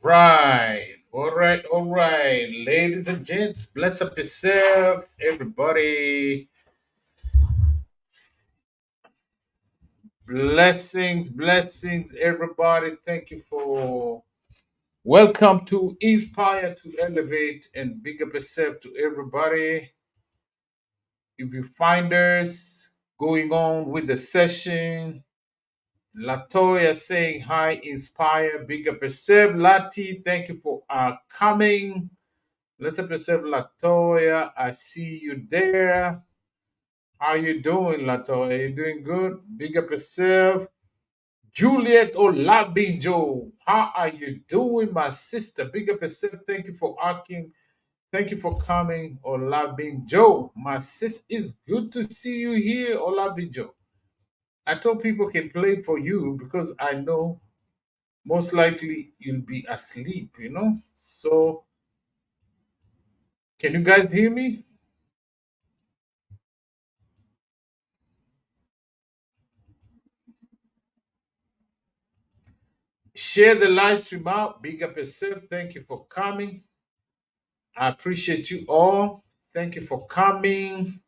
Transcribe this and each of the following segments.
All right. Ladies and gents, bless up yourself, everybody. Blessings, everybody. Thank you for welcome to Inspire to Elevate and Big Up Yourself to everybody. If you find us going on with the session, Latoya saying hi, Inspire, Big Up Yourself. Lati, thank you for coming. Bless up yourself, Latoya. I see you there. How you doing, Latoya? You doing good? Big up yourself. Juliet Olabinjo. How are you doing, my sister? Big up yourself. Thank you for asking. Thank you for coming, Olabinjo. My sis, it's good to see you here, Olabinjo. I told people can play for you because I know most likely you'll be asleep. So, can you guys hear me? Share the live stream out. Big up yourself. Thank you for coming. I appreciate you all. Thank you for coming.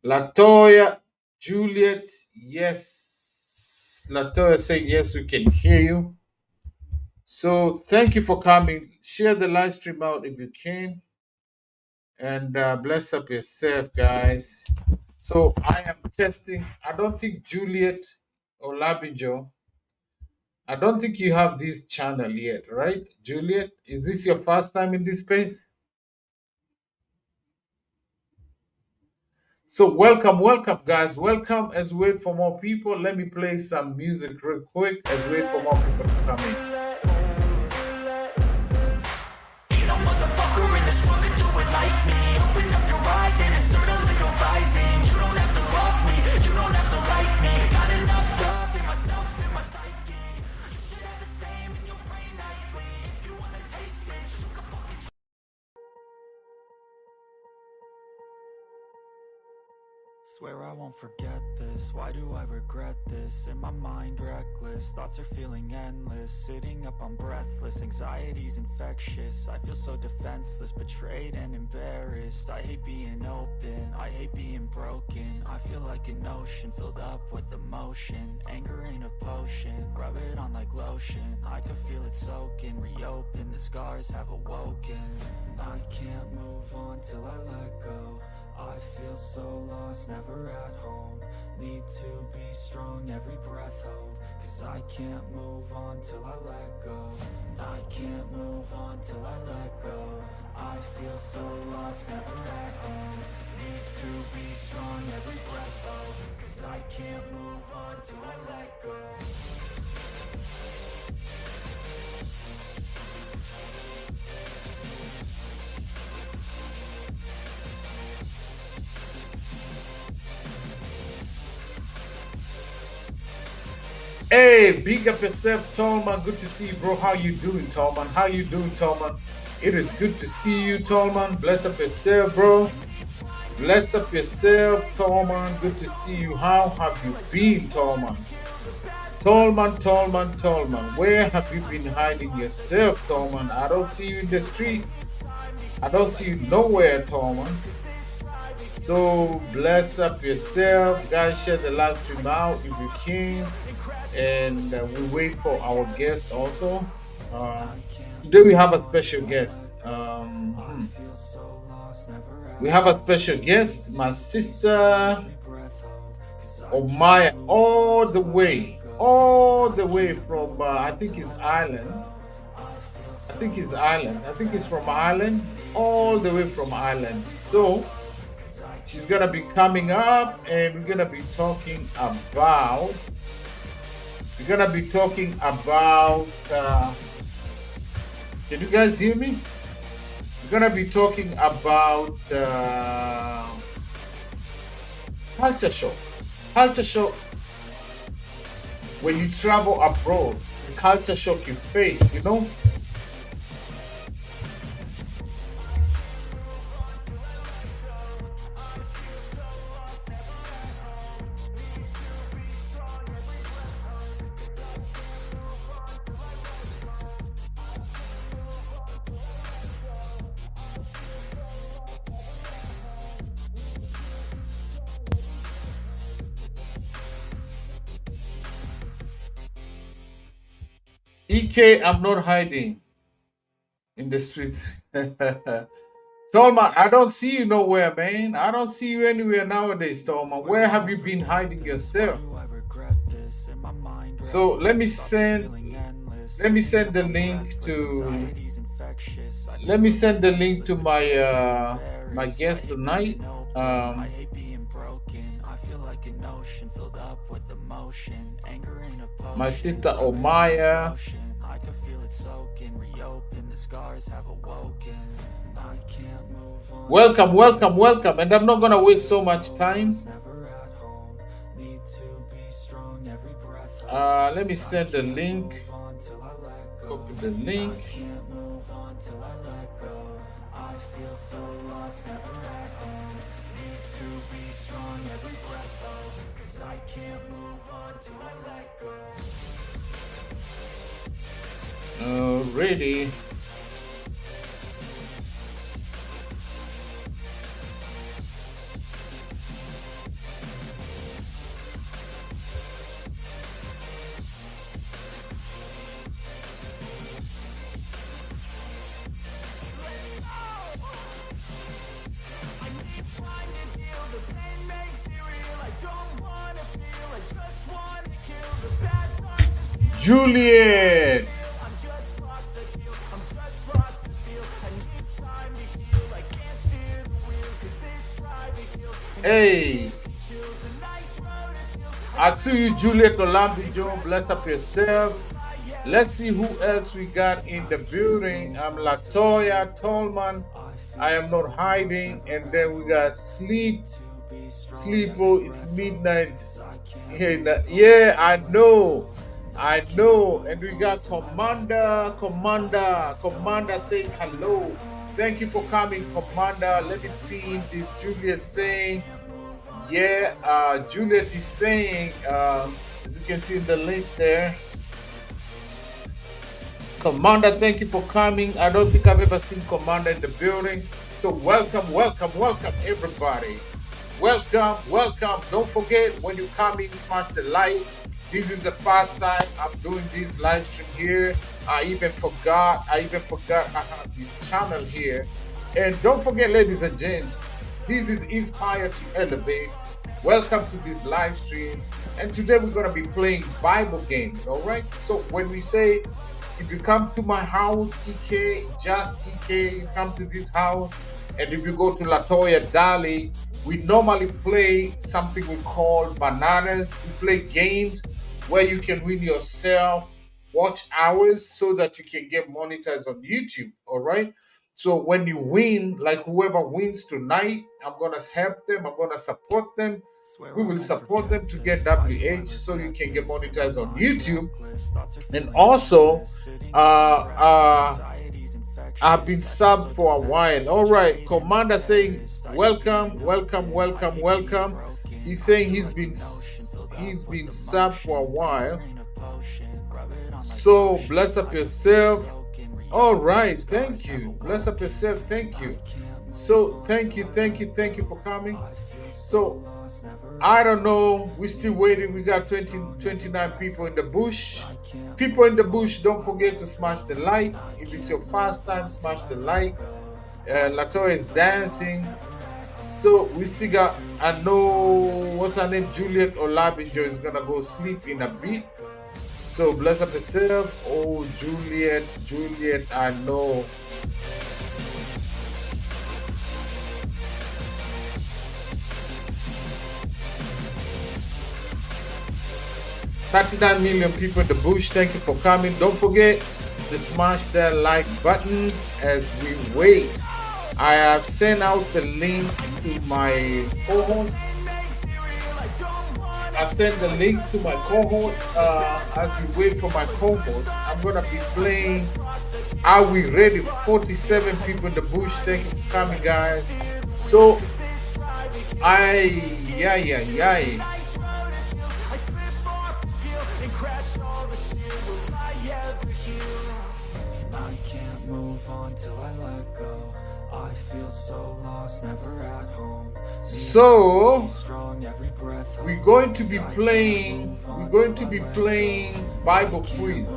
Latoya, Juliet, yes. Latoya saying yes, we can hear you. So thank you for coming. Share the live stream out if you can. And bless up yourself, guys. So I am testing. I don't think Juliet or Labinjo, I don't think you have this channel yet, right? Juliet, is this your first time in this space? So welcome, guys. Welcome as we wait for more people. Let me play some music real quick as we wait for more people to come in. Ain't no motherfucker in this world could do it like me. Open up your eyes and insert a little rising. You don't have to love me, you don't have to like me. Got enough love in myself, in my psyche. You should have the same in your brain nightly. If you wanna taste this, you can fucking. Swear I won't forget this, why do I regret this? In my mind reckless, thoughts are feeling endless. Sitting up, I'm breathless, anxiety's infectious. I feel so defenseless, betrayed and embarrassed. I hate being open, I hate being broken. I feel like an ocean filled up with emotion. Anger ain't a potion, rub it on like lotion. I can feel it soaking, reopen, the scars have awoken. I can't move on till I let go. I feel so lost, never at home. Need to be strong, every breath hold. Cause I can't move on till I let go. I can't move on till I let go. I feel so lost, never at home. Need to be strong, every breath hold. Cause I can't move on till I let go. Hey, big up yourself, Tallman. Good to see you, bro. How you doing, Tallman? How you doing, Tallman? It is good to see you, Tallman. Bless up yourself, bro. Bless up yourself, Tallman. Good to see you. How have you been, Tallman? Tallman. Where have you been hiding yourself, Tallman? I don't see you in the street. I don't see you nowhere, Tallman. So bless up yourself. Guys, share the live stream out if you can. And we wait for our guest also. Today we have a special guest. We have a special guest, my sister Omaya, all the way from I think it's Ireland. I think it's from Ireland, all the way from Ireland. So she's gonna be coming up, and we're gonna be talking about. Can you guys hear me? We're gonna be talking about culture shock. Culture shock when you travel abroad. The culture shock you face. EK, I'm not hiding in the streets. Tolman, I don't see you nowhere, man. I don't see you anywhere nowadays, Tolman. Where have you been hiding yourself? So let me send the link to my guest tonight. Um, my sister Omaya. Welcome, welcome, welcome. And I'm not gonna waste so much time. Let me send the link. Copy the link. Already. Juliet. Hey, I see you, Juliet Olambijo. Bless up yourself. Let's see who else we got in the building. I'm Latoya Tolman. I am not hiding. And then we got Sleepo. It's midnight. Yeah, I know. And we got Commander saying hello. Thank you for coming, Commander. Let me pin this. Juliet saying, yeah, Juliet is saying, as you can see in the link there, Commander, thank you for coming. I don't think I've ever seen Commander in the building. So welcome, everybody. Welcome. Don't forget, when you come in, smash the like. This is the first time I'm doing this live stream here. I even forgot I have this channel here. And don't forget, ladies and gents, this is Inspire to Elevate. Welcome to this live stream. And today we're going to be playing Bible games, all right? So when we say, if you come to my house, EK, just EK, you come to this house, and if you go to Latoya Dali, we normally play something we call bananas. We play games where you can win yourself watch hours so that you can get monetized on YouTube, all right? So when you win, like whoever wins tonight, I'm going to help them. I'm going to support them. We will support them to get WH so you can get monetized on YouTube. And also, I've been subbed for a while. All right, Commander saying welcome. He's saying he's been subbed for a while. So bless up yourself. All right, thank you. Bless up yourself. Thank you. So thank you for coming. So I don't know. We're still waiting. We got 29 people in the bush. People in the bush, don't forget to smash the like. If it's your first time, smash the like. Latoya is dancing. So we still got, I know, what's her name? Juliet Olabinjo is going to go sleep in a bit. So bless up yourself. Oh, Juliet, I know. $39 million people in the bush. Thank you for coming. Don't forget to smash that like button as we wait. I have sent out the link to my co-host. I sent the link to my co-host. As we wait for my co-host, I'm gonna be playing Are We Ready? 47 people in the bush. Thank you for coming, guys. So So we're going to be playing Bible quiz.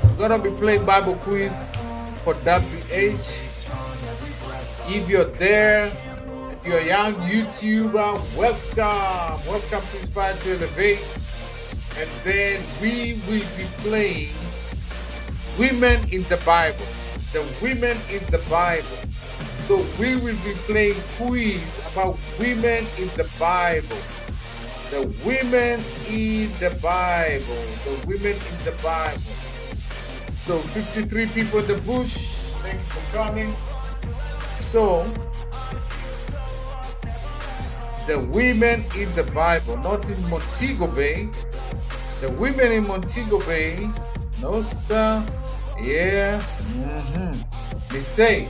We're gonna be playing Bible quiz for WH. If you're there, if you're a young YouTuber, welcome to Inspire to Elevate. And then we will be playing women in the Bible. The women in the Bible. So we will be playing quiz about women in the Bible. The women in the Bible. The women in the Bible. So 53 people in the bush. Thank you for coming. So the women in the Bible, not in Montego Bay. The women in Montego Bay, no sir, yeah, Be safe.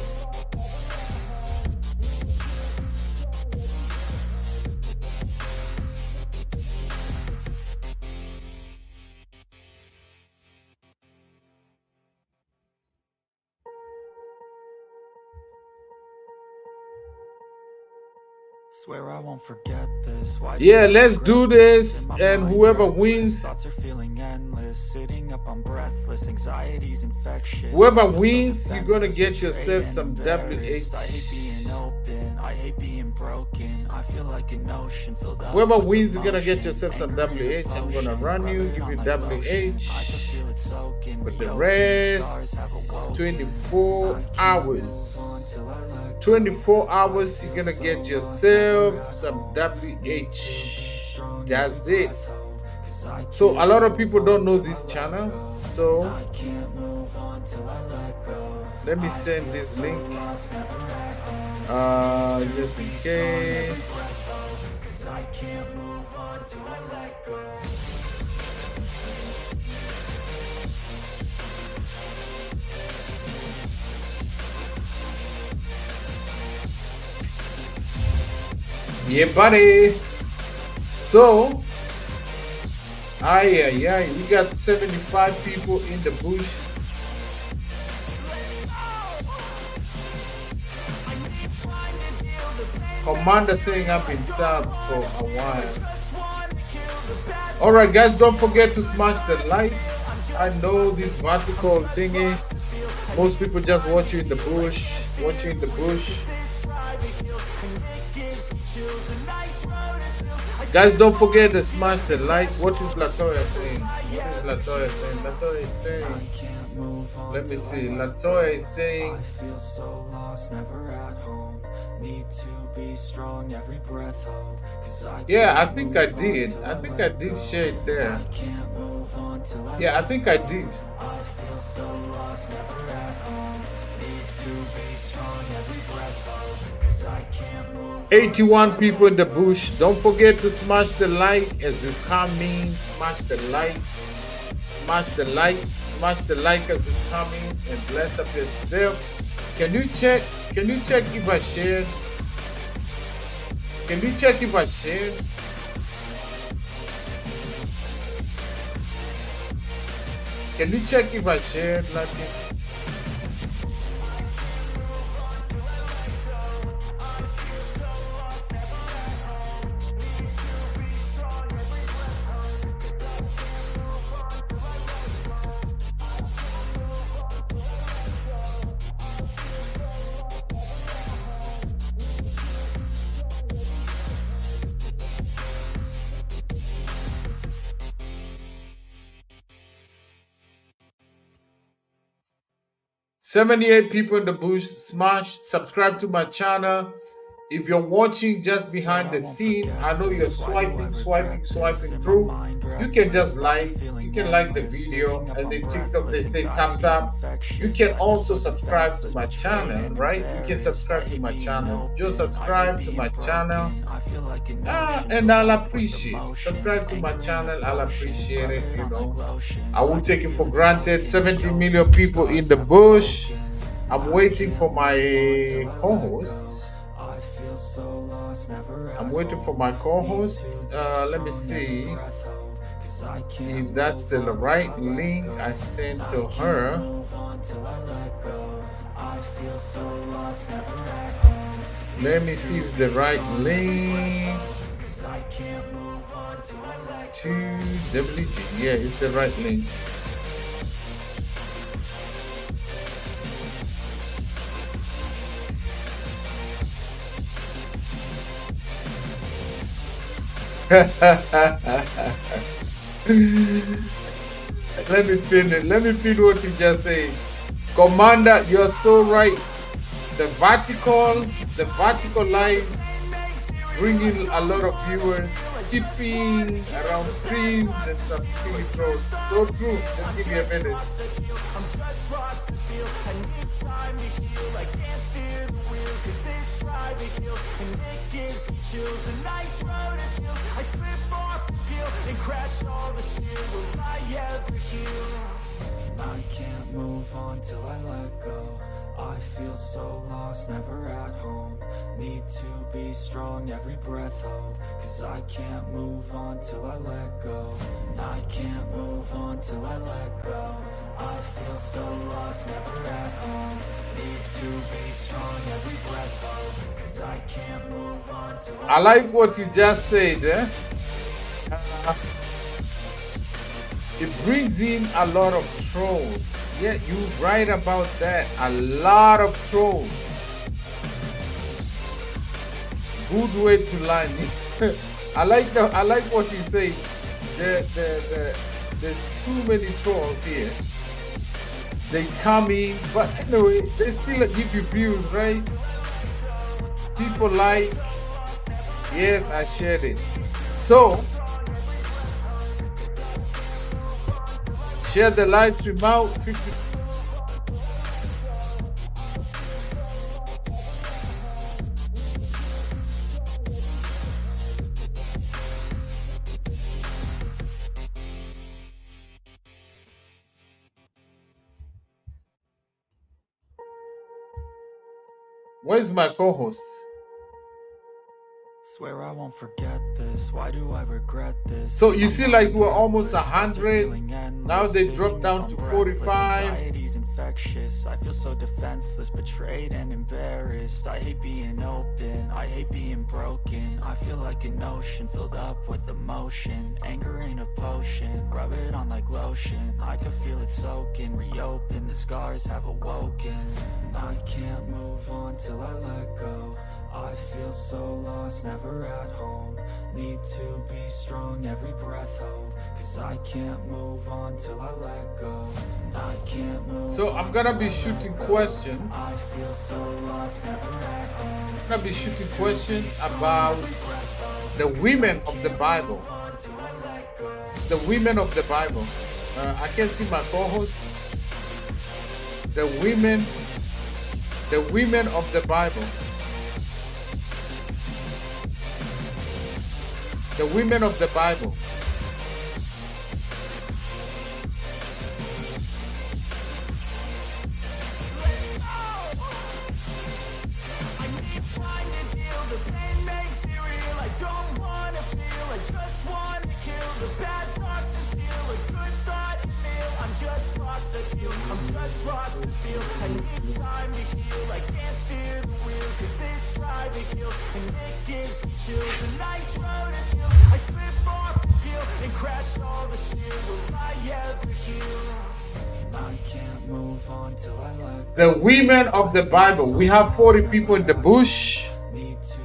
Swear I won't forget this. Yeah, let's do this, and whoever wins, whoever wins, you're gonna get yourself some WH. Whoever wins, you're gonna get yourself some WH. I'm gonna run you, give you WH. But the rest, 24 hours. 24 hours, you're gonna get yourself some WH. That's it. So a lot of people don't know this channel, so let me send this link just in case. Yeah, buddy. So, we got 75 people in the bush. Commander saying I've been subbed for a while. Alright guys, don't forget to smash the like. I know this vertical thingy, most people just watch you in the bush, Guys, don't forget to smash the like. What is Latoya saying? Latoya is saying, let me see. Latoya is saying, yeah, I think I did. Share it there. Yeah, I think I did. 81 people in the bush. Don't forget to smash the like as you come in. Smash the like as you come in, and bless up yourself. Can you check if I shared? Can you check if I shared? Can you check if I shared, Lucky? $78 people in the bush. Smash, subscribe to my channel. If you're watching just behind the scene, I know you're swiping through. You can just like, the video, and then TikTok they say tap. You can also subscribe to my channel, right? You can subscribe to my channel. Just subscribe to my channel, and I'll appreciate it. Subscribe to my channel, I'll appreciate it. I won't take it for granted. 70 million people in the bush. I'm waiting for my co-hosts. Let me see if that's the right link I sent to her. I feel so lost, never at home. Let me see if it's the right link. 'Cause I can't move on till I let To WG. Yeah, it's the right link. Let me pin it. Let me pin what you just said. Commander, you're so right. The vertical lives bringing a lot of viewers, keeping around streams and some silly trolls. So true. Just give me a minute. I'm just lost to feel. I need time to heal. I can't steer the wheel, 'cause this ride we feel, and it gives me chills. A nice road it feels. I slip off the peel and crash all the steel. Will I ever heal? I can't move on till I let go. I feel so lost, never at home. Need to be strong, every breath hold. 'Cause I can't move on till I let go. I can't move on till I let go. I feel so lost, never at home. Need to be strong, every breath hold. 'Cause I can't move on till I like what you just said. It brings in a lot of trolls. Yeah, you're right about that. A lot of trolls. Good way to line it. I like what you say. There's too many trolls here. They come in, but anyway, they still give you views, right? People like. Yes, I shared it. So share the live stream out. 50. Where's my co-host? Swear I won't forget this. Why do I regret this? So you see, like we're almost 100. Now they dropped down to 45. Anxiety's infectious. I feel so defenseless, betrayed and embarrassed. I hate being open. I hate being broken. I feel like an ocean filled up with emotion. Anger ain't a potion. Rub it on like lotion. I can feel it soaking. Reopen. The scars have awoken. I can't move on till I let go. I feel so lost, never at home. Need to be strong, every breath hold. 'Cause I can't move on till I let go. I can't move. So I'm gonna be shooting questions. I feel so lost, never at home. I'm gonna be shooting questions about the women of the Bible. The women of the Bible. I can see my co-host. The women of the Bible. The women of the Bible. I need time to heal. The pain makes it real. I don't wanna feel. I just wanna kill. The bad thoughts are still a good thought to feel. I'm just lost to feel. I'm just lost to feel. I need time to heal. I can't steer the wheel, 'cause this ride we feel, and it gives me chills. A nice road it feels. I slip off the peel and crash all the steel. Will I ever heal? I can't move on till I let go. The women of the Bible. We have 40 people in the bush.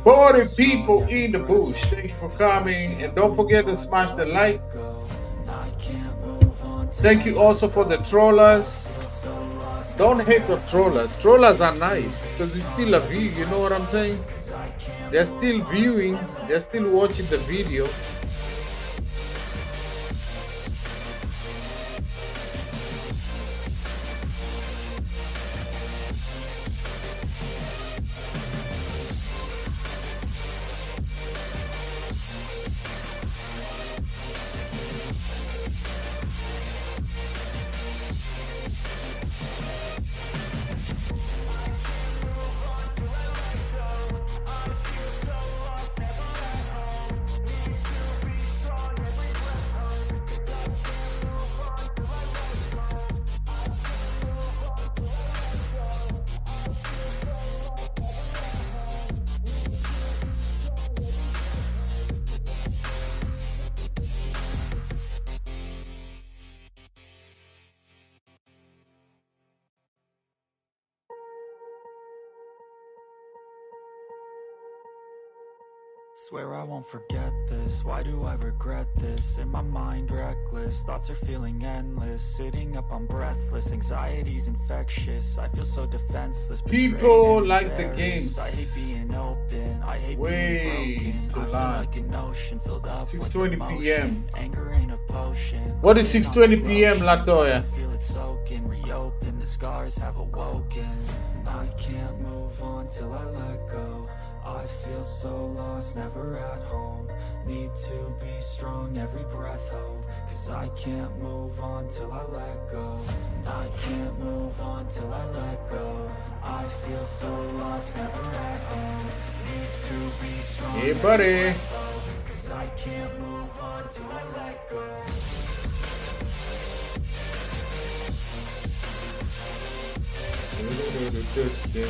40 people in the bush. Thank you for coming. And don't forget to smash the like. Thank you also for the trollers. Don't hate the trollers. Trollers are nice because it's still a view. You know what I'm saying? They're still viewing. They're still watching the video. Swear I won't forget this, why do I regret this? In my mind reckless, thoughts are feeling endless. Sitting up I'm breathless, anxiety's infectious. I feel so defenseless, betrayed People and like the embarrassed. games. I hate being open, I hate Way being too broken. I feel long. like an ocean filled up 6:20 with p.m. emotion. Anger ain't a potion. What is Put it on 6:20 my p.m. lotion. Latoya? Feel it soaking, reopen, the scars have awoken. I can't move on till I let go. I feel so lost, never at home. Need to be strong, every breath hold. Cause I can't move on till I let go. I can't move on till I let go. I feel so lost, never at home. Need to be strong, Hey, every buddy. breath hold. Cause I can't move on till I let go. Do-do-do-do.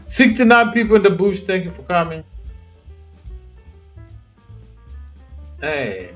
69 people in the bush. Thank you for coming. Hey.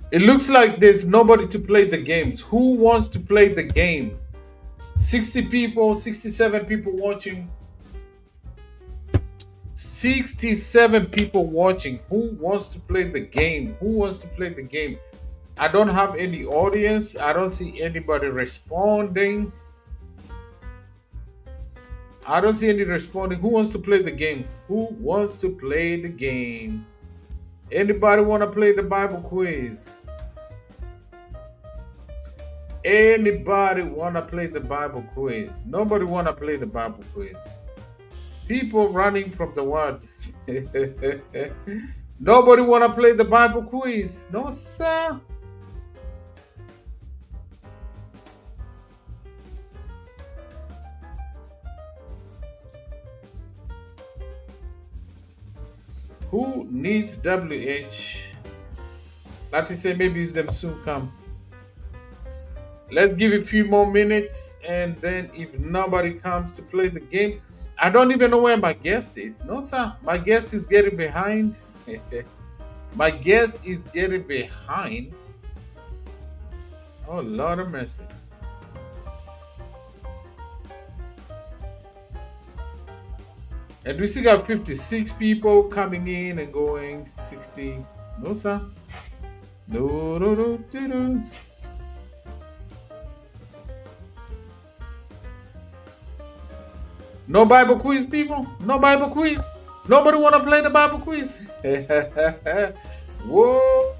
It looks like there's nobody to play the games. Who wants to play the game? 60 people, 67 people watching. 67 people watching. Who wants to play the game? Who wants to play the game? I don't have any audience. I don't see anybody responding. I don't see any responding. Who wants to play the game? Who wants to play the game? Anybody want to play the Bible quiz? Anybody want to play the Bible quiz? Nobody want to play the Bible quiz. People running from the word. Nobody want to play the Bible quiz. No, sir. Who needs WH? Like I say, maybe it's them soon come. Let's give it a few more minutes, and then if nobody comes to play the game, I don't even know where my guest is. No, sir. My guest is getting behind. My guest is getting behind. Oh, Lord of mercy. And we still got 56 people coming in and going. 60. No, sir. No, no, no, no, no. No Bible quiz, people? No Bible quiz? Nobody want to play the Bible quiz? Whoa.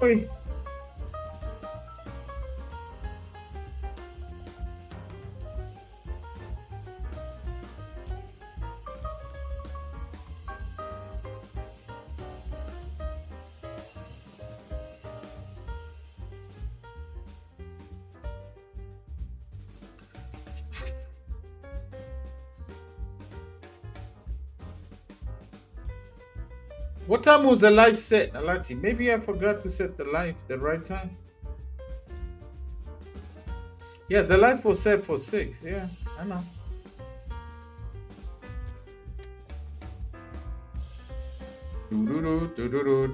What time was the live set, Alati? Maybe I forgot to set the live the right time. Yeah, the live was set for 6. Yeah, I know. Do-do-do.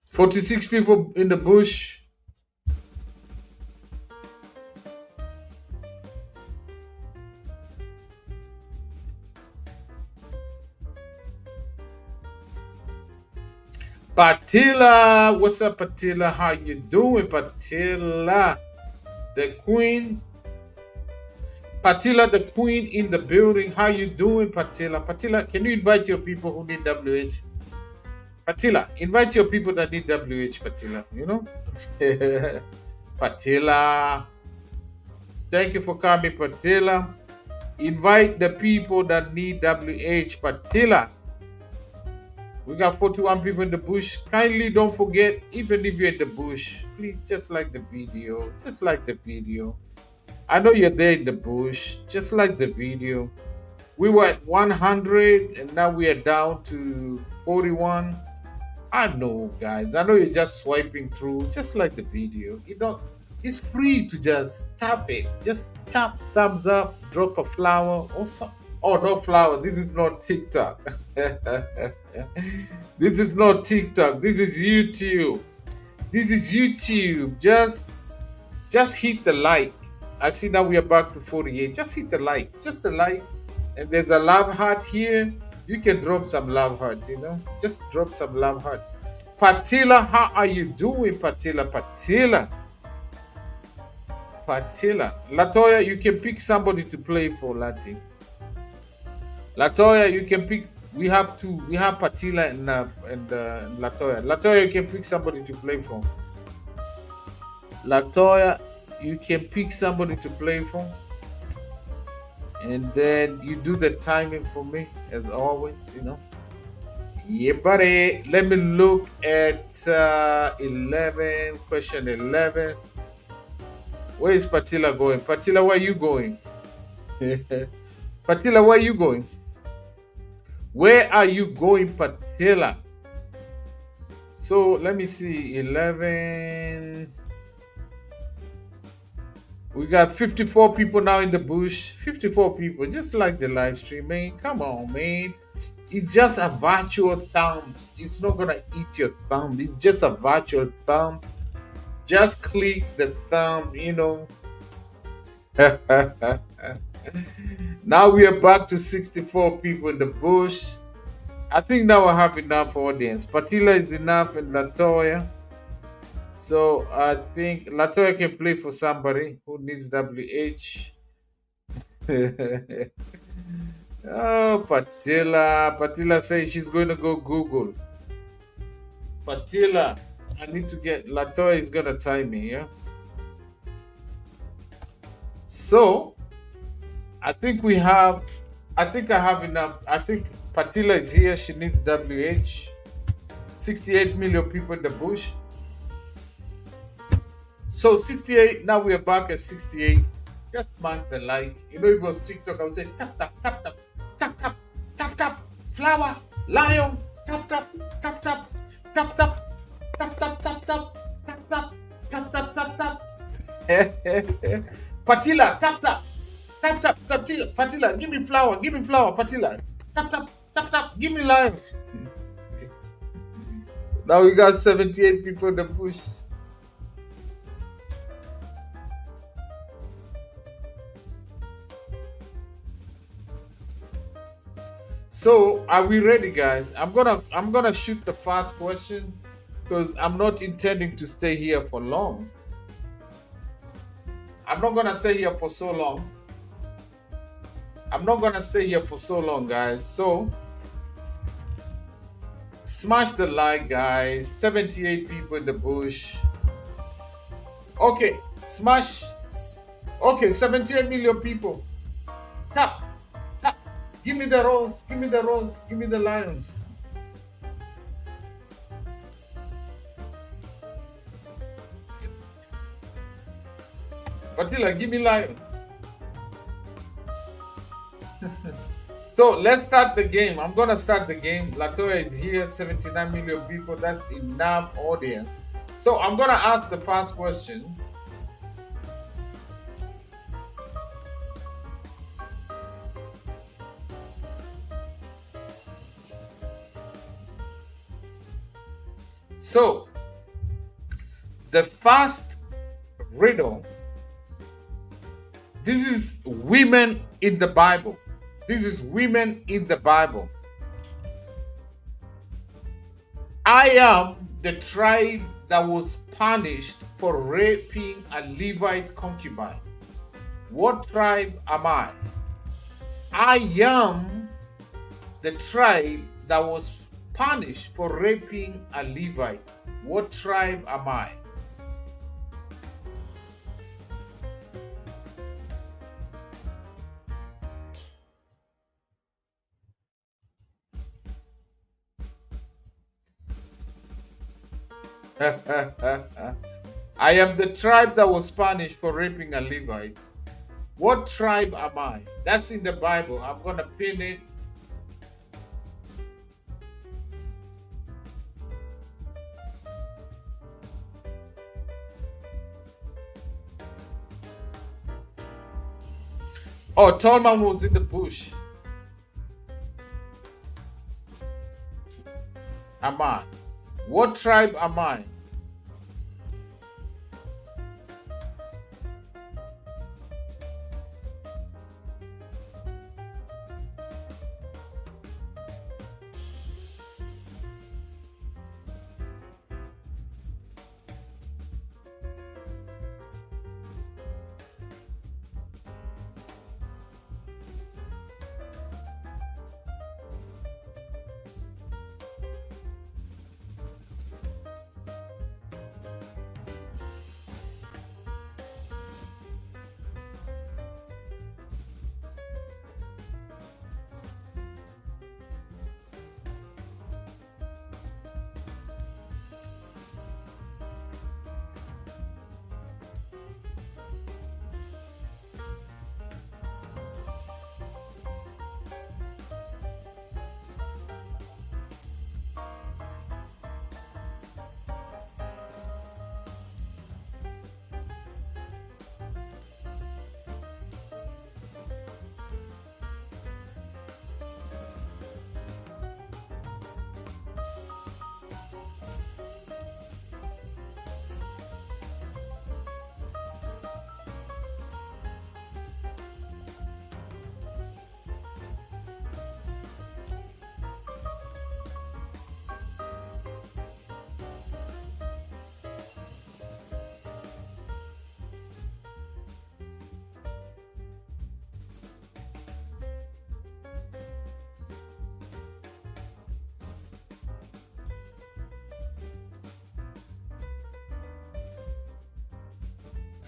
46 people in the bush. Patila, what's up, Patila? How you doing, Patila? The queen. Patila, the queen in the building. How you doing, Patila? Patila, can you invite your people who need WH? Patila, invite your people that need WH, Patila, you know? Patila. Thank you for coming, Patila. Invite the people that need WH, Patila. We got 41 people in the bush. Kindly don't forget, even if you're in the bush, please just like the video. Just like the video. I know you're there in the bush. Just like the video. We were at 100 and now we are down to 41. I know, guys. I know you're just swiping through. Just like the video. It's free to just tap it. Just tap thumbs up, drop a flower or something. Oh, no flower. This is not TikTok. This is not TikTok. This is YouTube. This is YouTube. Just hit the like. I see now we are back to 48. Just hit the like. Just a like. And there's a love heart here. You can drop some love heart, you know. Just drop some love heart. Patila, how are you doing, Patila? Patila. Latoya, you can pick somebody to play for, Lati. Latoya, you can pick. We have Patila and Latoya. Latoya, you can pick somebody to play for. Latoya, you can pick somebody to play for. And then you do the timing for me, as always, you know. Yeah, buddy. Let me look at 11, question 11. Where is Patila going? Patila, where are you going? Patila, where are you going? Where are you going, Patila? So let me see. 11. We got 54 people now in the bush. 54 people, just like the live stream, man. Come on, man. It's just a virtual thumb. It's not gonna eat your thumb. It's just a virtual thumb. Just click the thumb. Now we are back to 64 people in the bush. I think now I have enough audience. Patila is enough and Latoya. So I think Latoya can play for somebody who needs WH. Oh, Patila. Patila says she's going to go Google. Patila, I need to get Latoya is gonna time me, yeah. So I think I have enough. I think Patila is here, she needs WH. 68 million people in the bush. So 68, now we are back at 68. Just smash the like. If it was TikTok, I would say tap tap tap tap tap tap tap tap flower lion tap tap tap tap tap tap tap tap tap tap tap tap tap tap tap. Patila tap tap tap tap Patila Patila give me flower Patila tap tap tap tap give me lions. Now we got 78 people in the bush. So are we ready, guys? I'm gonna shoot the first question because I'm not intending to stay here for long. I'm not gonna stay here for so long. I'm not gonna stay here for so long, guys. So smash the like, guys. 78 people in the bush. Okay, smash. Okay, 78 million people. Tap, tap. Give me the rose. Give me the rose. Give me the lion. Patila, give me lion. So let's start the game. I'm gonna start the game. Latoya is here, 79 million people. That's enough audience. So I'm gonna ask the first question. So the first riddle. This is women in the Bible. This is women in the Bible. I am the tribe that was punished for raping a Levite concubine. What tribe am I? I am the tribe that was punished for raping a Levite. What tribe am I? I am the tribe that was punished for raping a Levite. What tribe am I? That's in the Bible. I'm going to pin it. Oh, Tolman was in the bush. Am I? What tribe am I?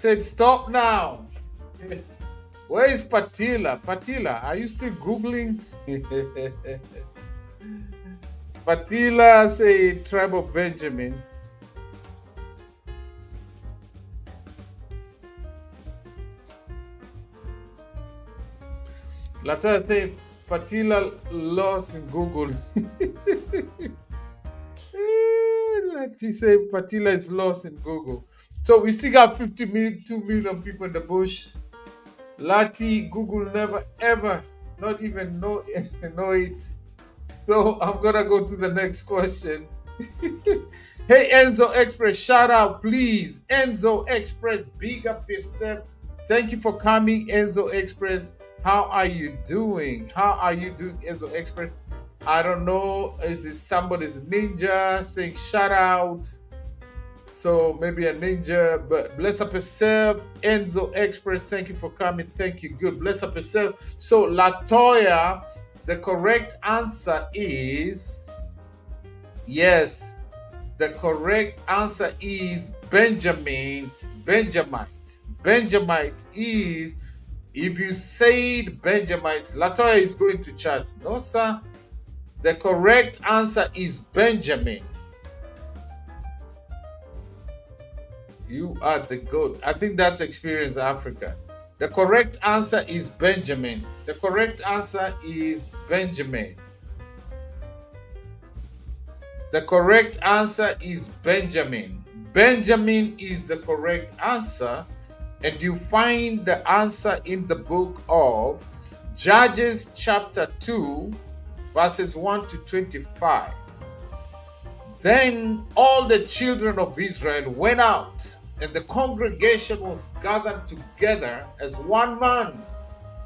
said, stop now. Where is Patila? Patila, are you still Googling? Patila say tribe of Benjamin. Latoya say Patila lost in Google. Lati say Patila is lost in Google. So we still got 2 million people in the bush. Lati, Google never ever, not even know, know it. So I'm gonna go to the next question. Hey Enzo Express, shout out please. Enzo Express, big up yourself. Thank you for coming, Enzo Express. How are you doing? How are you doing, Enzo Express? I don't know. Is it somebody's ninja saying shout out? So maybe a ninja, but bless up yourself. Enzo Express, thank you for coming. Thank you. Good. Bless up yourself. So Latoya, the correct answer is yes. The correct answer is Benjamin. Benjamite. Benjamite is, if you said Benjamite, Latoya is going to church. No, sir. The correct answer is Benjamin. You are the goat. I think that's Experience Africa. The correct answer is Benjamin. The correct answer is Benjamin. The correct answer is Benjamin. Benjamin is the correct answer. And you find the answer in the book of Judges chapter 2, verses 1 to 25. Then all the children of Israel went out, and the congregation was gathered together as one man,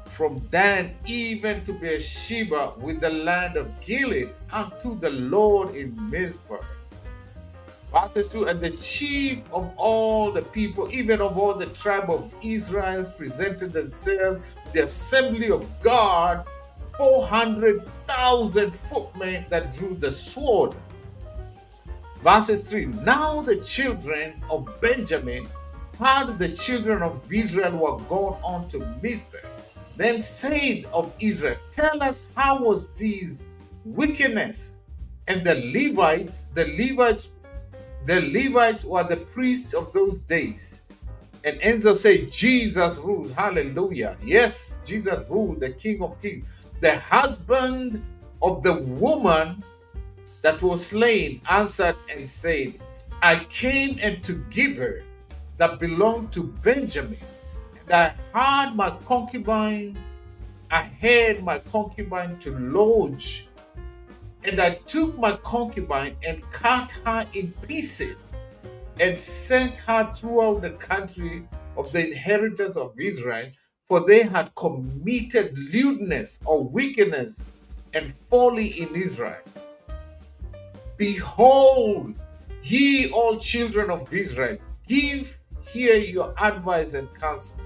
from Dan even to Beersheba with the land of Gilead, unto the Lord in Mizpah. Verses 2, and the chief of all the people, even of all the tribe of Israel, presented themselves the assembly of God, 400,000 footmen that drew the sword. Verses 3, now the children of Benjamin heard the children of Israel were gone on to Mizpah. Then said of Israel, tell us how was this wickedness? And the Levites were the priests of those days. And Enzo said, Jesus rules. Hallelujah. Yes, Jesus ruled, the King of Kings. The husband of the woman that was slain answered and said, I came into Gibeah that belonged to Benjamin, and I had my concubine to lodge. And I took my concubine and cut her in pieces and sent her throughout the country of the inheritance of Israel, for they had committed lewdness or wickedness and folly in Israel. Behold, ye all children of Israel, give here your advice and counsel.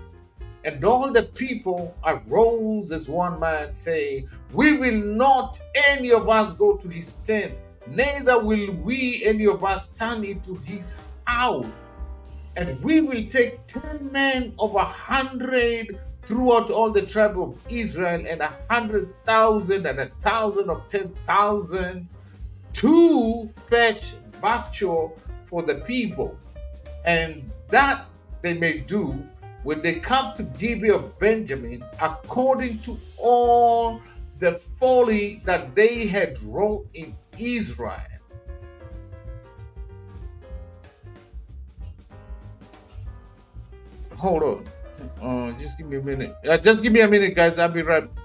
And all the people arose as one man, saying, we will not any of us go to his tent, neither will we any of us stand into his house. And we will take 10 men of 100 throughout all the tribe of Israel, and 100,000 and 1,000 of 10,000, to fetch victual for the people, and that they may do when they come to Gibeah of Benjamin, according to all the folly that they had wrought in Israel. Hold on. Just give me a minute. Just give me a minute, guys. I'll be right back.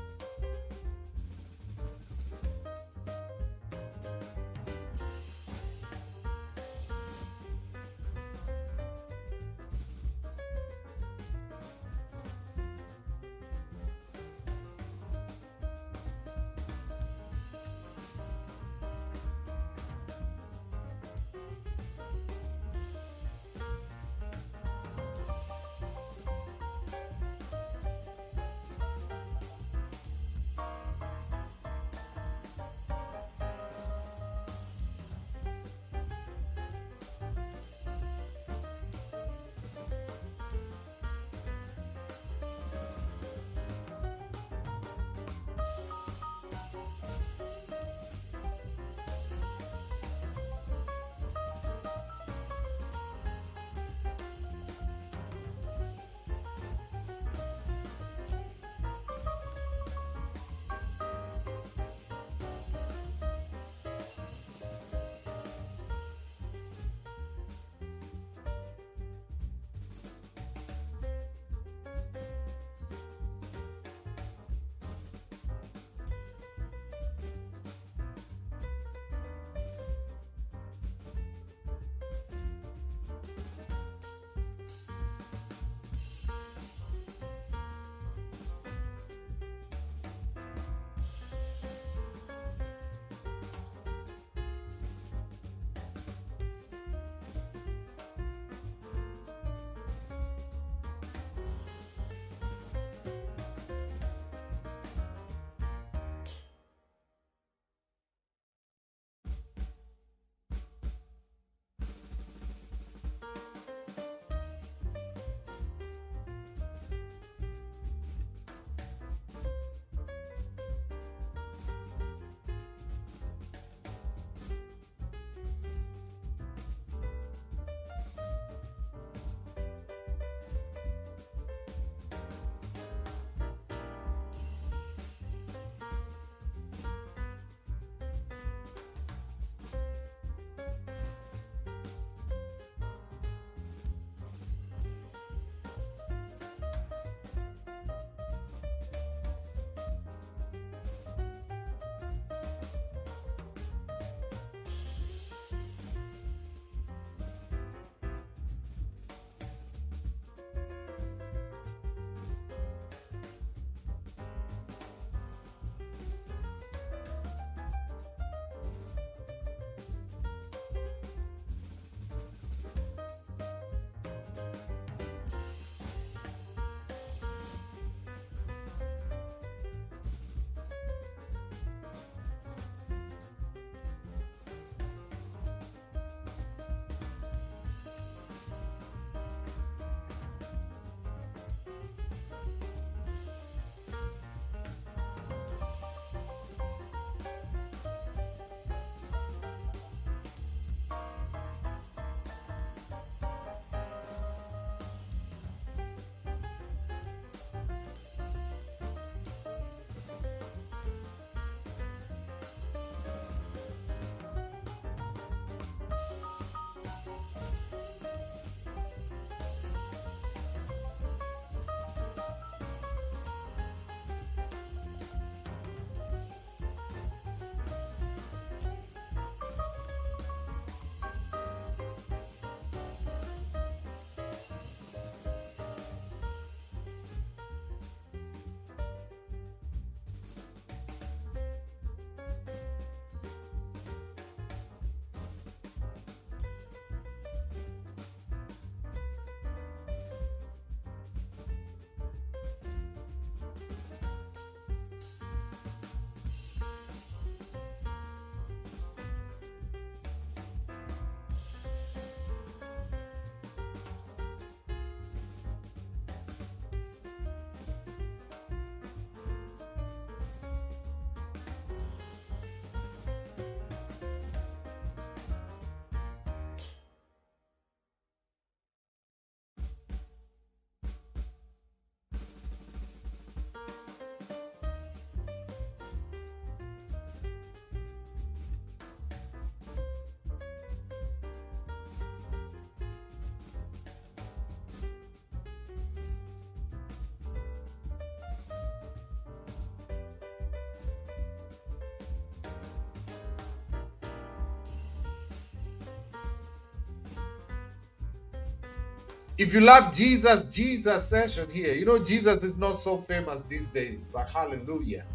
If you love Jesus, Jesus session here. You know, Jesus is not so famous these days, but hallelujah.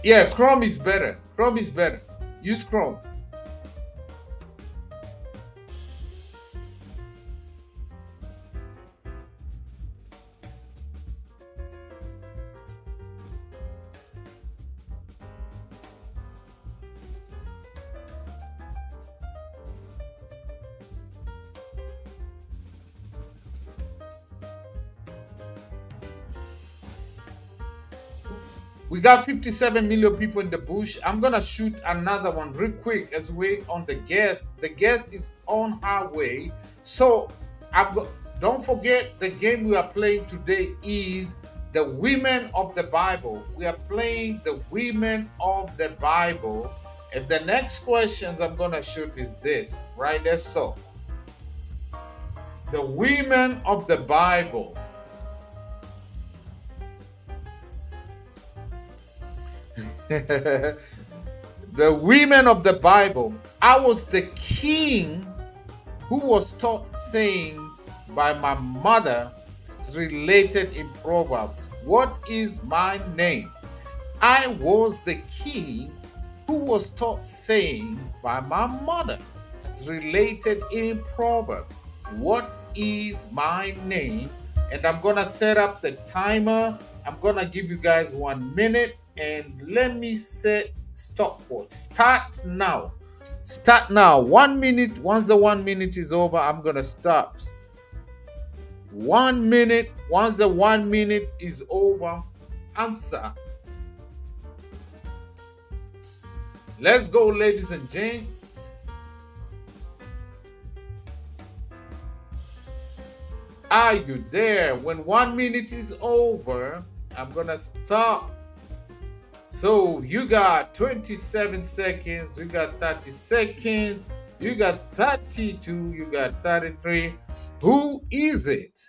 Yeah, Chrome is better. Chrome is better. Use Chrome. We got 57 million people in the bush. I'm gonna shoot another one real quick as we wait on the guest. The guest is on her way. So don't forget the game we are playing today is the women of the Bible. We are playing the women of the Bible. And the next questions I'm gonna shoot is this, right there. So the women of the Bible. The women of the Bible. I was the king who was taught things by my mother related in Proverbs. What is my name? I was the king who was taught saying by my mother. It's related in Proverbs. What is my name? And I'm gonna set up the timer. I'm gonna give you guys 1 minute and let me set stopwatch. Start now. Start now. 1 minute. Once the 1 minute is over, I'm gonna stop. 1 minute. Once the 1 minute is over, answer. Let's go, ladies and gents. Are you there? When 1 minute is over, I'm gonna stop. So you got 27 seconds, you got 30 seconds, you got 32, you got 33. Who is it?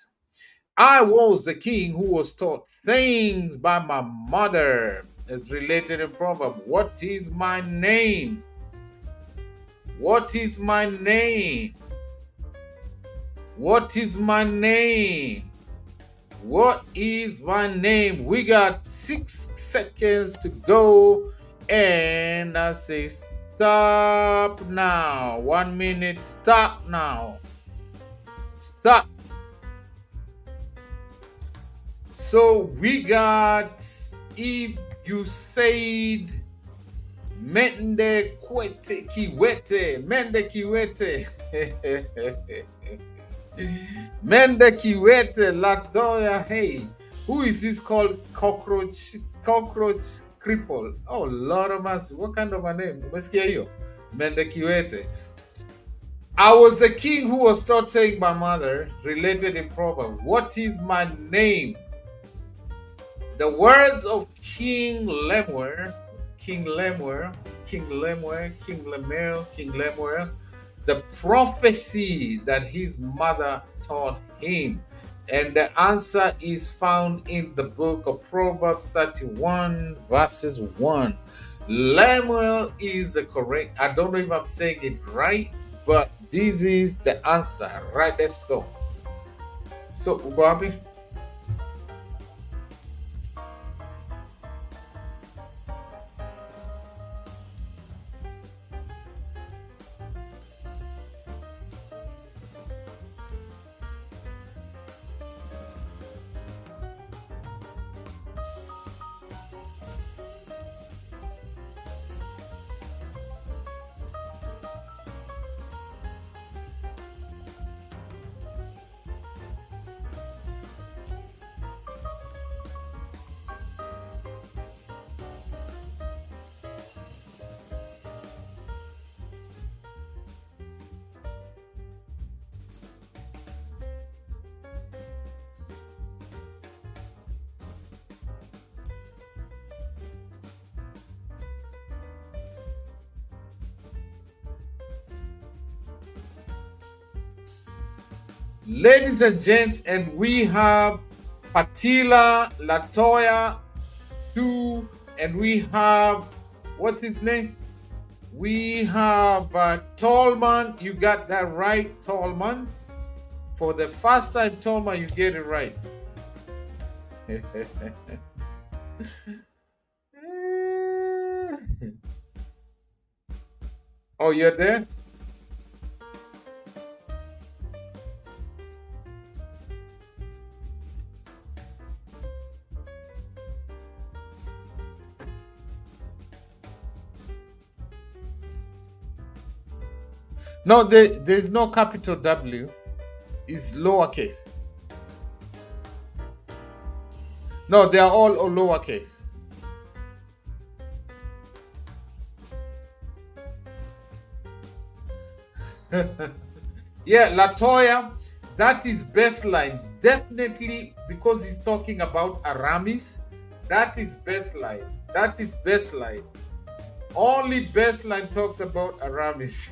I was the king who was taught things by my mother. It's related in Proverbs. What is my name? What is my name? What is my name? What is my name? We got 6 seconds to go. And I say stop now. 1 minute. Stop now. Stop. So we got, if you said Mende Kwete Kiwete. Mende Kiwete. Mende Kiwete Latoya. Hey, who is this called? Cockroach Cripple. Oh Lord of mercy. What kind of a name? Umesikia hiyo? Mende Kiwete. I was the king who was taught saying by mother, related in Proverbs. What is my name? The words of King Lemuel, the prophecy that his mother taught him. And the answer is found in the book of Proverbs 31, verses 1. Lemuel is the correct, I don't know if I'm saying it right, but this is the answer, right there. So, Bobby. Ladies and gents, and we have Patila Latoya 2, and we have, what's his name? We have Tallman. You got that right, Tallman. For the first time, Tallman, you get it right. Oh, you're there? No, there's no capital W. It's lowercase. No, they are all lowercase. Yeah, Latoya, that is best line. Definitely because he's talking about Aramis. That is best line. That is best line. Only best line talks about Aramis.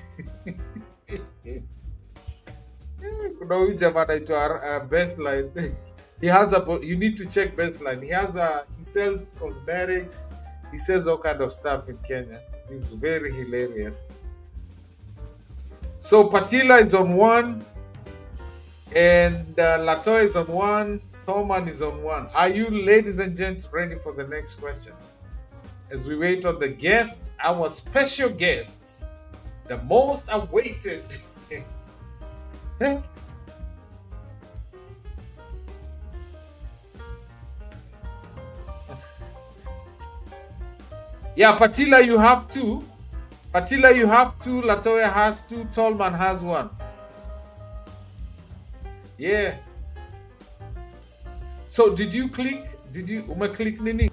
Kuna huyu jamaa anaitwa best line. He has a, you need to check best line. He sells cosmetics. He sells all kind of stuff in Kenya. He's very hilarious. So Patila is on one, and Latoya is on one. Thoman is on one. Are you, ladies and gents, ready for the next question? As we wait on the guest, our special guests, the most awaited. Yeah, Patila, you have two. Patila, you have two. Latoya has two. Tallman has one. Yeah. So did you click? Did you click nini?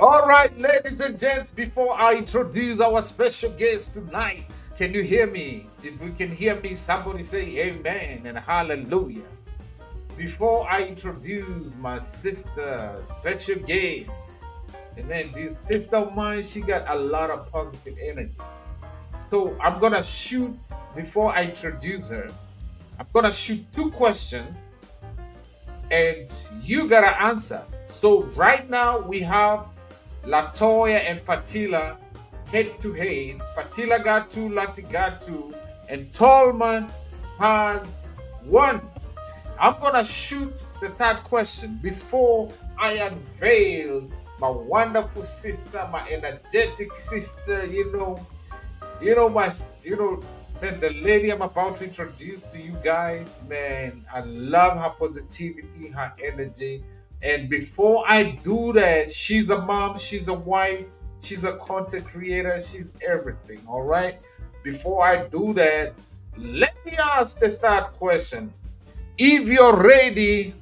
All right, ladies and gents, before I introduce our special guest tonight, can you hear me? If you can hear me, somebody say amen and hallelujah. Before I introduce my sister, special guest, amen, this sister of mine, she got a lot of positive energy. So I'm going to shoot, before I introduce her, I'm going to shoot two questions and you got to answer. So right now we have Latoya and Patila head to head. Patila got two, Lati got two, and Tallman has one. I'm gonna shoot the third question before I unveil my wonderful sister, my energetic sister. Man, the lady I'm about to introduce to you guys, man, I love her positivity, her energy. And before I do that, she's a mom, she's a wife, she's a content creator, she's everything, all right? Before I do that, let me ask the third question. If you're ready,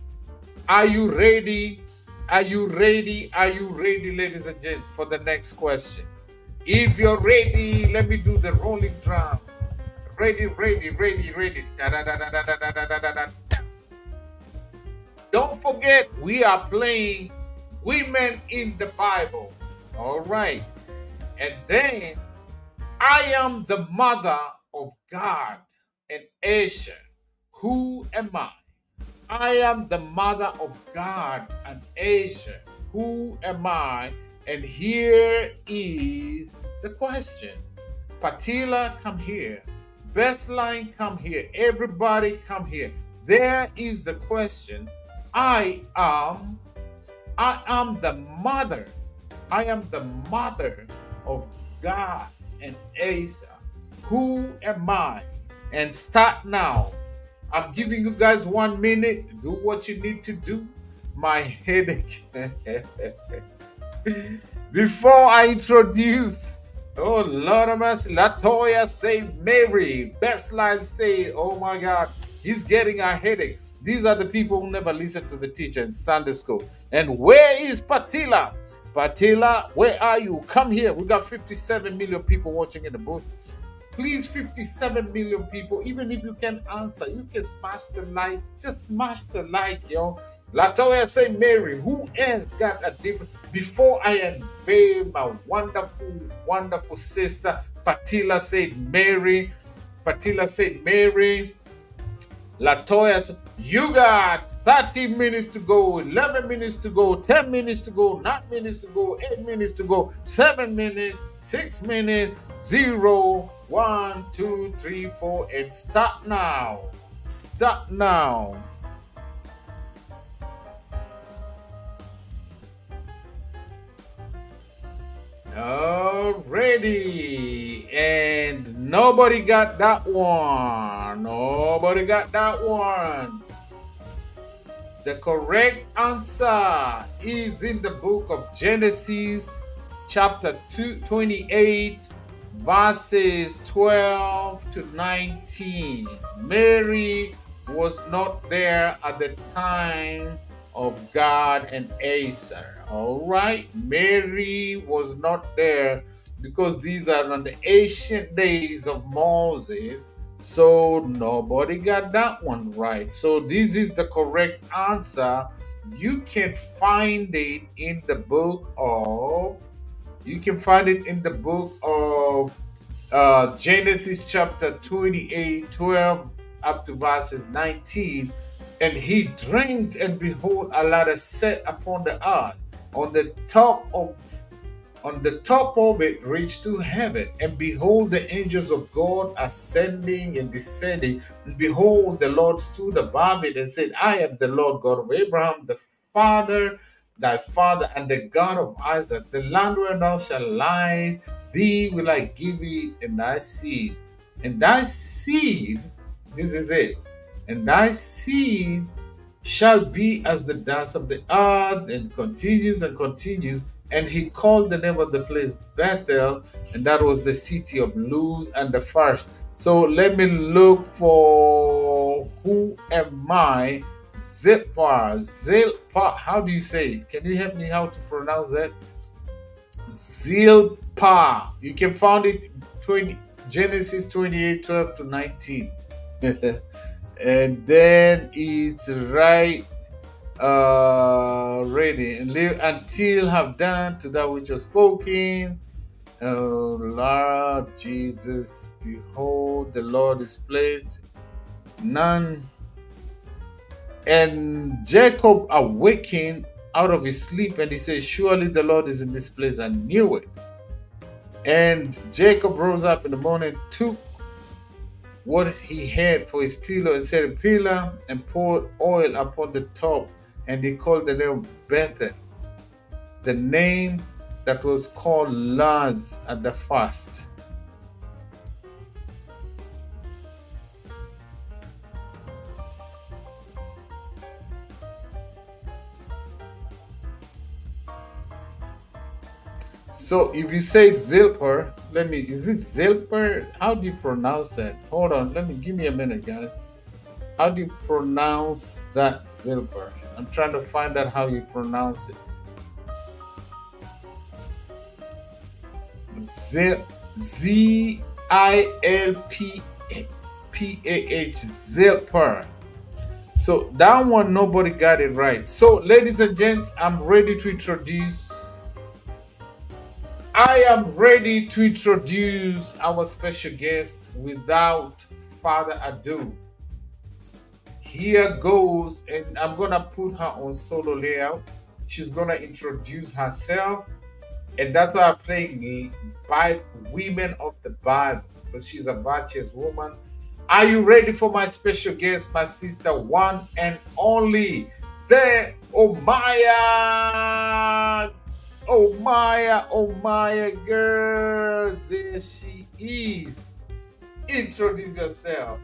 are you ready? Are you ready? Are you ready, ladies and gents, for the next question? If you're ready, let me do the rolling drum. Ready, ready, ready, ready. Da, da, da, da, da, da, da, da, da, da. Don't forget, we are playing Women in the Bible. All right. And then, I am the mother of God and Asia. Who am I? I am the mother of God and Asia. Who am I? And here is the question. Patila, come here. Bestline, come here. Everybody, come here. There is the question. I am the mother. I am the mother of God and Asa. Who am I? And start now. I'm giving you guys 1 minute. Do what you need to do. My headache. Before I introduce, oh Lord of mercy, Latoya say Mary. Bestline say, oh my God, he's getting a headache. These are the people who never listen to the teacher in Sunday school. And where is Patila? Patila, where are you? Come here. We got 57 million people watching in the booth. Please, 57 million people, even if you can answer, you can smash the like. Just smash the like, yo. Latoya say Mary. Who else got a different? Before I unveil my wonderful, wonderful sister, Patila said Mary. Patila said Mary. Latoya said, you got 30 minutes to go, 11 minutes to go, 10 minutes to go, 9 minutes to go, 8 minutes to go, 7 minutes, 6 minutes, 0, 1, 2, 3, 4, and stop now. Stop now. Already, and nobody got that one. Nobody got that one. The correct answer is in the book of Genesis, chapter 28, verses 12 to 19. Mary was not there at the time of God and Asa. All right, Mary was not there because these are on the ancient days of Moses. So nobody got that one right. So this is the correct answer. You can find it in the book of. You can find it in the book of Genesis chapter 28, 12 up to verses 19. And he drank, and behold, a ladder set upon the earth. On the top of it reached to heaven, and behold, the angels of God ascending and descending. And behold, the Lord stood above it and said, I am the Lord God of Abraham, thy father, and the God of Isaac. The land where thou shalt lie, thee will I give it, and thy seed. And thy seed, this is it, and thy seed shall be as the dust of the earth, and continues and continues. And he called the name of the place Bethel, and that was the city of Luz and the first. So let me look for who am I? Zilpah. How do you say it? Can you help me how to pronounce that? Zilpah. You can find it 20, Genesis 28:12 to 19. And then it's right ready and live until have done to that which was spoken. Oh Lord Jesus, behold, the Lord is placed. None. And Jacob awakened out of his sleep and he said, surely the Lord is in this place. I knew it. And Jacob rose up in the morning, took what he had for his pillow and set a pillar and poured oil upon the top. And he called the name Bethel, the name that was called Luz at the first. So if you say Zilper, is it Zilper? How do you pronounce that? Hold on, give me a minute, guys. How do you pronounce that Zilper? I'm trying to find out how you pronounce it. Zilpah, Zilper. So that one, nobody got it right. So, ladies and gents, I am ready to introduce our special guest without further ado. Here goes, and I'm gonna put her on solo layout. She's gonna introduce herself, and that's why I'm playing by Women of the Bible, because she's a virtuous woman. Are you ready for my special guest, my sister, one and only, the Omaya? Omaya, girl, there she is. Introduce yourself.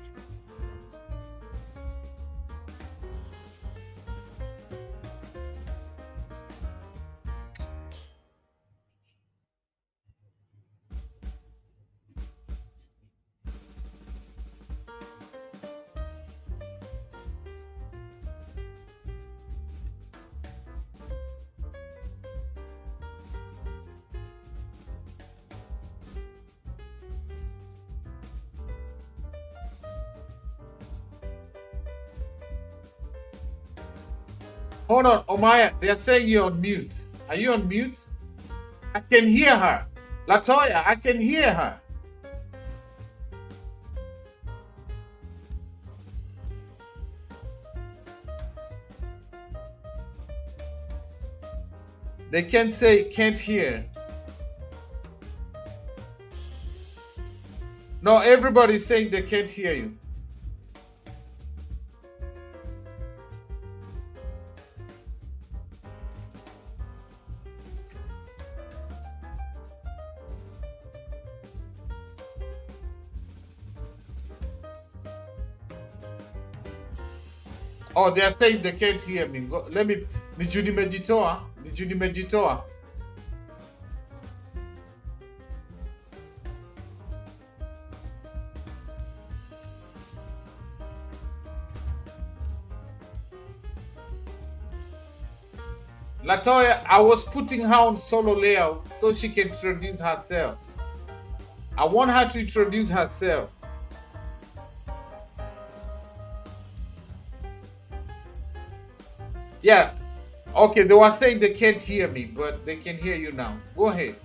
Hold on, Omaya, they're saying you're on mute. Are you on mute? I can hear her. Latoya, I can hear her. They can say can't hear. No, everybody's saying they can't hear you. Oh, they are saying they can't hear me. Let me. Nijuni Mejitoa. Nijuni Mejitoa. Latoya, I was putting her on solo layout so she can introduce herself. I want her to introduce herself. Yeah. Okay, they were saying they can't hear me, but they can hear you now. Go ahead.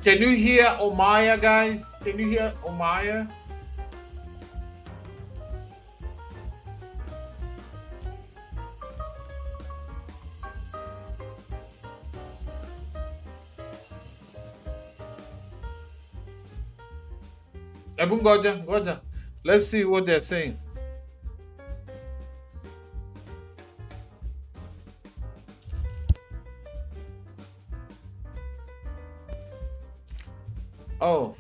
Can you hear Omaya, guys? Can you hear Omaya? Ebun Goja. Let's see what they're saying. Oh.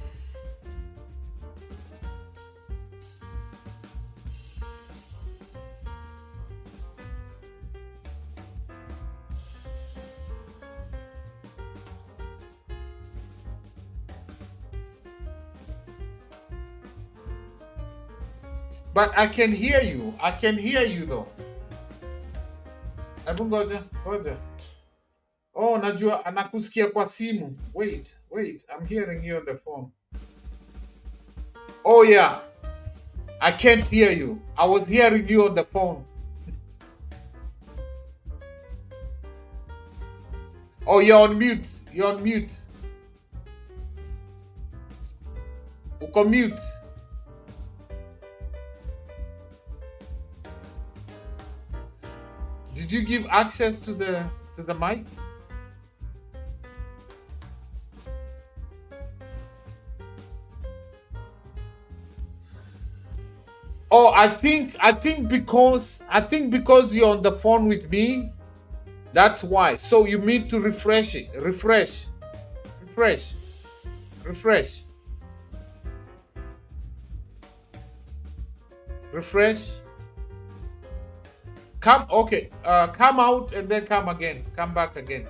But I can hear you. I can hear you though. Hebu ngoja, ngoja. Oh, najua anakusikia kwa simu. Wait. I'm hearing you on the phone. Oh yeah. I can't hear you. I was hearing you on the phone. Oh, you're on mute. You're on mute. Uko mute. Did you give access to the mic? Oh, I think because you're on the phone with me, that's why. So you need to refresh it. Refresh. Come, okay. Come out and then come again. Come back again.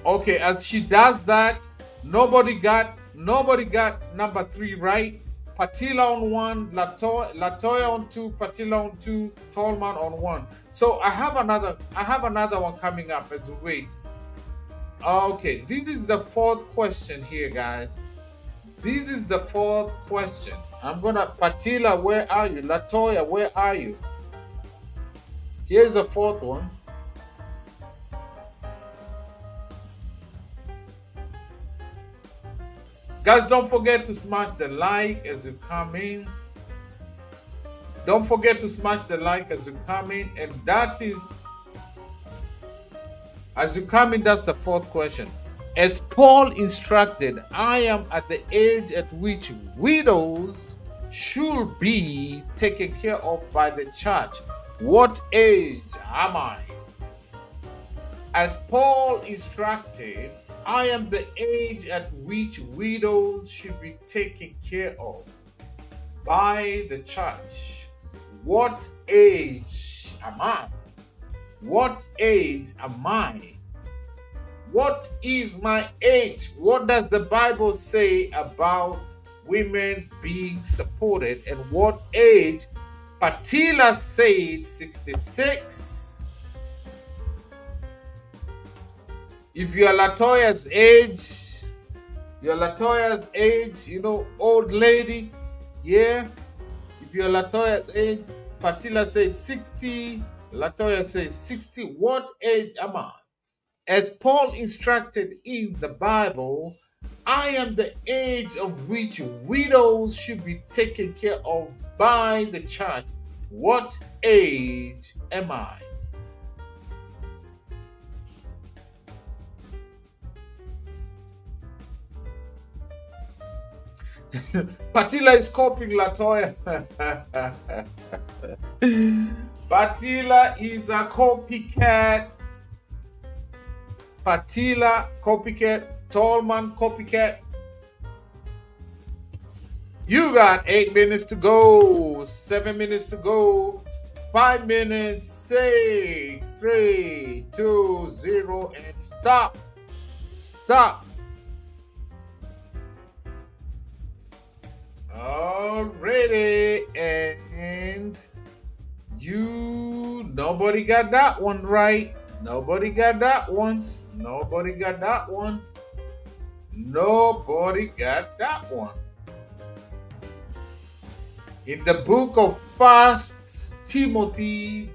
Okay, as she does that, nobody got number 3 right. Patila on 1, Latoya on 2, Patila on 2, Tallman on 1. So I have another one coming up as we wait. Okay, this is the 4th question here, guys. This is the 4th question. I'm gonna Patila, where are you? Latoya, where are you? Here's the 4th one. Guys, don't forget to smash the like as you come in. Don't forget to smash the like as you come in. And that is, as you come in, that's the 4th question. As Paul instructed, I am at the age at which widows should be taken care of by the church. What age am I? As Paul instructed, I am the age at which widows should be taken care of by the church. What age am I? What age am I? What is my age? What does the Bible say about women being supported? And what age? Patila said 66. If you're Latoya's age, you know, old lady, yeah. If you're Latoya's age, Patila said 60, Latoya says 60. What age am I? As Paul instructed in the Bible, I am the age of which widows should be taken care of by the church. What age am I? Patila is copying Latoya. Patila is a copycat. Patila, copycat. Tallman, copycat. You got 8 minutes to go. 7 minutes to go. 5 minutes. 6, 3, 2, 0, and stop. Stop. Already, and nobody got that one right. Nobody got that one. Nobody got that one. Nobody got that one. In the book of 1 Timothy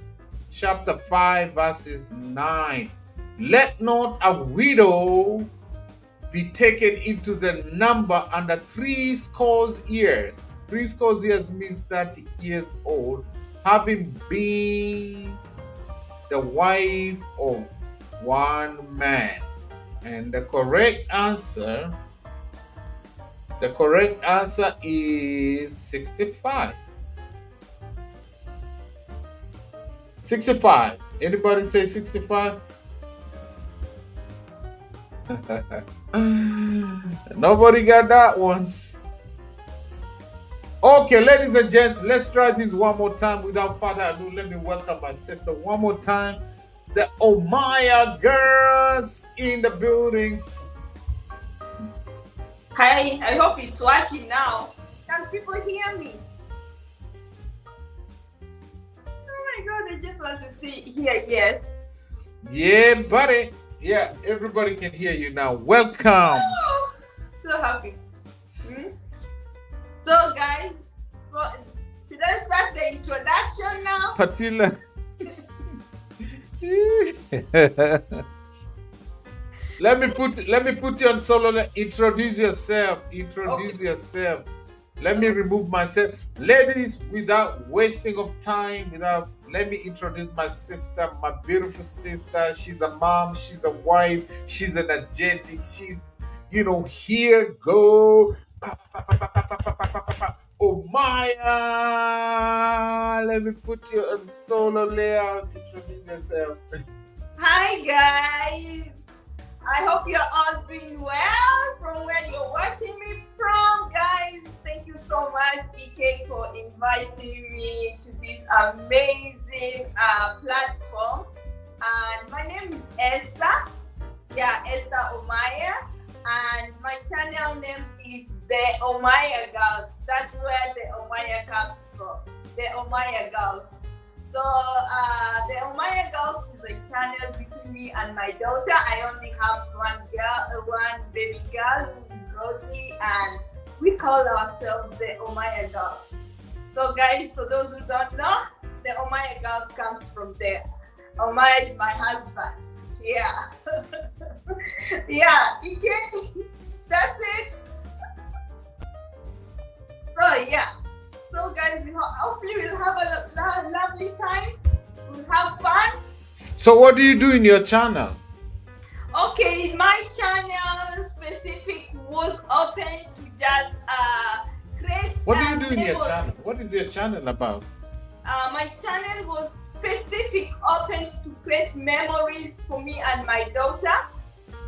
chapter 5 verses 9, let not a widow be taken into the number under 60 years. 60 years means 30 years old, having been the wife of one man. And the correct answer is 65. 65. Anybody say 65? Nobody got that one. Okay, ladies and gents, let's try this one more time without further ado. Let me welcome my sister one more time. The Omaya girls in the building. Hi, I hope it's working now. Can people hear me? Oh my god, I just want to hear yes. Yeah, buddy. Yeah, everybody can hear you now. Welcome. Oh, so happy. So guys, should I start the introduction now? Patila. Let me put you on solo. Introduce yourself. Yourself. Let me remove myself. Ladies, without wasting of time, let me introduce my sister, my beautiful sister. She's a mom, she's a wife, she's energetic, she's, here go. Omaya. Let me put you on solo layout. Introduce yourself. Hi guys. I hope you're all doing well from where you're watching me from, guys. Thank you so much, EK, for inviting me to this amazing platform. And my name is Esther. Yeah, Esther Omaya. And my channel name is The Omaya Girls. That's where The Omaya comes from. The Omaya Girls. So the Omaya Girls is a channel between me and my daughter. I only have one baby girl who is Rosie, and we call ourselves the Omaya Girls. So guys, for those who don't know, the Omaya Girls comes from there. Omaya is my husband. Yeah. Yeah, that's it. So yeah. So guys, hopefully we'll have a lovely time. We'll have fun. So what do you do in your channel? Okay, my channel specific was open to just create. What do you do in your channel? What is your channel about? My channel was specific open to create memories for me and my daughter.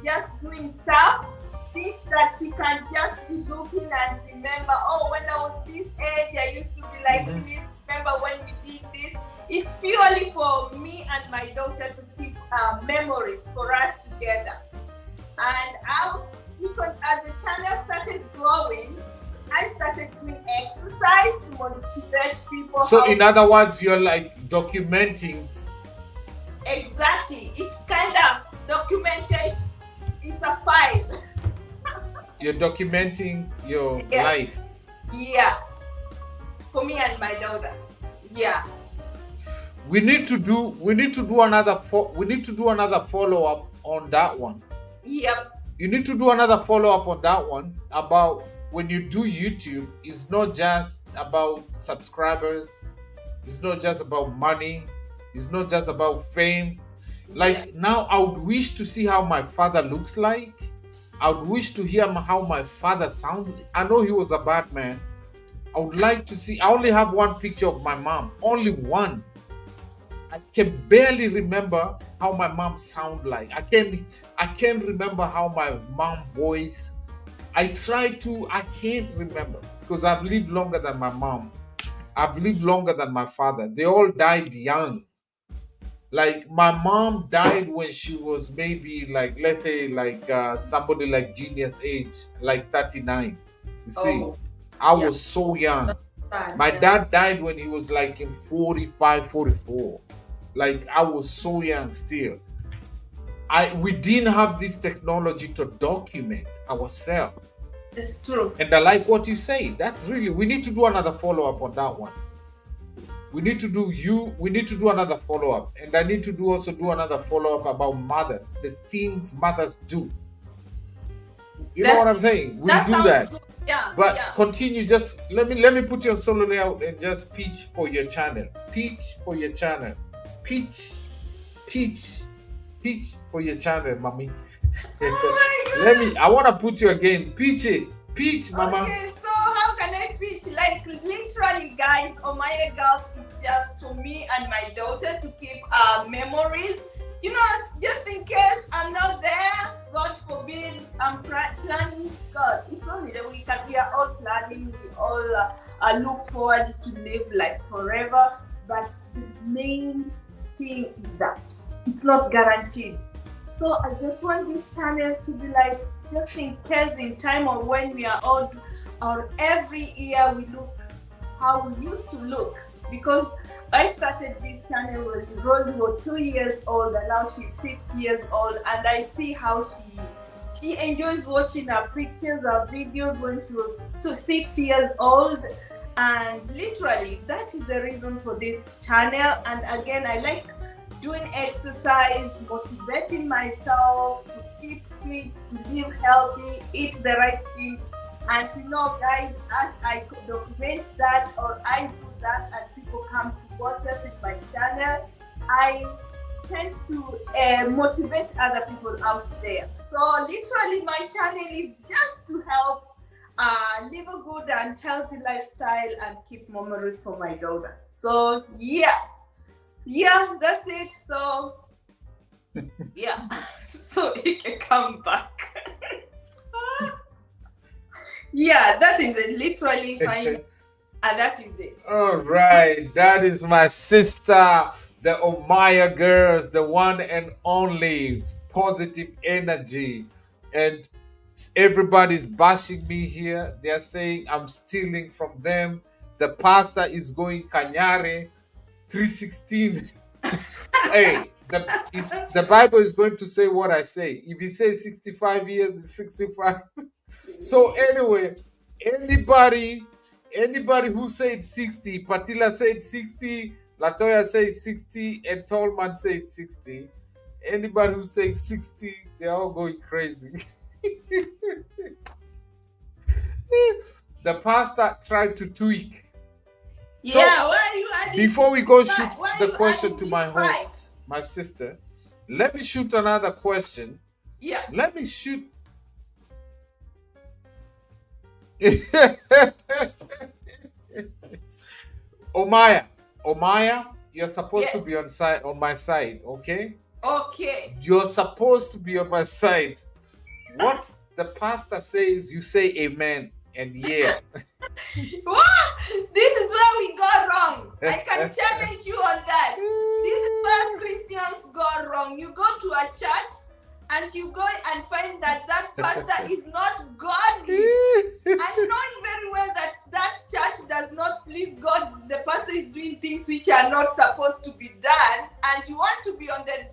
Just doing stuff. Things that she can just be looking and remember, oh, when I was this age, I used to be like this. Remember when we did this? It's purely for me and my daughter to keep memories for us together. And as the channel started growing, I started doing exercise to motivate people. So in other words, you're like documenting. Exactly. It's kind of documentation. It's a file. You're documenting your life. Yeah. For me and my daughter. Yeah. We need to do another follow up on that one. Yep. You need to do another follow up on that one about when you do YouTube, it's not just about subscribers, it's not just about money, it's not just about fame. Like now I would wish to see how my father looks like. I would wish to hear how my father sounded. I know he was a bad man. I would like to see. I only have one picture of my mom. Only one. I can barely remember how my mom sounded like. I can't remember how my mom's voice. I can't remember because I've lived longer than my mom. I've lived longer than my father. They all died young. Like my mom died when she was maybe like, let's say like somebody like Genius age, like 39. You see, I was so young. My dad died when he was like in 45, 44. Like I was so young still. We didn't have this technology to document ourselves. It's true. And I like what you say. That's really, we need to do another follow-up on that one. We need to do another follow-up. And I need to do another follow-up about mothers, the things mothers do. You know what I'm saying? We'll do that. Good. Yeah. But continue, just let me put you on solo layout and just pitch for your channel. Pitch for your channel. Pitch for your channel, mommy. I want to put you again. Pitch, mama. Okay, so how can I pitch? Like literally, guys, Omaya Girls is just for me and my daughter to keep memories. You know, just in case I'm not there, God forbid, I'm planning. God, it's only that we are all planning. We all look forward to live like forever. But the main thing is that it's it's not guaranteed. So I just want this channel to be like, just in case in time of when we are old, or every year we look how we used to look. Because I started this channel when Rosie was 2 years old and now she's 6 years old, and I see how she enjoys watching our pictures, our videos when she was 6 years old. And literally that is the reason for this channel. And again, I like doing exercise, motivating myself to keep fit, to live healthy, eat the right things. And guys, as I document that or I do that and people come to watch us in my channel, I tend to motivate other people out there. So literally my channel is just to help live a good and healthy lifestyle and keep memories for my daughter. So yeah, that's it. So yeah, so he can come back. Yeah, that is it. Literally fine. And that is it. All right, that is my sister, the Omaya girls, the one and only positive energy. And everybody's bashing me here. They're saying I'm stealing from them. The pastor is going Kanyare 316. Hey, the Bible is going to say what I say. If he says 65 years, it's 65. So anyway, anybody who said 60, Patila said 60, Latoya said 60, and Tallman said 60. Anybody who said 60, they're all going crazy. The pastor tried to tweak. So, yeah, why are you adding? Before we go shoot the question to my host, my sister, let me shoot another question. Yeah. Let me shoot. Omaya, you're supposed to be on my side, okay? Okay. You're supposed to be on my side. What the pastor says, you say amen and yeah. What? This is where we go wrong. I can challenge you on that. This is where Christians go wrong. You go to a church and you go and find that pastor is not godly. And knowing very well that church does not please God, the pastor is doing things which are not supposed to be done, and you want to be on the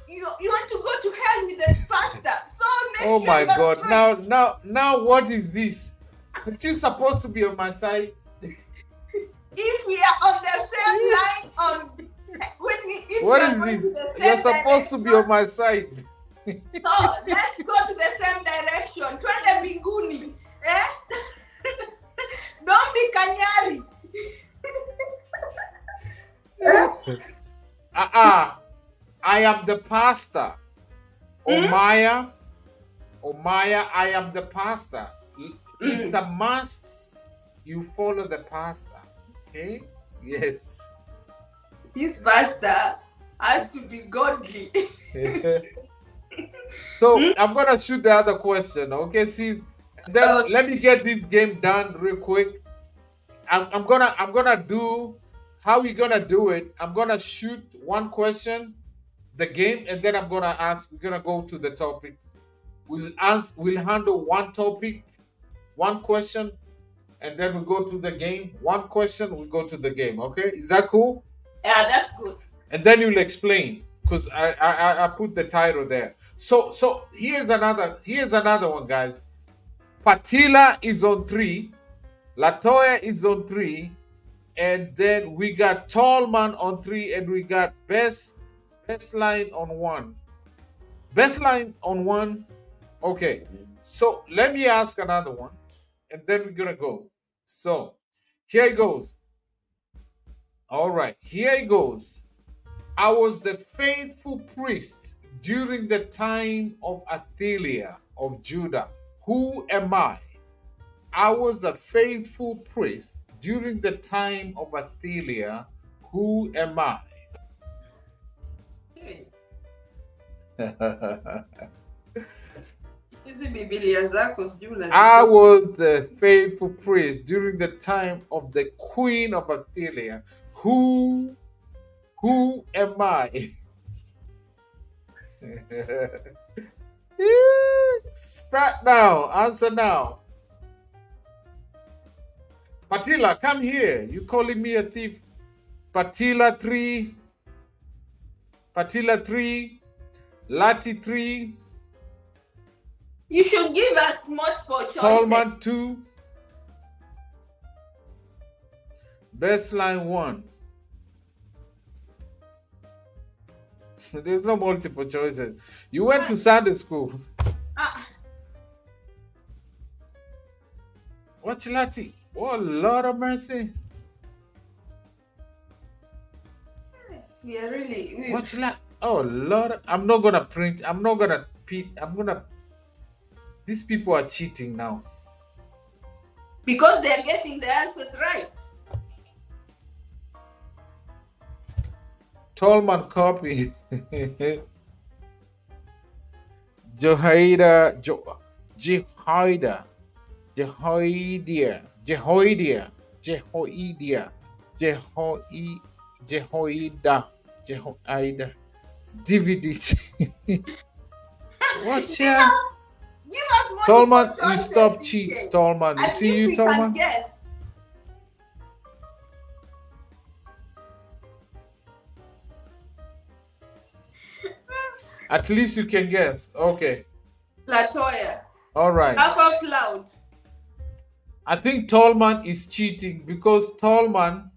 you want to go to hell with the pastor. So oh my God. Now what is this? Aren't you supposed to be on my side? If we are on the same line what is this? You're supposed to be on my side. So let's go to the same direction. Twende mbinguni. Don't be Kanyari. I am the pastor. Omaya, I am the pastor. It's a must you follow the pastor. Okay? Yes. This pastor has to be godly. So I'm gonna shoot the other question, okay? See, then let me get this game done real quick. I'm gonna do how we gonna do it. I'm gonna shoot one question, the game, and then I'm gonna ask. We're gonna go to the topic. We'll handle one topic, one question, and then we go to the game. One question, we go to the game. Okay, is that cool? Yeah, that's good. And then you'll explain, because I put the title there. So here's another one, guys. Patila is on 3, Latoya is on 3, and then we got Tallman on 3, and we got Best Line on 1. Best Line on 1. Okay. So let me ask another one, and then we're gonna go. So here it goes. All right, here it goes. I was the faithful priest during the time of Athaliah of Judah. Who am I? I was a faithful priest during the time of Athaliah. Who am I? I was the faithful priest during the time of the queen of Athaliah. Who am I? Start now. Answer now. Patila, come here. You calling me a thief? Patila 3. Patila 3. Lati 3. You should give us multiple choices. Tallman 2. Baseline 1. There's no multiple choices. You went to Sunday school. What's Lati? Oh, Lord of mercy. Yeah, really. What's Lati? Oh, Lord. I'm not going to print. I'm not going to. I'm going to. These people are cheating now. Because they're getting the answers right. Tallman copy. Jehoiada. Jehoiada. Jehoiada. Jehoiada. Jehoiada. Jehoiada. Jehoiada. DVD. Watch out. Give us more. Tallman, you stop cheats, Tallman. You At see least you, we Tallman? can guess. At least you can guess. Okay. Latoya. All right. Laugh out loud. I think Tallman is cheating because Tallman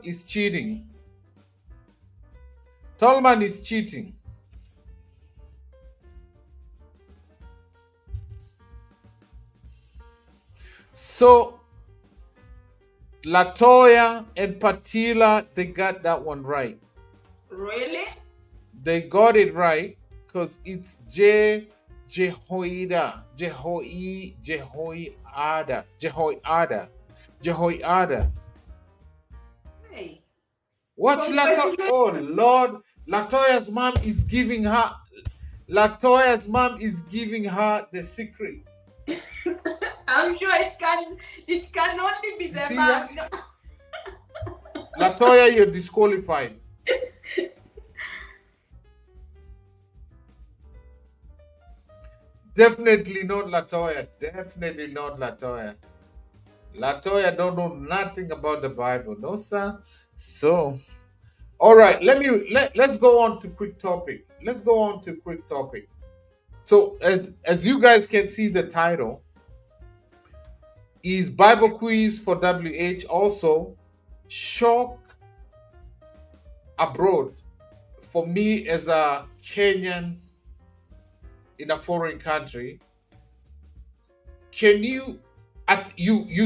is cheating. Tallman is cheating. So Latoya and Patila, they got that one right. Really? They got it right because it's Jehoiada. Hey. Watch Latoya. Oh Lord, Latoya's mom is giving her. Latoya's mom is giving her the secret. I'm sure it can only be the man. No. Latoya, you're disqualified. Definitely not Latoya. Definitely not Latoya. Latoya don't know nothing about the Bible. No, sir. So, all right, let's go on to quick topic. Let's go on to quick topic. So, as you guys can see, the title is Bible quiz for WH. Also, shock abroad for me as a Kenyan in a foreign country. Can you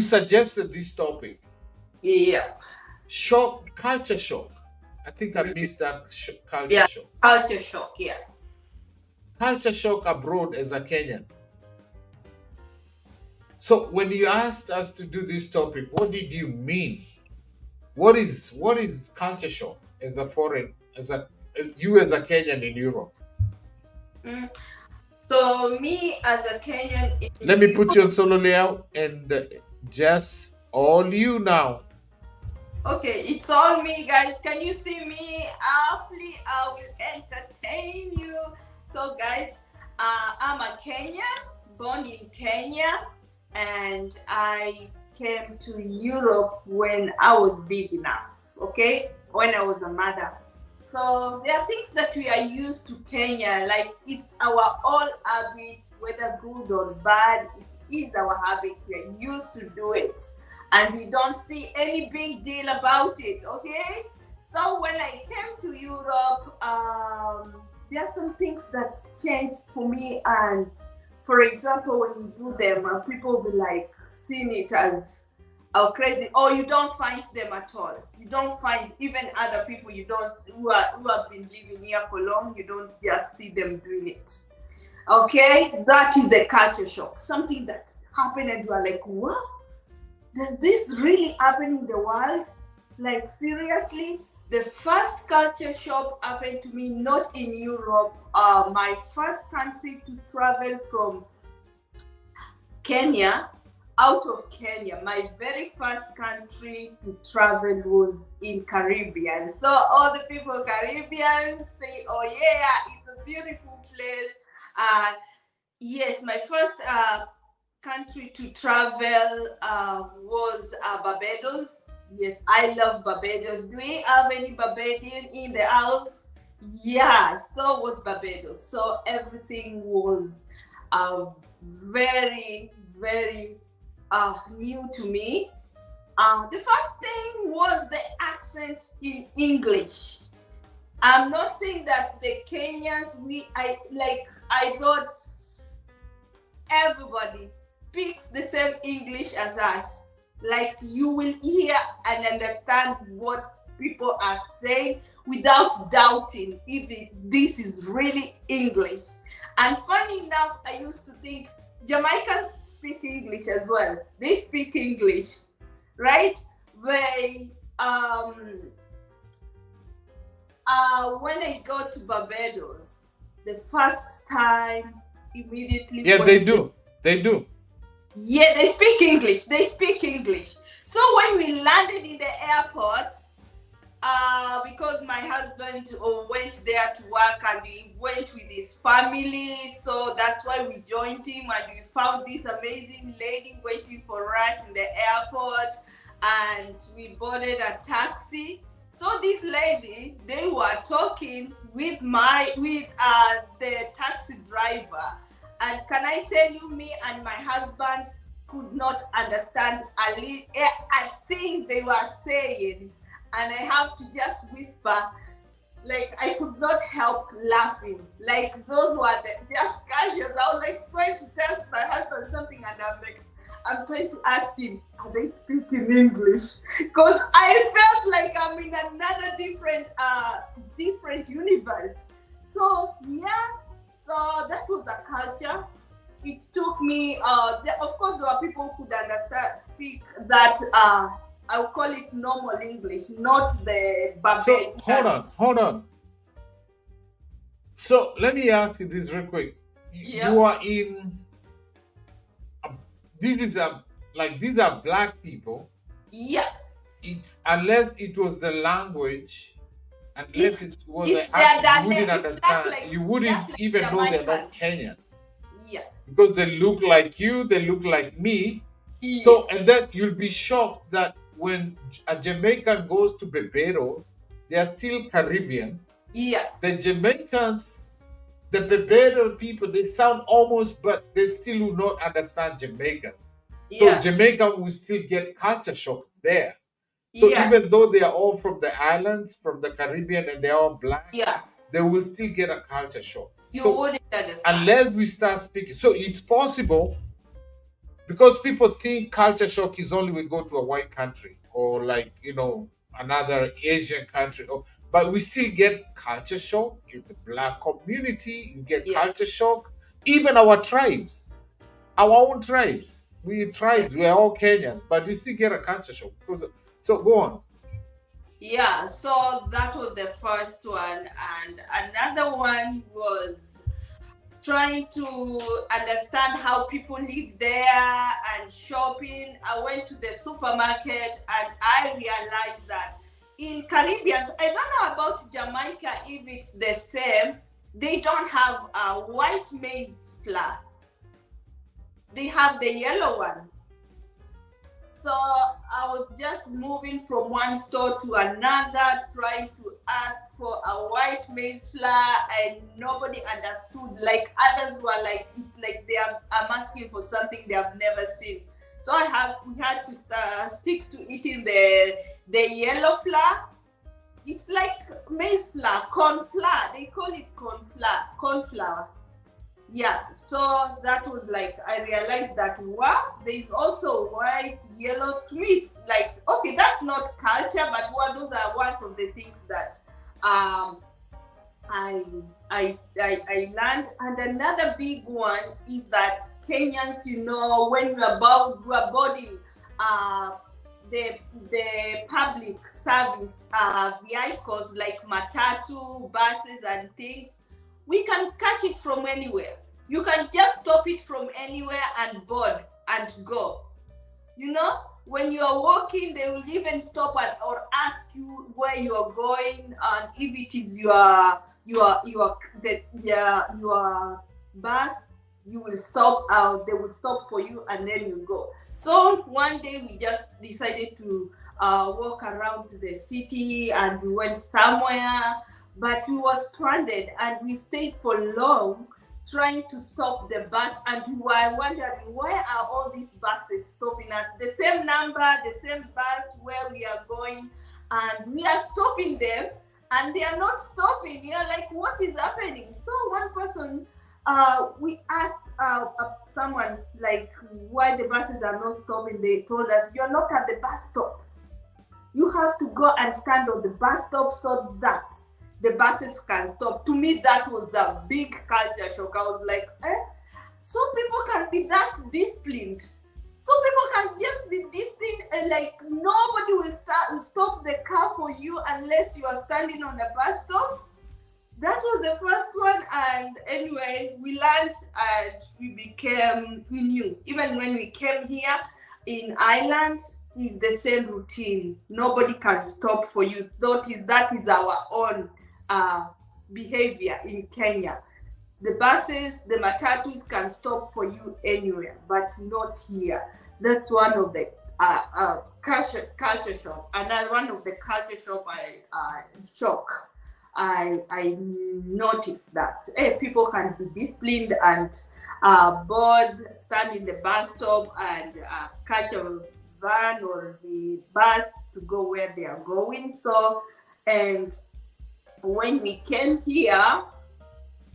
suggested this topic? Yeah. Shock, culture shock. I think I missed that culture Yeah. shock. Culture shock, yeah. Culture shock abroad as a Kenyan. So when you asked us to do this topic, what did you mean? What is culture shock as a foreign, as a Kenyan in Europe? So me as a Kenyan, let me put you on solo layout and just all you now. Okay, it's all me, guys. Can you see me? Hopefully, I will entertain you. So, guys, I'm a Kenyan, born in Kenya, and I came to Europe when I was big enough. Okay, when I was a mother. So there are things that we are used to Kenya, like it's our all habit, whether good or bad, it is our habit. We are used to do it, and we don't see any big deal about it, okay? So when I came to Europe, there are some things that changed for me, and for example, when you do them, people will be like, seeing it as crazy, or you don't find them at all. You don't find even other people who have been living here for long, you don't just see them doing it. Okay, that is the culture shock. Something that's happened and you are like, what? Does this really happen in the world? Like seriously? The first culture shock happened to me not in Europe. My first country to travel from Kenya out of Kenya, my very first country to travel was in Caribbean. So all the people Caribbean say, "Oh yeah, it's a beautiful place." Uh, yes, my first country to travel was Barbados. Yes, I love Barbados. Do we have any Barbadian in the house? Yeah, so was Barbados. So everything was very, very new to me. The first thing was the accent in English. I'm not saying that the Kenyans I thought everybody speaks the same English as us. Like you will hear and understand what people are saying without doubting if this is really English. And funny enough, I used to think Jamaicans speak English as well. They speak English, right? They when I go to Barbados, the first time immediately. Yeah, they do. They do. Yeah, they speak English. They speak English. So when we landed in the airport, because my husband went there to work and he went with his family, so that's why we joined him and we found this amazing lady waiting for us in the airport, and we boarded a taxi. So this lady, they were talking with the taxi driver, and can I tell you, me and my husband could not understand a thing they were saying, and I have to just whisper. Like I could not help laughing. Like those were just casuals. I was like trying to test my husband something, and I'm trying to ask him, are they speaking English? Because I felt like I'm in another different universe. So yeah, so that was the culture. It took me. Of course, there were people who could speak that. I'll call it normal English, not the barbarian. So hold on. So let me ask you this real quick. Yeah. You are in. These are black people. Yeah. Unless it was the language, unless it was the accent, accent, you wouldn't understand. You wouldn't even know they're not Kenyans. Yeah. Because they look like you, they look like me. Yeah. So, and then you'll be shocked that when a Jamaican goes to Barbados, they are still Caribbean. Yeah. The Jamaicans, the Barbados people, they sound almost, but they still will not understand Jamaicans. Yeah. So Jamaica will still get culture shock there. So even though they are all from the islands, from the Caribbean, and they're all black, they will still get a culture shock. You wouldn't understand. Unless we start speaking. So it's possible, because people think culture shock is only we go to a white country or another Asian country. But we still get culture shock. In the black community, you get culture shock. Even our tribes, our own tribes. We're all Kenyans, but we still get a culture shock. So go on. Yeah, so that was the first one. And another one was trying to understand how people live there and shopping. I went to the supermarket and I realized that in Caribbeans, I don't know about Jamaica if it's the same, they don't have a white maize flour. They have the yellow one. So I was just moving from one store to another, trying to ask for a white maize flour, and nobody understood. Like others were like, it's like I'm asking for something they have never seen. So we had to stick to eating the yellow flour. It's like maize flour, corn flour. They call it corn flour. Yeah, so that was like, I realized that, wow, there's also white, yellow. To me, it's like, okay, that's not culture, but those are one of the things that I learned. And another big one is that Kenyans, when we are boarding the public service vehicles like matatu, buses and things, we can catch it from anywhere. You can just stop it from anywhere and board and go. You know, when you are walking, they will even stop or ask you where you are going, and if it is your bus, you will stop. They will stop for you, and then you go. So one day we just decided to walk around the city, and we went somewhere, but we were stranded, and we stayed for long trying to stop the bus, and we were wondering why are all these buses stopping us, the same number, the same bus where we are going, and we are stopping them and they are not stopping. You're like, what is happening? So one person, we asked someone like why the buses are not stopping. They told us, you're not at the bus stop, you have to go and stand on the bus stop so that the buses can stop. To me, that was a big culture shock. I was like, eh? So people can be that disciplined. So people can just be disciplined, and like nobody will stop the car for you unless you are standing on the bus stop. That was the first one, and anyway, we learned and we knew. Even when we came here in Ireland, is the same routine. Nobody can stop for you. That is our own behavior in Kenya. The buses, the matatus can stop for you anywhere, but not here. That's one of the culture shock. Another one of the culture shock I noticed that people can be disciplined and bored, stand in the bus stop and catch a van or the bus to go where they are going. So, and when we came here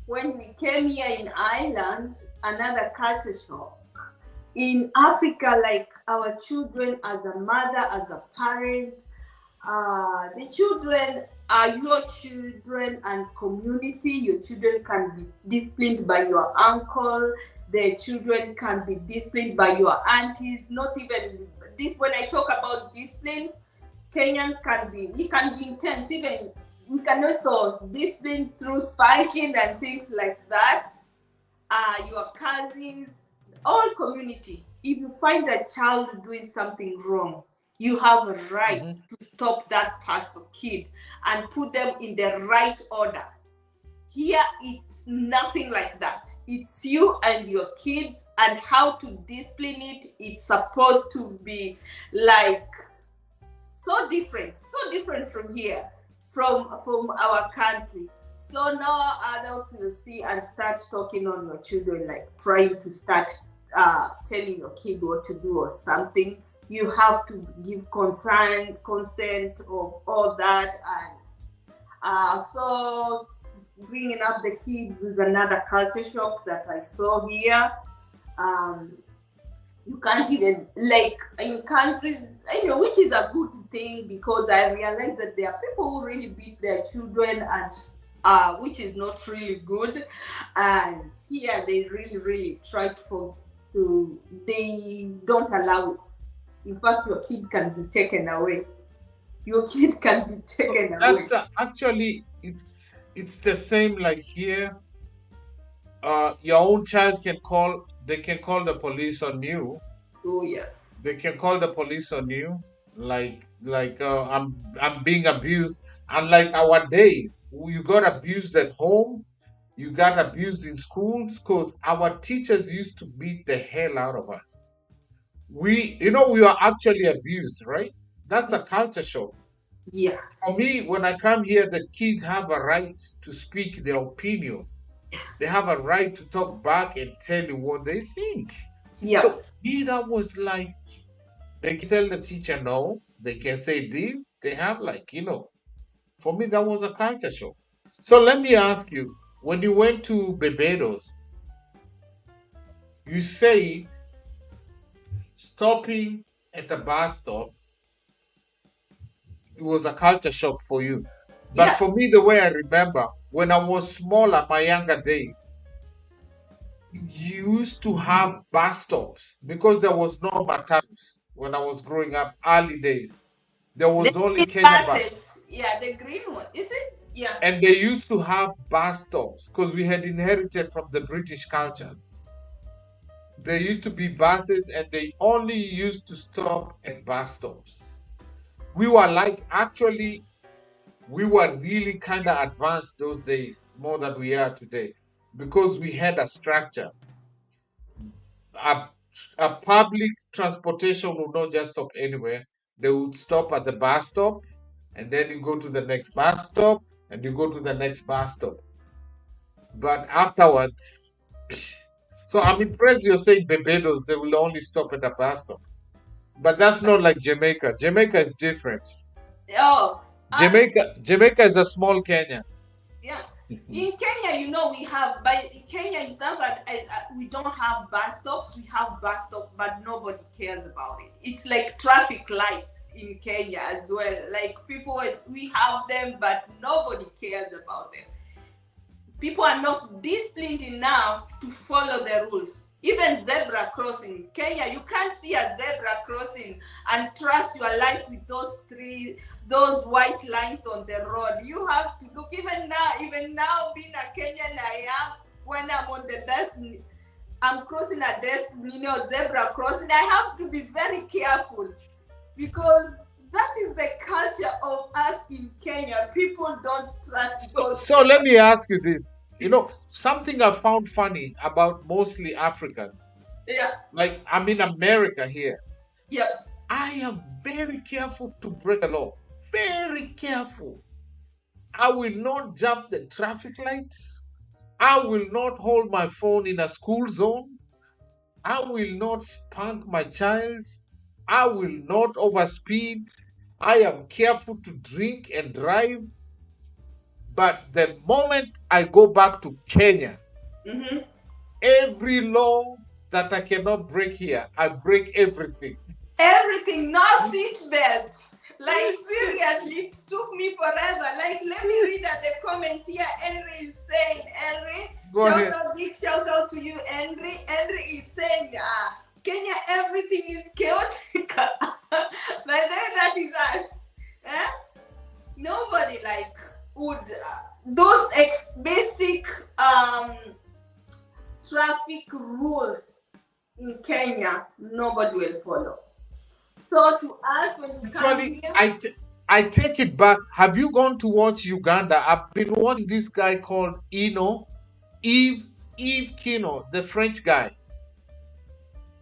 in Ireland, another culture shock. In Africa, like our children, as a mother, as a parent, the children are your children and community. Your children can be disciplined by your uncle. The children can be disciplined by your aunties. Not even this. When I talk about discipline, Kenyans we can be intense. Even we can also discipline through spanking and things like that. Your cousins, all community. If you find a child doing something wrong, you have a right Mm-hmm. to stop that person, kid, and put them in the right order. Here, it's nothing like that. It's you and your kids, and how to discipline it. It's supposed to be like so different from here, from our country. So now adults will see and start talking on your children, like trying to start telling your kid what to do or something. You have to give consent of all that, and so bringing up the kids is another culture shock that I saw here. Um, you can't even, like, in countries, which is a good thing, because I realize that there are people who really beat their children, and which is not really good. And here they really, really try they don't allow it. In fact, your kid can be taken away. Your kid can be So taken away. that's actually it's the same like here. Your own child they can call the police on you. Oh yeah. They can call the police on you, I'm being abused. And like our days, you got abused at home, you got abused in schools, because our teachers used to beat the hell out of us. We are actually abused, right? That's a culture shock. Yeah. For me, when I come here, the kids have a right to speak their opinion. They have a right to talk back and tell you what they think. Yeah. So me, that was like, they can tell the teacher no, they can say this. They have, for me, that was a culture shock. So let me ask you, when you went to Barbados, you say stopping at a bus stop, it was a culture shock for you. But Yeah. for me, the way I remember, when I was smaller, my younger days, you used to have bus stops because there was no matatus when I was growing up, early days. There The was only green Kenya bus. buses. Yeah, the green one. Is it? Yeah. And they used to have bus stops because we had inherited from the British culture. There used to be buses, and they only used to stop at bus stops. We were like, actually, we were really kind of advanced those days, more than we are today, because we had a structure. A, a public transportation would not just stop anywhere. They would stop at the bus stop, and then you go to the next bus stop, and you go to the next bus stop. But afterwards, so I'm impressed you're saying Barbados, they will only stop at a bus stop. But that's not like Jamaica. Jamaica is different. Oh, us. Jamaica is a small Kenya. Yeah. In Kenya, we have, but in Kenya, it's not that we don't have bus stops. We have bus stops, but nobody cares about it. It's like traffic lights in Kenya as well. Like people, we have them, but nobody cares about them. People are not disciplined enough to follow the rules. Even zebra crossing, Kenya, you can't see a zebra crossing and trust your life with those white lines on the road. You have to look. Even now, being a Kenyan, I am, when I'm on the destiny, I'm crossing a destiny, zebra crossing, I have to be very careful, because that is the culture of us in Kenya. People don't trust those. So let me ask you this. Something I found funny about mostly Africans, Yeah. like I'm in America here. Yeah. I am very careful to break the law. Very careful. I will not jump the traffic lights. I will not hold my phone in a school zone. I will not spank my child. I will not overspeed. I am careful to drink and drive. But the moment I go back to Kenya, Mm-hmm. every law that I cannot break here, I break everything. Everything, no seat belts. Like seriously, it took me forever. Like, let me read at the comment here. Henry is saying, Henry, Go ahead. big shout out to you, Henry. Henry is saying, Kenya, everything is chaotic. By the way, that is us. Eh? Nobody would those basic traffic rules in Kenya. Nobody will follow. So to us, when you come Actually, here, I take it back. Have you gone to watch Uganda? I've been watching this guy called Eve Kino, the French guy.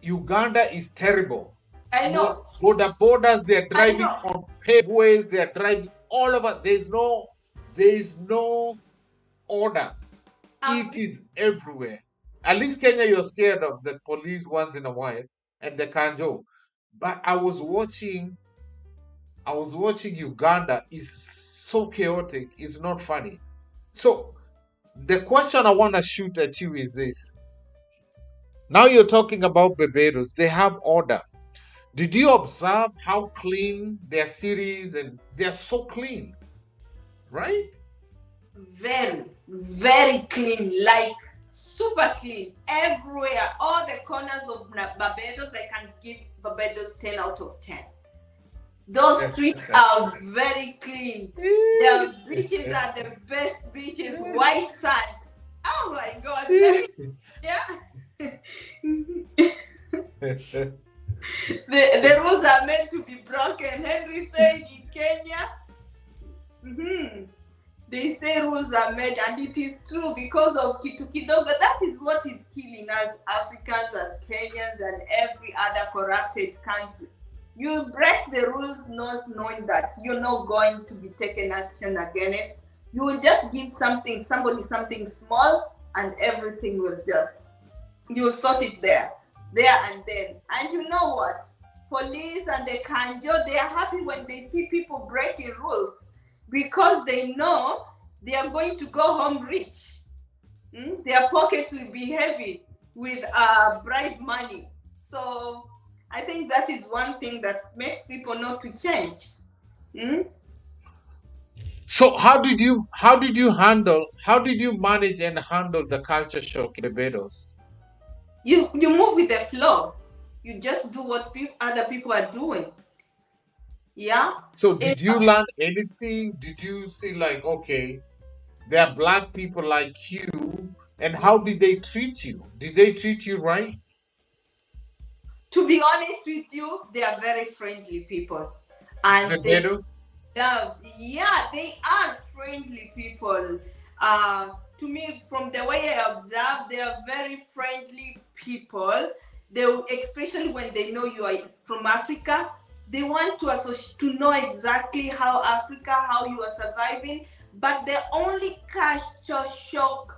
Uganda is terrible. I know. Borders, they're I driving know. on paved ways, they're driving all over. There's no order. It is everywhere. At least Kenya, you're scared of the police once in a while and the kanjo. But I was watching Uganda is so chaotic. It's not funny. So the question I want to shoot at you is this. Now you're talking about Barbados. They have order. Did you observe how clean their cities, and they're so clean, right? Very, very clean, like super clean everywhere. All the corners of Barbados, I can give Barbados 10 out of 10. Those streets are very clean. The beaches are the best beaches. White sand. Oh my God. Yeah. The rules are meant to be broken. Henry said in Kenya, they say rules are made, and it is true because of Kitu Kidogo. That is what is killing us Africans, as Kenyans, and every other corrupted country. You break the rules not knowing that you're not going to be taken action against. You will just give somebody something small, and everything will you'll sort it there and then. And you know what? Police and the kanjo, they are happy when they see people breaking rules, because they know they are going to go home rich. Their pockets will be heavy with bribe money. So I think that is one thing that makes people not to change. So how did you manage and handle the culture shock in Barbados? You move with the flow. You just do what other people are doing. Yeah. So did you learn anything? Did you see like, okay, there are black people like you, and how did they treat you? Did they treat you right? To be honest with you, they are very friendly people, and they Bebedo? yeah, they are friendly people. To me, from the way I observe, they are very friendly people. They, especially when they know you are from Africa, they want to to know exactly how Africa, how you are surviving. But the only culture shock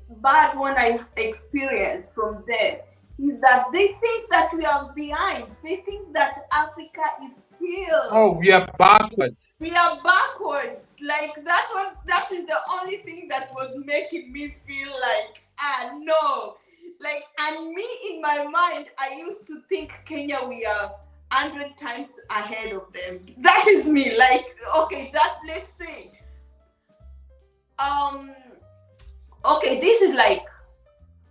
bad one I experienced from them is that they think that we are behind. They think that Africa is still, Oh, we are backwards. we are backwards. Like that one, that is the only thing that was making me feel like, no. Like, and me in my mind, I used to think Kenya, we are 100 times ahead of them. That is me. Like, okay, that, let's say, um, okay, this is like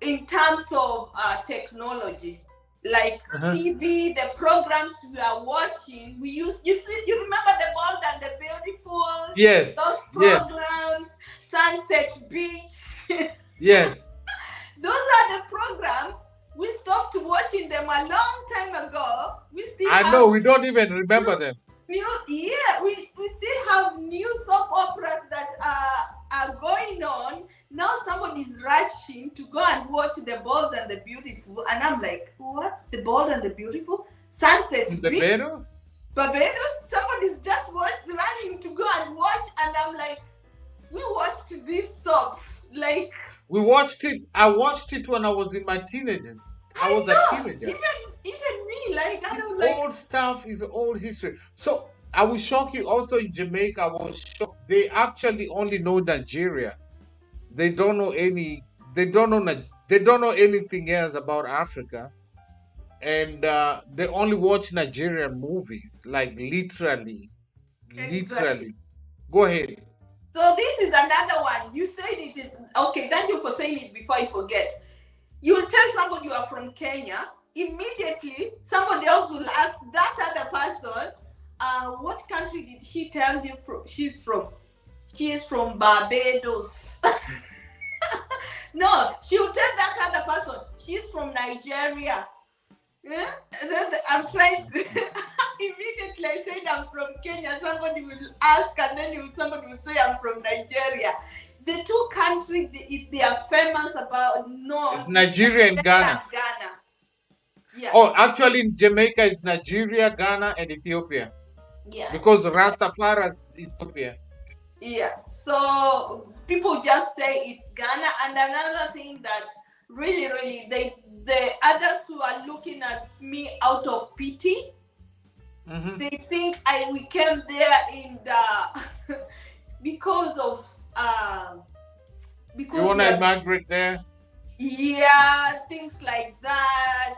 in terms of technology, like Uh-huh. TV, the programs we are watching, we use, you see, you remember The Bold and the Beautiful, Yes, those yes, programs, Sunset Beach. yes. Those are the programs. We stopped watching them a long time ago. We still I know have we don't even new, remember them. yeah, we still have new soap operas that are going on. Now somebody's rushing to go and watch The Bold and the Beautiful, and I'm like, what? The Bold and the Beautiful? Sunset Beach? Bebedos? Barbados? Somebody's just running to go and watch, and I'm like, we watched these soaps. Like, We watched it. I watched it when I was in my teenagers. I I was a know, teenager. even me, like, I This was like, old stuff is old history. So I will shock you. Also in Jamaica, I was shocked. They actually only know Nigeria. They don't know any. They don't know. They don't know anything else about Africa, and they only watch Nigerian movies. Like literally, exactly. literally. Go ahead. So this is another one. You said it. Okay, thank you for saying it before I forget. You will tell somebody you are from Kenya. Immediately, somebody else will ask that other person, what country did she tell you from? She's from. She is from Barbados. No, she will tell that other person she's from Nigeria. Yeah? And then I'm trying to immediately I said I'm from Kenya. Somebody will ask, and then somebody will say I'm from Nigeria. The two countries they are famous about It's known is Nigeria and Nigeria Ghana. and Ghana. Yeah, Oh, actually, in Jamaica, it's Nigeria, Ghana, and Ethiopia yeah, because Rastafari is Ethiopia. yeah. So people just say it's Ghana, and another thing that really the others who are looking at me out of pity, they think we came there in the because of You because want we to are, migrate there? yeah, things like that.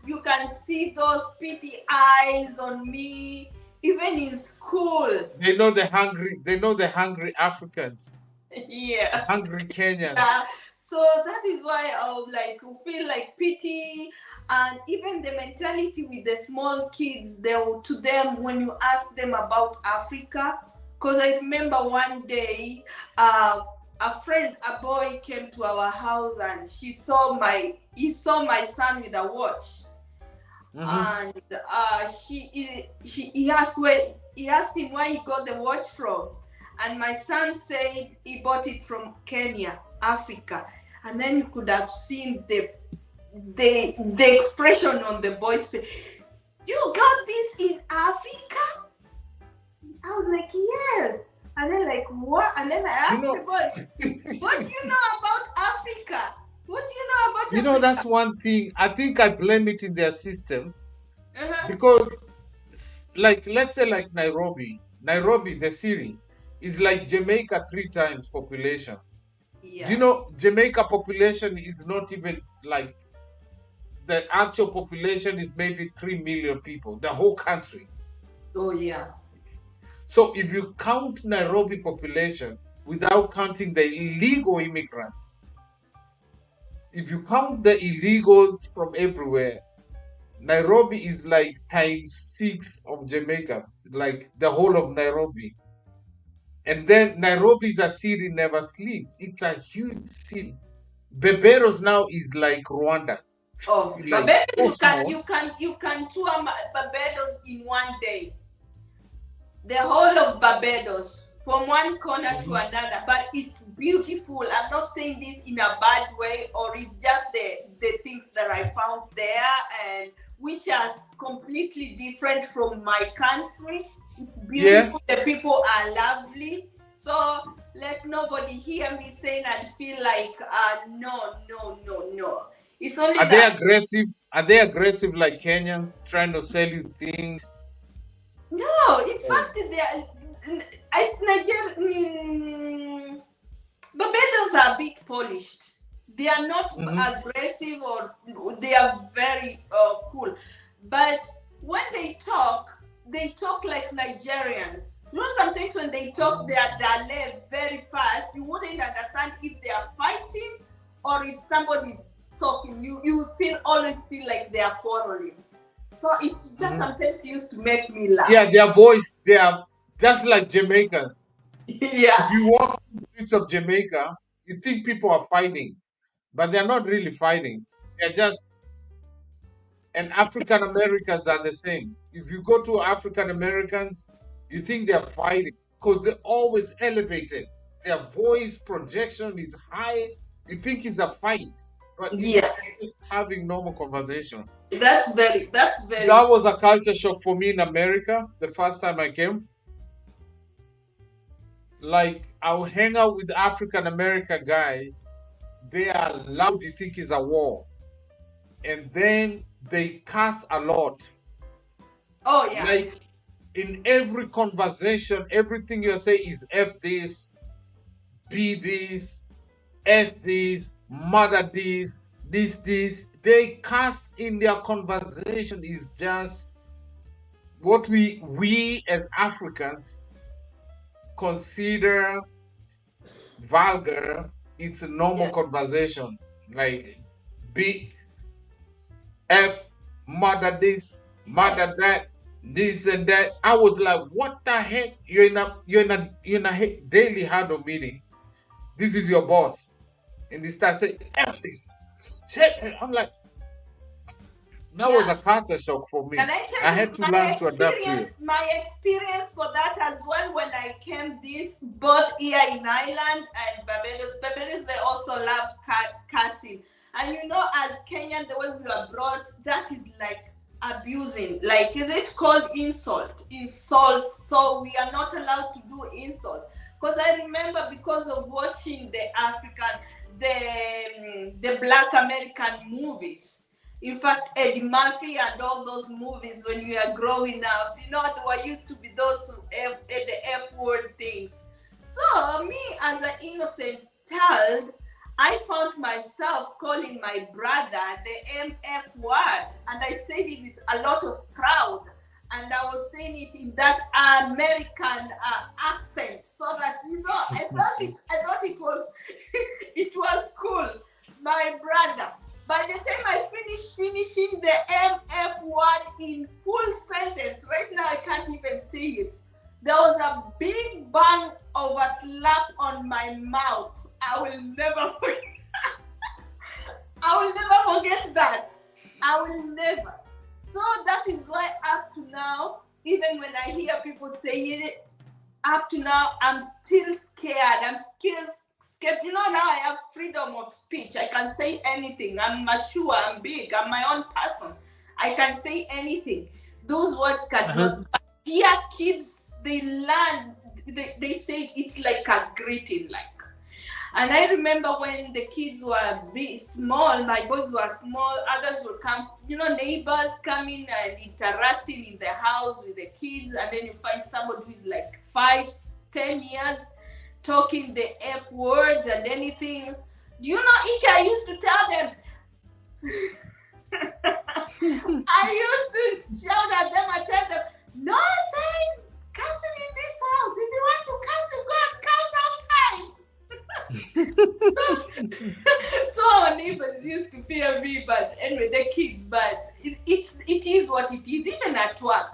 You can see those pity eyes on me, even in school. They know the hungry. They know the hungry Africans, the Yeah. hungry Kenyans. Yeah. So that is why I would like feel like pity, and even the mentality with the small kids. To them when you ask them about Africa, because I remember one day, a friend, a boy came to our house and he saw my son with a watch, Mm-hmm. and he asked him where he got the watch from, and my son said he bought it from Kenya, Africa. And then you could have seen the expression on the boy's face. You got this in Africa? I was like, yes. And then like, what? And then I You asked know, the boy, what do you know about Africa? What do you know about you know Africa? that's one thing. I think I blame it in their system Uh-huh. because, like, let's say like Nairobi, the city, is like Jamaica 3 times population. Do you Yeah. know Jamaica population is not even like the actual population is maybe 3 million people, the whole country. Oh yeah. So if you count Nairobi population without counting the illegal immigrants, if you count the illegals from everywhere, Nairobi is like times 6 of Jamaica, like the whole of Nairobi. And then Nairobi is a city never sleeps. It's a huge city. Beberos now is like Rwanda. Oh, Like Barbados, so small. you can tour Barbados in one day. The whole of Barbados, from one corner to Mhm. another, but it's beautiful. I'm not saying this in a bad way, or it's just the things that I found there, and which are completely different from my country. It's Yeah. beautiful. The people are lovely. So let nobody hear me saying and feel like, no, no, no, no. It's only Are they that. aggressive? Are they aggressive like Kenyans trying to sell you things? No, in Oh. fact, Nigeria, Barbadians are a bit polished. They are not Hmm. aggressive, or they are very cool. But when they talk like Nigerians. You know, sometimes when they talk, they are dale very fast. You wouldn't understand if they are fighting or if somebody is talking. You feel always feel like they are quarreling. So it just Hmm. sometimes used to make me laugh. Yeah, their voice, they are just like Jamaicans. Yeah, If you walk the streets of Jamaica, you think people are fighting, but they're not really fighting. They're just, and African Americans are the same. If you go to African Americans, you think they're fighting because they're always elevated. Their voice projection is high. You think it's a fight, but yeah. they're just having normal conversation. That's very That was a culture shock for me in America the first time I came. Like, I'll hang out with African American guys. They are loud, you think it's a war. And then they cuss a lot. oh yeah. Like, in every conversation, everything you say is F this, B this, S this, mother this. They cuss in their conversation is just what we as Africans consider vulgar. It's a normal Yeah. conversation. Like B F, mother this, Yeah. mother that, this and that. I was like, what the heck? You're in a daily huddle meeting. This is your boss. And they start saying, F this. Shit. I'm like, that was Yeah. a culture shock for Can me. I tell I you had to learn to adapt to it. my experience for that as well when I came this both here in Ireland and Barbados. Barbados, they also love cussing. And you know, as Kenyan, the way we are brought, that is like abusing. Like, is it called insult? Insult. So we are not allowed to do insult. Because I remember, because of watching the Black American movies. In fact, Eddie Murphy and all those movies when we are growing up, you know, there were used to be those the F word things. So me, as an innocent child, I found myself calling my brother the MF word, and I said it with a lot of proud, and I was saying it in that American accent, so that you know, I thought it was, it was cool, my brother. By the time I finished finishing the MF word in full sentence, right now I can't even say it. There was a big bang of a slap on my mouth. I will never forget. I will never forget that. I will never. So that is why up to now, even when I hear people saying it, up to now, I'm still scared. I'm still scared. You know, now I have freedom of speech. I can say anything. I'm mature. I'm big. I'm my own person. I can say anything. Those words Uh-huh. cannot. But here, kids, they learn. They say it's like a greeting, like. And I remember when the kids were small, my boys were small, others would come, you know, neighbors coming and interacting in the house with the kids, and then you find somebody who is like 5, 10 years talking the F words and anything. Do you know, Ike, I used to tell them, I used to shout at them and tell them, no saying cussing in this house. If you want to cuss, you go and cuss outside. So our neighbors used to fear me, but anyway, the kids. But it is what it is. Even at work,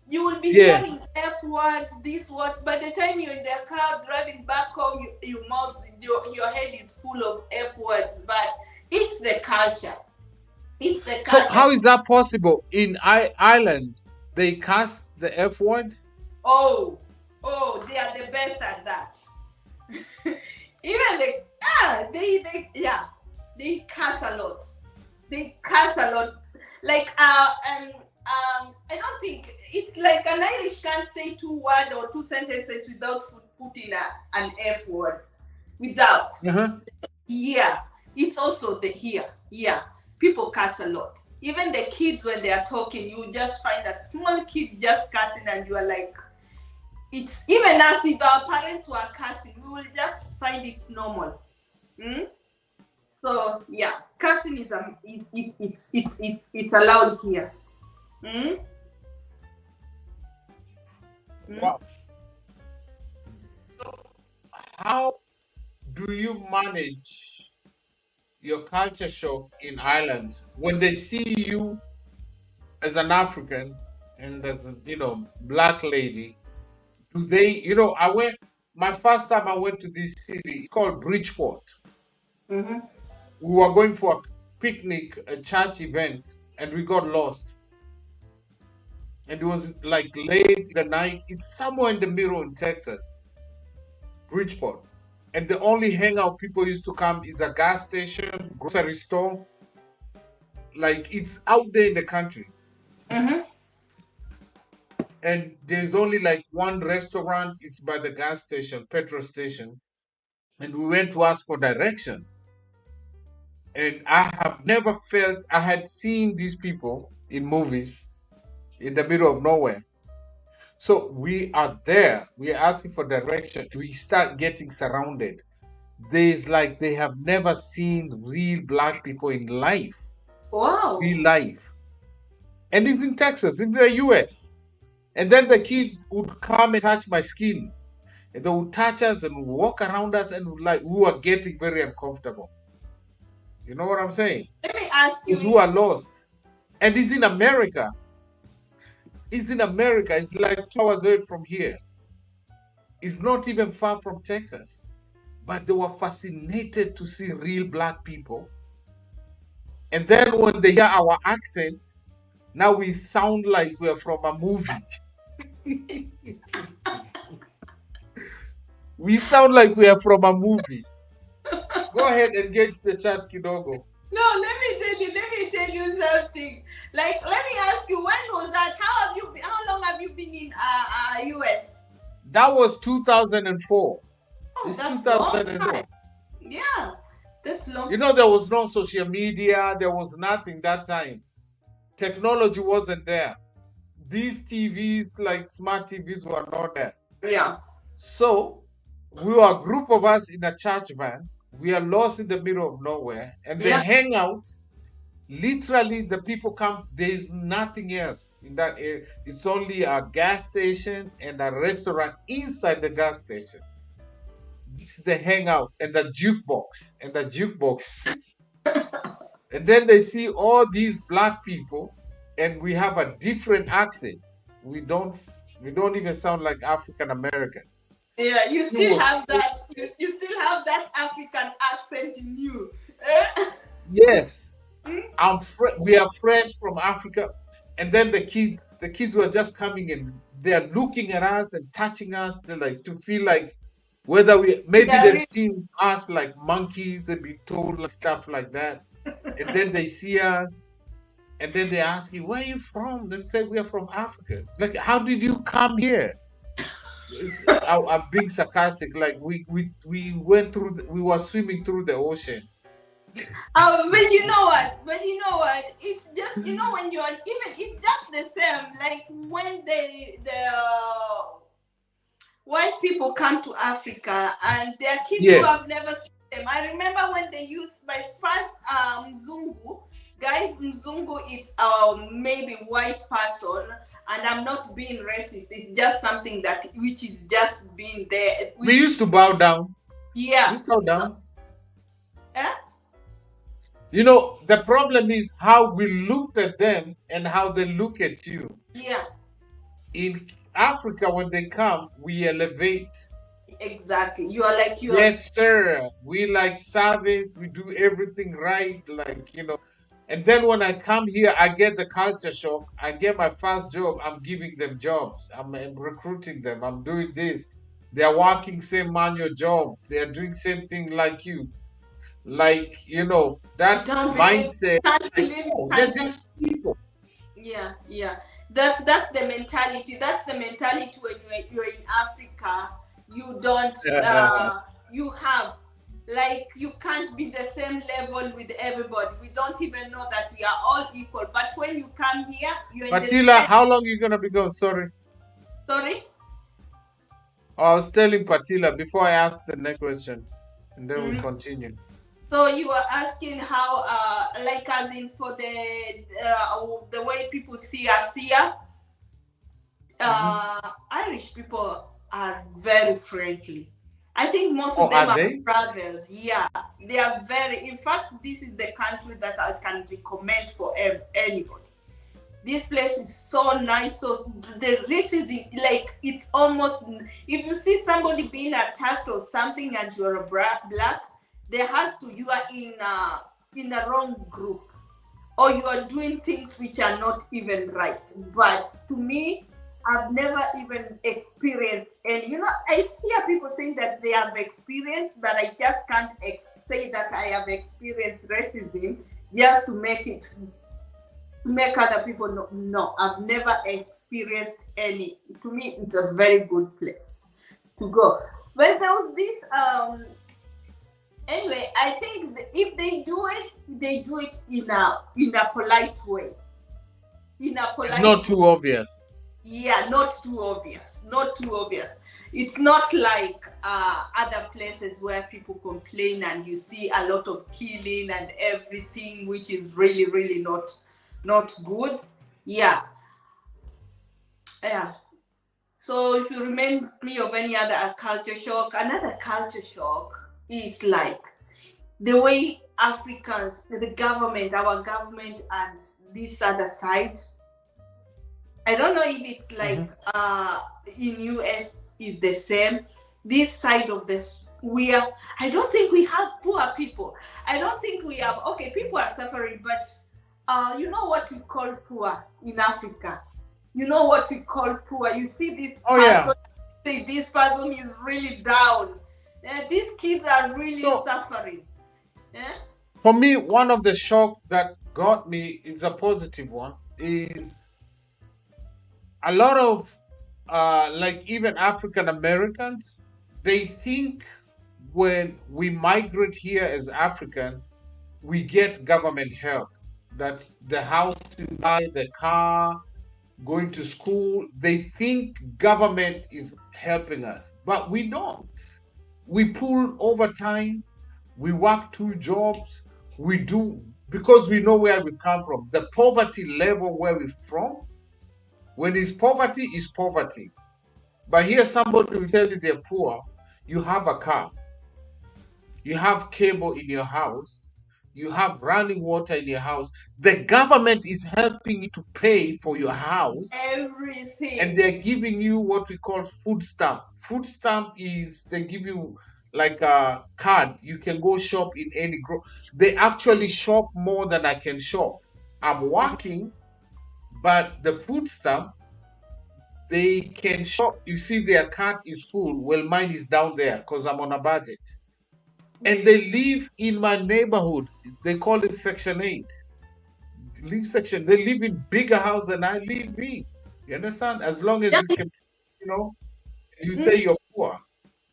you will be Yeah. hearing F words, this word. By the time you're in the car driving back home, your mouth, your head is full of F words. But it's the culture. It's the So culture. how is that possible? In Ireland, they cast the F word? Oh, oh, they are the best at that. Even yeah, they curse a lot. They curse a lot. Like I don't think it's like an Irish can't say two word or two sentences without putting an F word. Without. Uh-huh. Yeah, it's also the here. Yeah, people curse a lot. Even the kids when they are talking, you just find that small kid just cursing, and you are like, it's even us if our parents were cursing, we will just find it normal. Mm? So yeah, cursing it's allowed here. Mm? Mm? Wow. How do you manage your culture shock in Ireland when they see you as an African and as a, black lady? Do they, I went my first time I went to this city, it's called Bridgeport. Mm-hmm. We were going for a picnic, a church event, and we got lost. And it was like late in the night. It's somewhere in the middle in Texas, Bridgeport. And the only hangout people used to come is a gas station, grocery store. Like it's out there in the country. Mm-hmm. And there's only like one restaurant, it's by the gas station, petrol station. And we went to ask for direction. And I have never felt, I had seen these people in movies in the middle of nowhere. So we are there, we are asking for direction. We start getting surrounded. There's like they have never seen real black people in life, Wow. real life. And it's in Texas, in the US. And then the kid would come and touch my skin. And they would touch us and walk around us, and like we were getting very uncomfortable. You know what I'm saying? Let me ask you. Because we are lost. And it's in America. It's in America. It's like 2 hours away from here. It's not even far from Texas. But they were fascinated to see real black people. And then when they hear our accent, now we sound like we're from a movie. We sound like we are from a movie. Go ahead and engage the chat, Kidogo. No, let me tell you something. Like, let me ask you, when was that? How long have you been in US? That was 2004. Oh, It's that's long 2004. time. Yeah, that's long. There was no social media, there was nothing that time. Technology wasn't there. These TVs, like smart TVs, were not there. Yeah. So we were a group of us in a church van. We are lost in the middle of nowhere, and they Yeah. hang out. Literally, the people come. There's nothing else in that area. It's only a gas station and a restaurant inside the gas station. It's the hangout and the jukebox and then they see all these black people, and we have a different accent. We don't even sound like African American. Yeah, you It still was have that. You still have that African accent in you. Eh? yes. Hmm? We are fresh from Africa, and then the kids were just coming in. They're looking at us and touching us. They like to feel like whether maybe Yeah, they've really. seen us like monkeys. They've been told like stuff like that, and then they see us, and then they ask you, "Where are you from?" They say, "We are from Africa." Like, how did you come here? I'm being sarcastic. Like we went through. We were swimming through the ocean. But you know what? It's just, when you are even. It's just the same. Like when the white people come to Africa and their kids who Yeah. have never seen them. I remember when they used my first Mzungu. Guys, Mzungu is maybe white person, and I'm not being racist. It's just something that which is just being there. We used to bow down. We Yeah. used to bow So, down. eh? The problem is how we looked at them and how they look at you. Yeah. In Africa, when they come, we elevate. Exactly. You are like you are. Yes, sir. We like service. We do everything right. Like. And then when I come here, I get the culture shock. I get my first job. I'm giving them jobs. I'm recruiting them. I'm doing this. They're working same manual jobs. They're doing same thing like you. Like, You that don't believe, mindset, can't like, believe you oh, they're cannot. just people. Yeah, yeah. That's the mentality. That's the mentality when you're in Africa. You don't you have, like, you can't be the same level with everybody. We don't even know that we are all equal. But when you come here, you're in the Patila, same. how long you gonna be gone? Sorry. Sorry. I was telling Patila before I ask the next question, and then we Mhm. continue. So you were asking how, like, as in for the way people see us here. Hmm. Irish people are very friendly. I think most Oh, of them are have they? traveled. Yeah, they are very. In fact, this is the country that I can recommend for anybody. This place is so nice. So the racism, like, it's almost, if you see somebody being attacked or something and you're a black, there has to, you are in a wrong group, or you are doing things which are not even right. But to me, I've never even experienced any. I hear people saying that they have experienced, but I just can't say that I have experienced racism just to make other people know. No, I've never experienced any. To me, it's a very good place to go. But there was this. Anyway, I think if they do it in a polite way. In a It's polite not way. too obvious. Yeah, not too obvious. Not too obvious. It's not like other places where people complain and you see a lot of killing and everything, which is really, really not good. Yeah, yeah. So if you remind me of any other culture shock, another culture shock is like the way Africans, the government, our government, and this other side. I don't know if it's like Hmm. in US is the same. This side of this, I don't think we have poor people. I don't think we have, okay, people are suffering, but you know what we call poor in Africa? You know what we call poor? You see this Oh person, yeah. say this person is really down. These kids are really So suffering. Eh? for me, one of the shock that got me is a positive one. Is a lot of like even African Americans, they think when we migrate here as African, we get government help. That the house to buy, the car, going to school, they think government is helping us, but we don't. We pull overtime, we work two jobs, we do because we know where we come from. The poverty level where we're from, when it's poverty, is poverty. But here somebody will tell you they're poor. You have a car, you have cable in your house, you have running water in your house. The government is helping you to pay for your house, and Everything. they're giving you what we call food stamp. Food stamp is they give you like a card. You can go shop in any group. They actually shop more than I can shop. I'm working, but the food stamp, they can shop. You see, their cart is full. Well, mine is down there because I'm on a budget. And they live in my neighborhood. They call it Section 8. Live section. They live in bigger house than I live in. You understand? As long as you can, you know, you say you're poor.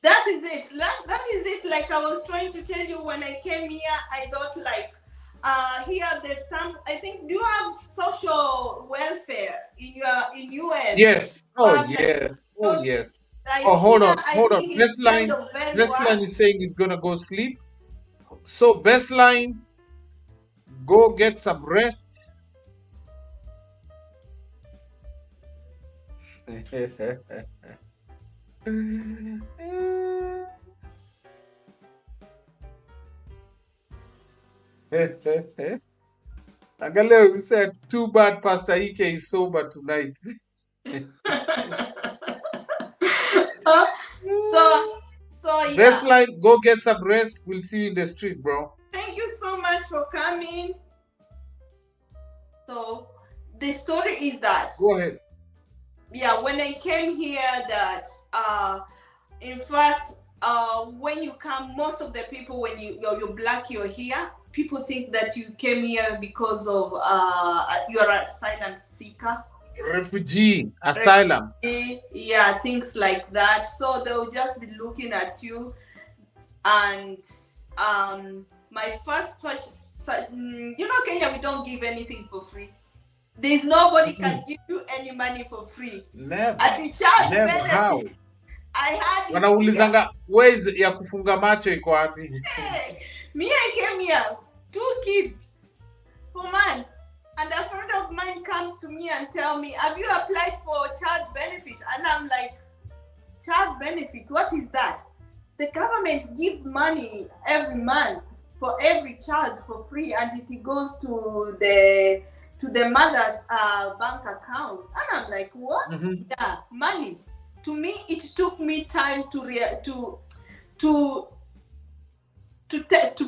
That is it. That is it. Like I was trying to tell you when I came here, I thought like, here there's some. I think, do you have social welfare in US? Yes. You Oh have like yes. Oh social, yes. like Oh, hold here. on. I Hold on. think it's Best kind line. of very Best line worse. is saying he's gonna go sleep. So best line, go get some rest. Angalia, we said too bad Pastor Ike is sober tonight. Uh, so Best yeah. line, go get some rest. We'll see you in the street, bro. Thank you so much for coming. So the story is that, Go ahead. yeah, when I came here, that in fact, when you come, most of the people, when you're black, you're here, people think that you came here because of you're an asylum seeker, Refugee, asylum. yeah, things like that. So they'll just be looking at you. And my first question, Kenya, we don't give anything for free. There's nobody can give you any money for free. Never. At the child Never. How? benefit, I had it here. Wanaulizanga ways ya kufunga macho iko wapi? Hey, me, I came here, 2 kids for months, and a friend of mine comes to me and tell me, have you applied for child benefit? And I'm like, child benefit, what is that? The government gives money every month for every child for free, and it goes to the mother's bank account. And I'm like, what? Yeah, money. To me, it took me time to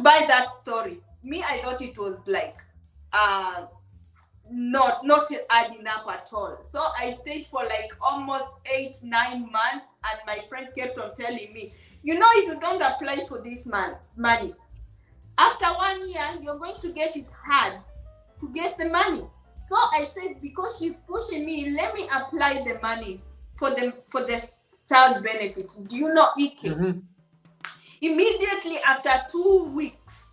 buy that story. Me, I thought it was like not adding up at all. So I stayed for like almost 8-9 months, and my friend kept on telling me, if you don't apply for this money, after 1 year, you're going to get it hard to get the money. So I said, because she's pushing me, let me apply the money for the child benefit. Do you know, Ike? Immediately after 2 weeks,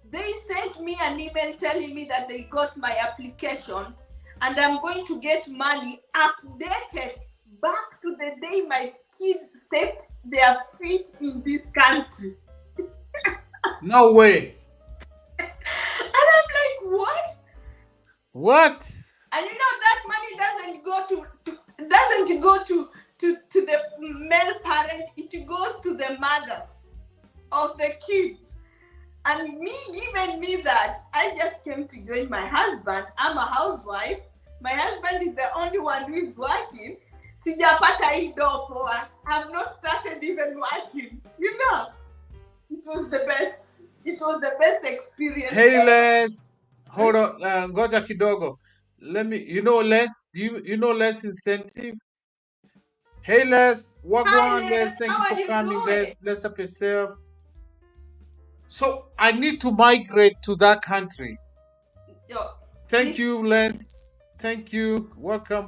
they sent me an email telling me that they got my application, and I'm going to get money updated back to the day my kids stepped their feet in this country. No way. And I'm like, what? What? And that money doesn't go to the male parent. It goes to the mothers of the kids. And me, giving me that, I just came to join my husband. I'm a housewife. My husband is the only one who is working. Sijapata hii do poa. I've not started even working. It was the best. It was the best experience. Hey, Les. Hold on. Ngoja kidogo. Let me, Les? Do you know Les Incentive? Hey, Les. Wagwan, Les. Thank you for coming, Les. Bless up yourself. So I need to migrate to that country. Thank you, Les. Thank you. Welcome.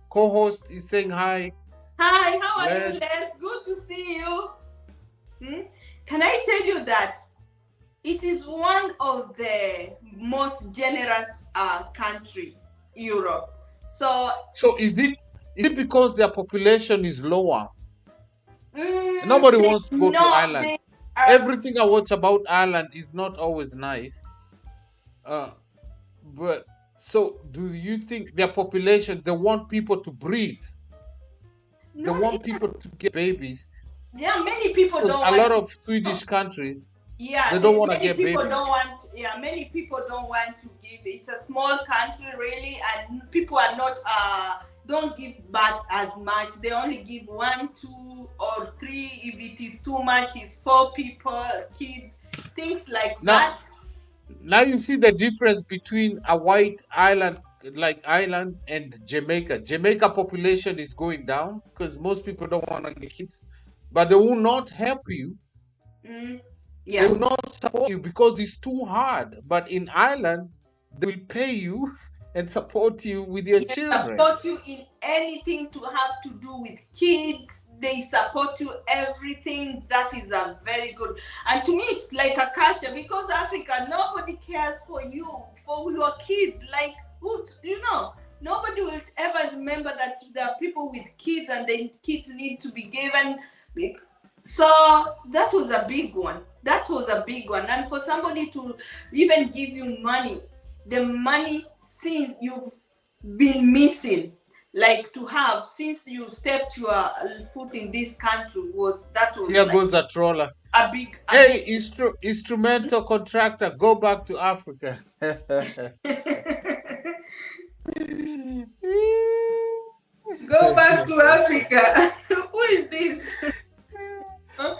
Co-host is saying hi. Hi, how are you, Les? Good to see you. Can I tell you that it is one of the most generous country, Europe. So is it because their population is lower? Nobody wants to go to Ireland. Everything I watch about Ireland is not always nice. But so do you think their population, they want people to breed? They want people to get babies. Yeah, many people don't. A lot of Swedish countries. Yeah, they don't want to get babies. Many people don't want to give. It's a small country, really, and people are not don't give birth as much. They only give 1, 2, or 3. If it is too much, it's 4 people, kids, things like that. Now you see the difference between a white island like Ireland and Jamaica. Jamaica population is going down because most people don't want to get kids, but they will not help you. They will not support you because it's too hard. But in Ireland, they will pay you and support you with your children. Support you in anything to have to do with kids. They support you everything. That is a very good. And to me, it's like a culture, because Africa, nobody cares for you, for your kids. Like, nobody will ever remember that there are people with kids and the kids need to be given. So that was a big one. And for somebody to even give you money, the money since you've been missing, like to have since you stepped your foot in this country, here like goes a troller. Hey, instrumental contractor, go back to Africa. Go back to Africa. Who is this?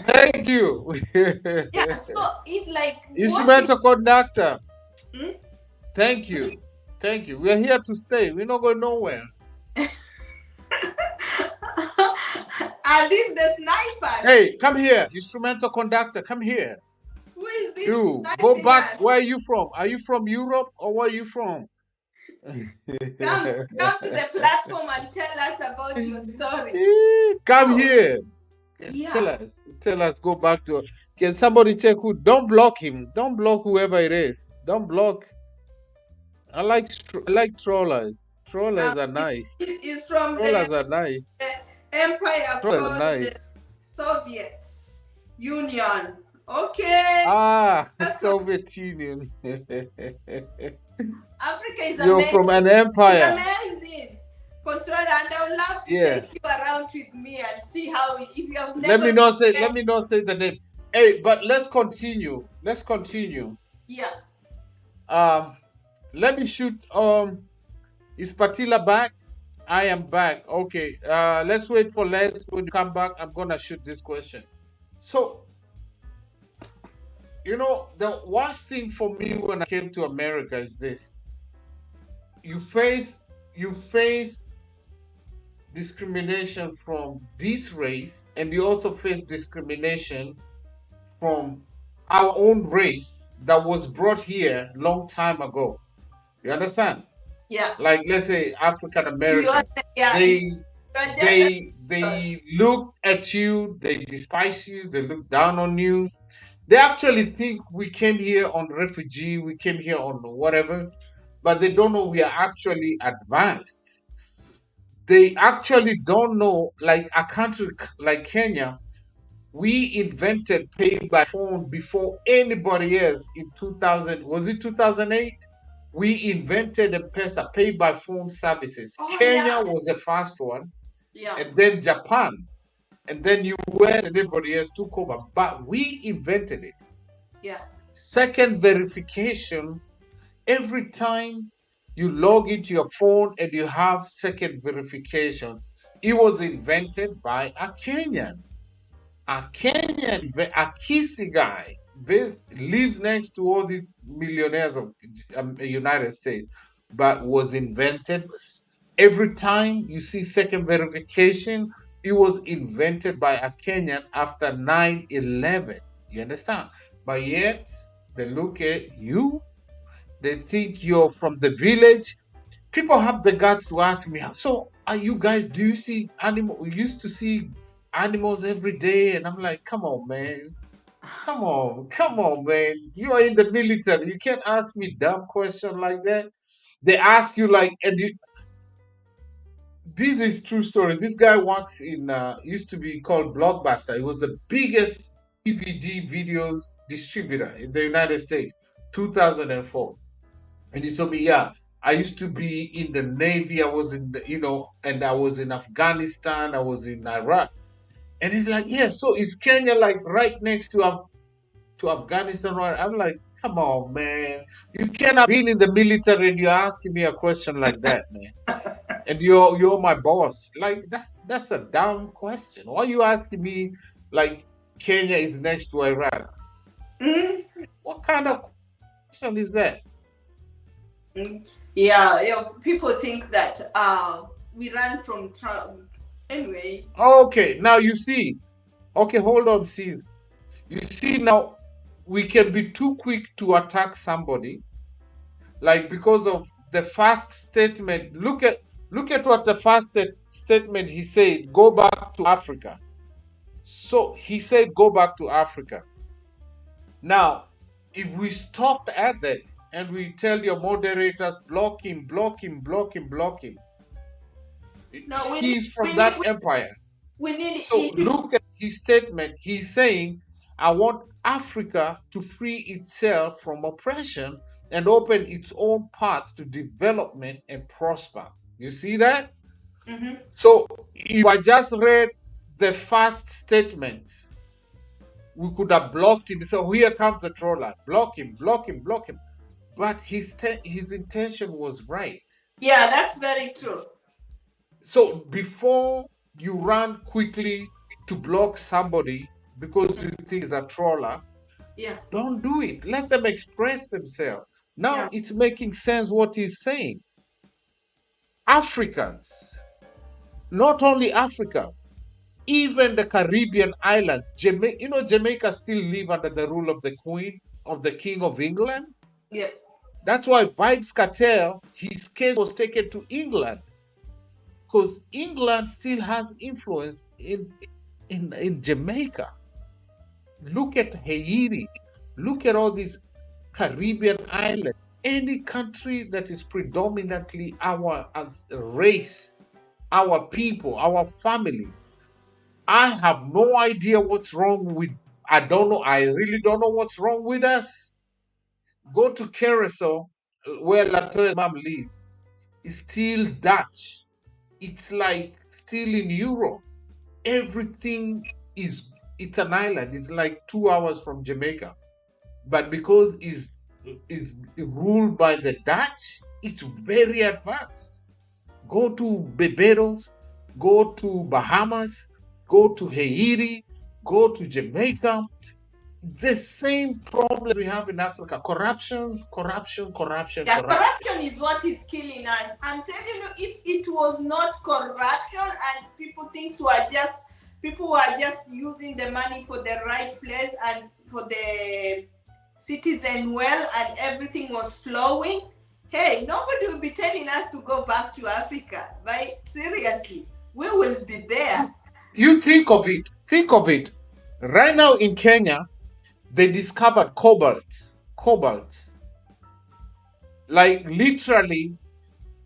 Thank you. Yeah, so it's like instrumental conductor. Thank you. Thank you. We're here to stay. We're not going nowhere. Are these the snipers? Hey, come here. Instrumental conductor, come here. Who is this You go sniping back. us? Where are you from? Are you from Europe or where are you from? Come to the platform and tell us about your story. Come Oh, here. Tell yeah. us. Tell us. Go back to. Can somebody check who? Don't block him. Don't block whoever it is. Don't block. I like trollers. Um, Trollers are it nice. is from the Trollers are nice. empire Trollers are called the nice. Soviet Union. Okay. Ah, Welcome. Soviet Union. Africa is You're from amazing. an It's empire. amazing. Controller, and I would love to Yeah. take you around with me and see how, if you have Let never me been not say. there. Let me not say the name. Hey, but let's continue. Let's continue. Yeah. Um, let me shoot. Is Patila back? I am back. Okay. Let's wait for Les. When you come back, I'm gonna shoot this question. So, the worst thing for me when I came to America is this: you face you face discrimination from this race, and you also face discrimination from our own race that was brought here long time ago. You understand? Yeah. Like, let's say African You are, Americans, yeah, they you're just they look at you, they despise you, they look down on you. They actually think we came here on refugee, we came here on whatever, but they don't know we are actually advanced. They actually don't know, like a country like Kenya, we invented pay by phone before anybody else in 2000. Was it 2008? We invented M-Pesa, pay by phone services. oh Kenya yeah. was the first one, Yeah. and then Japan, and then US and everybody else took over. But we invented it. Yeah. Second verification, every time you log into your phone and you have second verification, it was invented by a Kenyan. A Kenyan, a Kisi guy, lives next to all these millionaires of United States, but was invented. Every time you see second verification, it was invented by a Kenyan after 9/11. You understand? But yet, they look at you, they think you're from the village. People have the guts to ask me, so are you guys, do you see animal? We used to see animals every day. And I'm like, come on, man. Come on, man. You are in the military. You can't ask me dumb question like that. They ask you like, this is true story. This guy works in, used to be called Blockbuster. It was the biggest DVD videos distributor in the United States, 2004. And he told me, yeah, I used to be in the Navy. I was in and I was in Afghanistan. I was in Iraq. And he's like, yeah, so is Kenya like right next to Afghanistan? Right? I'm like, come on, man. You cannot be in the military and you're asking me a question like that, man. And you're my boss. Like that's a dumb question. Why are you asking me like Kenya is next to Iraq? Mm. What kind of question is that? Mm. Yeah, people think that we ran from Trump. Anyway. Okay, now you see. Okay, hold on, sis. You see now, we can be too quick to attack somebody, like because of the first statement. Look at what the first statement he said. Go back to Africa. So he said, go back to Africa. Now, if we stop at that and we tell your moderators, block him, block him, block him, block him, No, he's from that empire. we need So look at his statement. He's saying, I want Africa to free itself from oppression and open its own path to development and prosper. You see that? Mm-hmm. So if I just read the first statement, we could have blocked him. So here comes the troller. Block him, block him, block him. But his intention was right. Yeah, that's very true. So before you run quickly to block somebody because you think is a troller, yeah, don't do it. Let them express themselves. Yeah. Now it's making sense what he's saying. Africans, not only Africa, even the Caribbean islands, Jamaica still live under the rule of the Queen, of the King of England. Yeah. That's why Vibes Cartel, his case was taken to England, because England still has influence in Jamaica. Look at Haiti. Look at all these Caribbean islands. Any country that is predominantly our race, our people, our family. I have no idea what's wrong with. I don't know. I really don't know what's wrong with us. Go to Curacao, where Latoya's mom lives. It's still Dutch. It's like still in Europe. Everything is. It's an island. It's like 2 hours from Jamaica, but because it's ruled by the Dutch, it's very advanced. Go to Barbados, go to Bahamas, go to Haiti, go to Jamaica. The same problem we have in Africa: corruption, corruption, corruption, Yeah, corruption. corruption is what is killing us. I'm telling you, if it was not corruption and people were just using the money for the right place and for the citizen well, and everything was flowing, hey, nobody will be telling us to go back to Africa, right? Seriously, we will be there. You think of it. Think of it. Right now in Kenya, they discovered cobalt. Cobalt. Like literally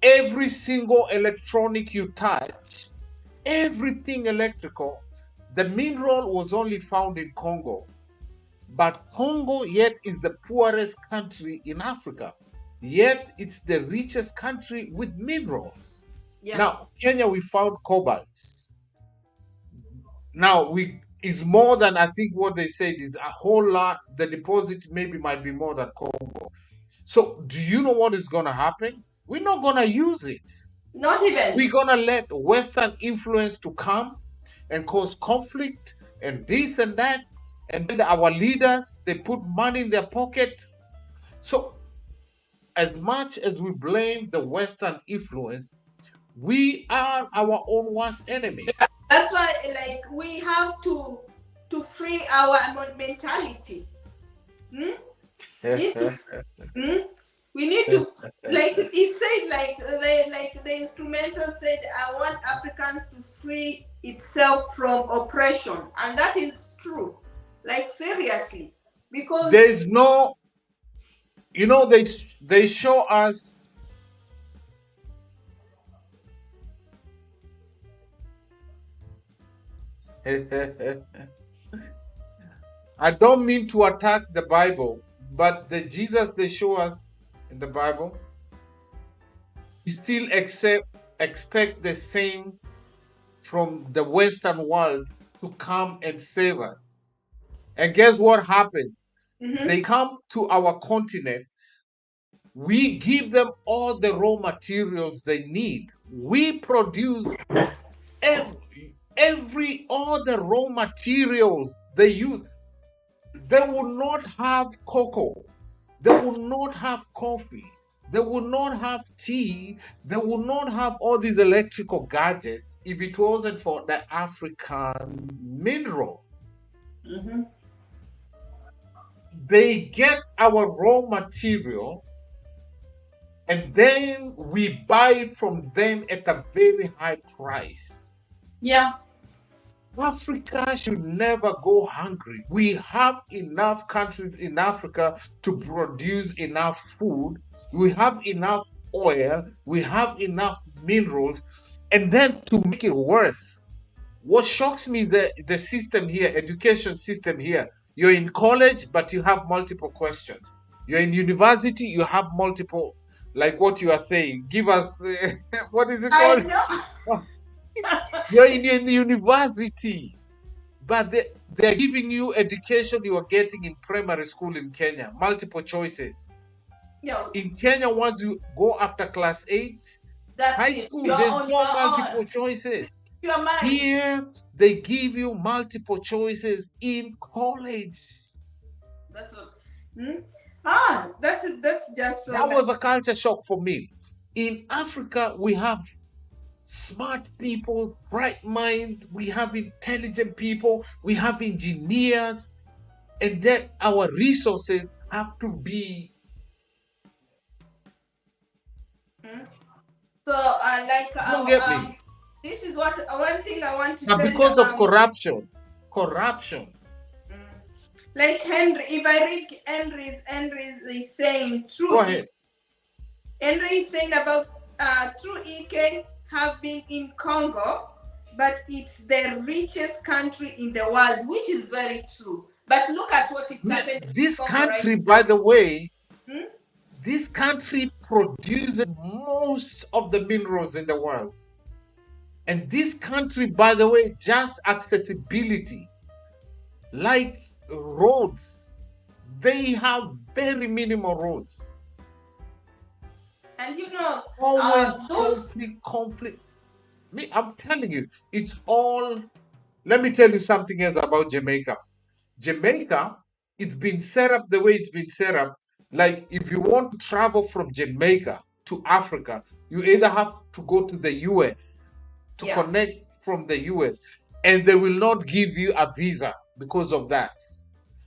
every single electronic you touch, everything electrical, the mineral was only found in Congo. But Congo yet is the poorest country in Africa. Yet it's the richest country with minerals. Yeah. Now, Kenya, we found cobalt. Now we is more than, I think what they said is a whole lot. The deposit maybe might be more than Congo. So do you know what is gonna happen? We're not gonna use it. Not even. We're gonna let Western influence to come and cause conflict and this and that, and then our leaders, they put money in their pocket. So as much as we blame the Western influence, we are our own worst enemies. That's why, like, we have to free our mentality. We need to, like he said, like the instrumental said, I want Africans to free itself from oppression, and that is true. Like, seriously, because There's no, they show us. I don't mean to attack the Bible, but the Jesus they show us in the Bible, we still expect the same from the Western world to come and save us. And guess what happens? They come to our continent. We give them all the raw materials they need. We produce all the raw materials they use. They will not have cocoa. They will not have coffee. They will not have tea. They will not have all these electrical gadgets if it wasn't for the African mineral. They get our raw material and then we buy it from them at a very high price. yeah, Africa should never go hungry. We have enough countries in Africa to produce enough food. We have enough oil. We have enough minerals. And then to make it worse, what shocks me is the system here, education system here. You're in college, but you have multiple questions. You're in university, you have multiple, like what you are saying. Give us, what is it called? I know. You're in university, but they're giving you education you are getting in primary school in Kenya, multiple choices. Yeah. In Kenya, once you go after class 8, That's high it. school, You're there's on no your multiple own. choices. Your mind. Here, they give you multiple choices in college. That's what. That's just so That nice. was a culture shock for me. In Africa, we have smart people, bright mind, we have intelligent people, we have engineers, and then our resources have to be. Hmm? So, Don't get me. this is what one thing I want to But tell you. because of corruption. Mm. Like Henry, if I read Henry's is saying Go true. ahead. Henry is saying about true EK have been in Congo, but it's the richest country in the world, which is very true. But look at what it's happening in This Congo right country, now. by the way, Hmm? this country produces most of the minerals in the world. And this country, by the way, just accessibility, like roads, they have very minimal roads. And you know, Always those conflict. Me, I'm telling you, it's all. Let me tell you something else about Jamaica. Jamaica, it's been set up the way it's been set up. Like, if you want to travel from Jamaica to Africa, you either have to go to the US to yeah. connect from the US, and they will not give you a visa because of that.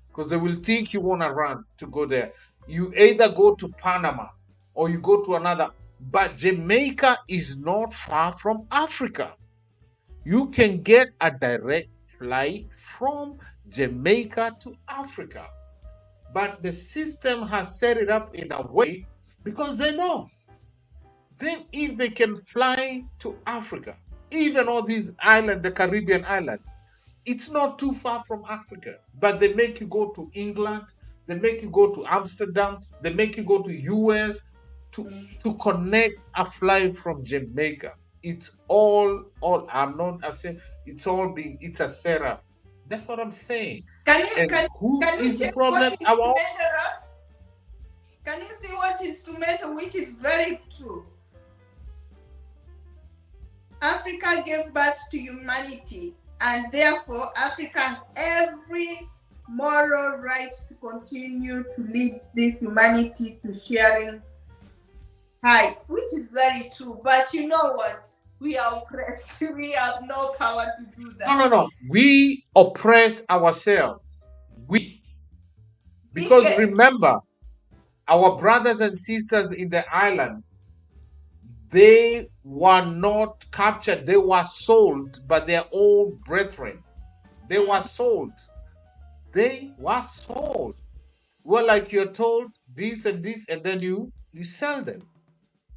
Because they will think you want to run to go there. You either go to Panama or you go to another. But Jamaica is not far from Africa. You can get a direct flight from Jamaica to Africa. But the system has set it up in a way because they know. Then, if they can fly to Africa, even all these islands, the Caribbean islands, it's not too far from Africa. But they make you go to England, they make you go to Amsterdam, they make you go to US to connect a flight from Jamaica. It's all I'm saying it's all being it's a setup. That's what I'm saying. Can you And who can you is the check what problem? Our instrumental rocks? Can you see what instrumental, which is very true? Africa gave birth to humanity, and therefore Africa has every moral right to continue to lead this humanity to sharing heights, which is very true. But you know what? We are oppressed. We have no power to do that. no. We oppress ourselves. We because PK, remember, our brothers and sisters in the island, they were not captured, they were sold by their own brethren. They were sold. They were sold. Well, like you're told this and this, and then you sell them.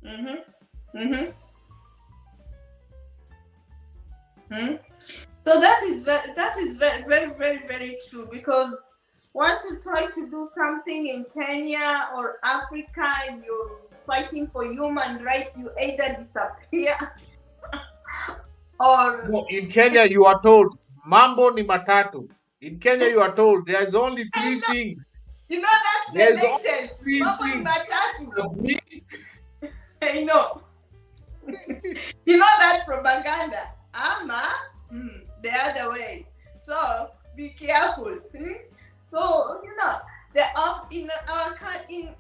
Mm-hmm. Mm-hmm. Mm-hmm. So that is very true, because once you try to do something in Kenya or Africa and you're fighting for human rights, you either disappear or No, in Kenya, you are told mambo ni matatu. In Kenya, you are told there's only three things. you know that's There's the only latest. three Mambo ni things. matatu. The meat. I know. You know that propaganda. Ama the other way. So be careful. So you know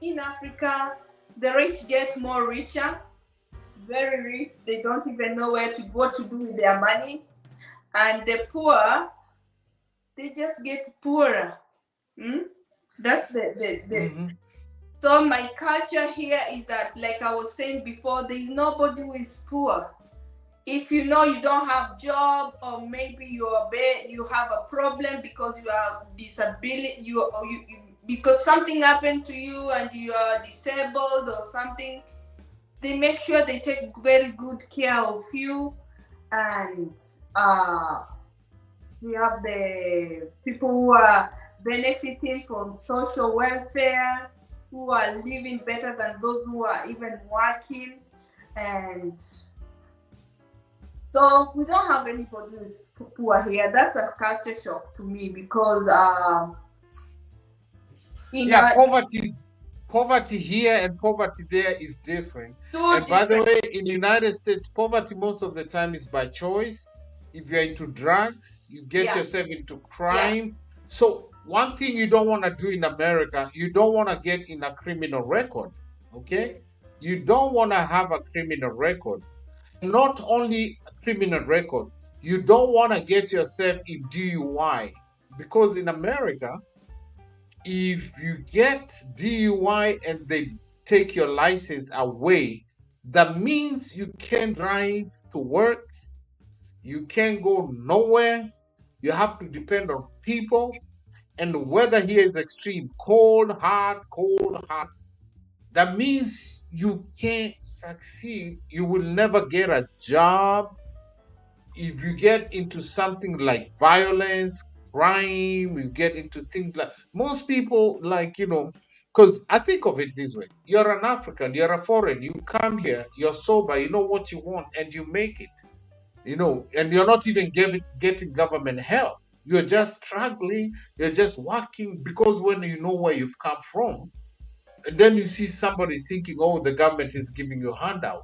in Africa, the rich get more richer, very rich. They don't even know where to go to do with their money, and the poor, they just get poorer. That's the So my culture here is that, like I was saying before, there is nobody who is poor. If you know you don't have job, or maybe you have a problem because you are disability, because something happened to you and you are disabled or something, they make sure they take very good care of you. And we have the people who are benefiting from social welfare, who are living better than those who are even working. And so we don't have anybody who is poor here. That's a culture shock to me, because poverty here and poverty there is different. two And by the different. way, in the United States, poverty most of the time is by choice. If you're into drugs, you get Yeah. yourself into crime. So One thing you don't want to do in America, you don't want to get in a criminal record. Okay? You don't want to have a criminal record. Not only a criminal record, you don't want to get yourself in DUI. Because in America, if you get DUI and they take your license away, that means you can't drive to work, you can't go nowhere, you have to depend on people, and the weather here is extreme cold, hot, cold, hot. That means you can't succeed. You will never get a job. If you get into something like violence, crime, you get into things like most people, like, because I think of it this way: you're an African, you're a foreign, you come here, you're sober, you know what you want, and you make it, and you're not even getting government help. You're just struggling, you're just working because when you know where you've come from, and then you see somebody thinking, oh, the government is giving you a handout.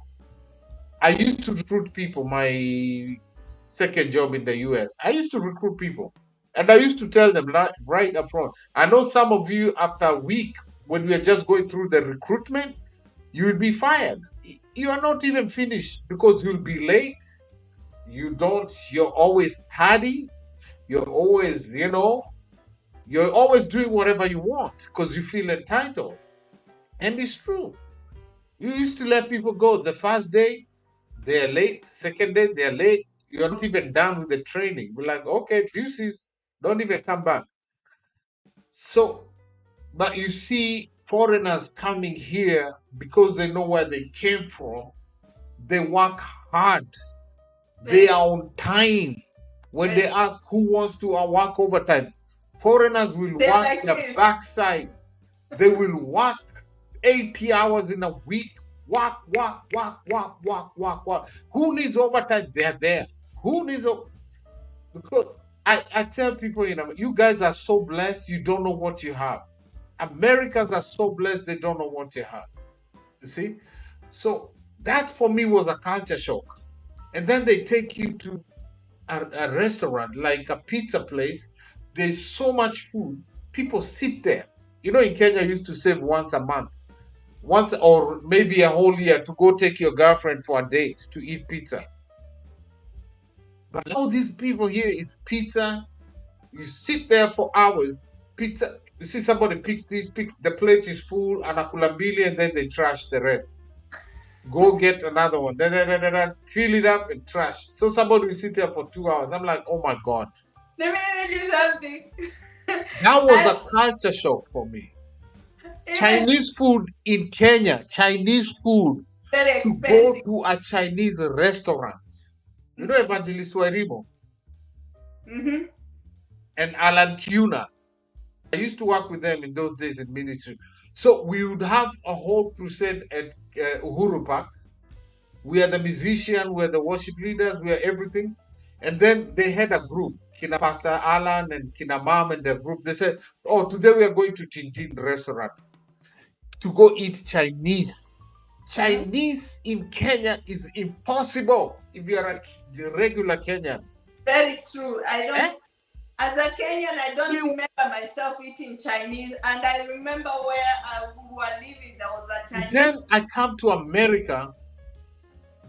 I used to recruit people. My second job in the US, I used to recruit people, and I used to tell them right up front. I know some of you, after a week, when we are just going through the recruitment, you will be fired. You are not even finished because you'll be late. You're always tardy. You're always, you're always doing whatever you want because you feel entitled. And it's true. You used to let people go the first day, they're late. Second day, they're late. You're not even done with the training. We're like, okay, deuces, don't even come back. So, but you see foreigners coming here because they know where they came from. They work hard. They Very, are on time. When they very. ask who wants to work overtime, foreigners will They're work like their this. backside. They will work 80 hours in a week. Work, work, work, work, work, work, work. Who needs overtime? They're there. Who needs because I tell people, you guys are so blessed, you don't know what you have. Americans are so blessed, they don't know what you have. You see? So that for me was a culture shock. And then they take you to a restaurant, like a pizza place. There's so much food. People sit there. In Kenya, you used to save once a month, once or maybe a whole year to go take your girlfriend for a date to eat pizza. But now these people here is pizza. You sit there for hours. Pizza. You see somebody picks the plate is full, and a kulambili, and then they trash the rest. Go get another one. Da, da, da, da, da, fill it up and trash. So somebody will sit there for 2 hours. I'm like, oh my God. Let me tell you something. That was I a culture shock for me. even Chinese food in Kenya, Chinese food, very to go expensive. to a Chinese restaurant. Evangelist Wairibo Mm-hmm. and Alan Kuna. I used to work with them in those days in ministry. So we would have a whole crusade at Uhuru Park. We are the musician, we are the worship leaders, we are everything. And then they had a group, Kina Pastor Alan and Kina Mom and their group. They said, oh, today we are going to Tintin restaurant to go eat Chinese. Mm-hmm. Chinese in Kenya is impossible if you're a regular Kenyan. Very true. I don't. Eh? As a Kenyan, I don't We, remember myself eating Chinese, and I remember where we were living. There was a Chinese. then I come to America.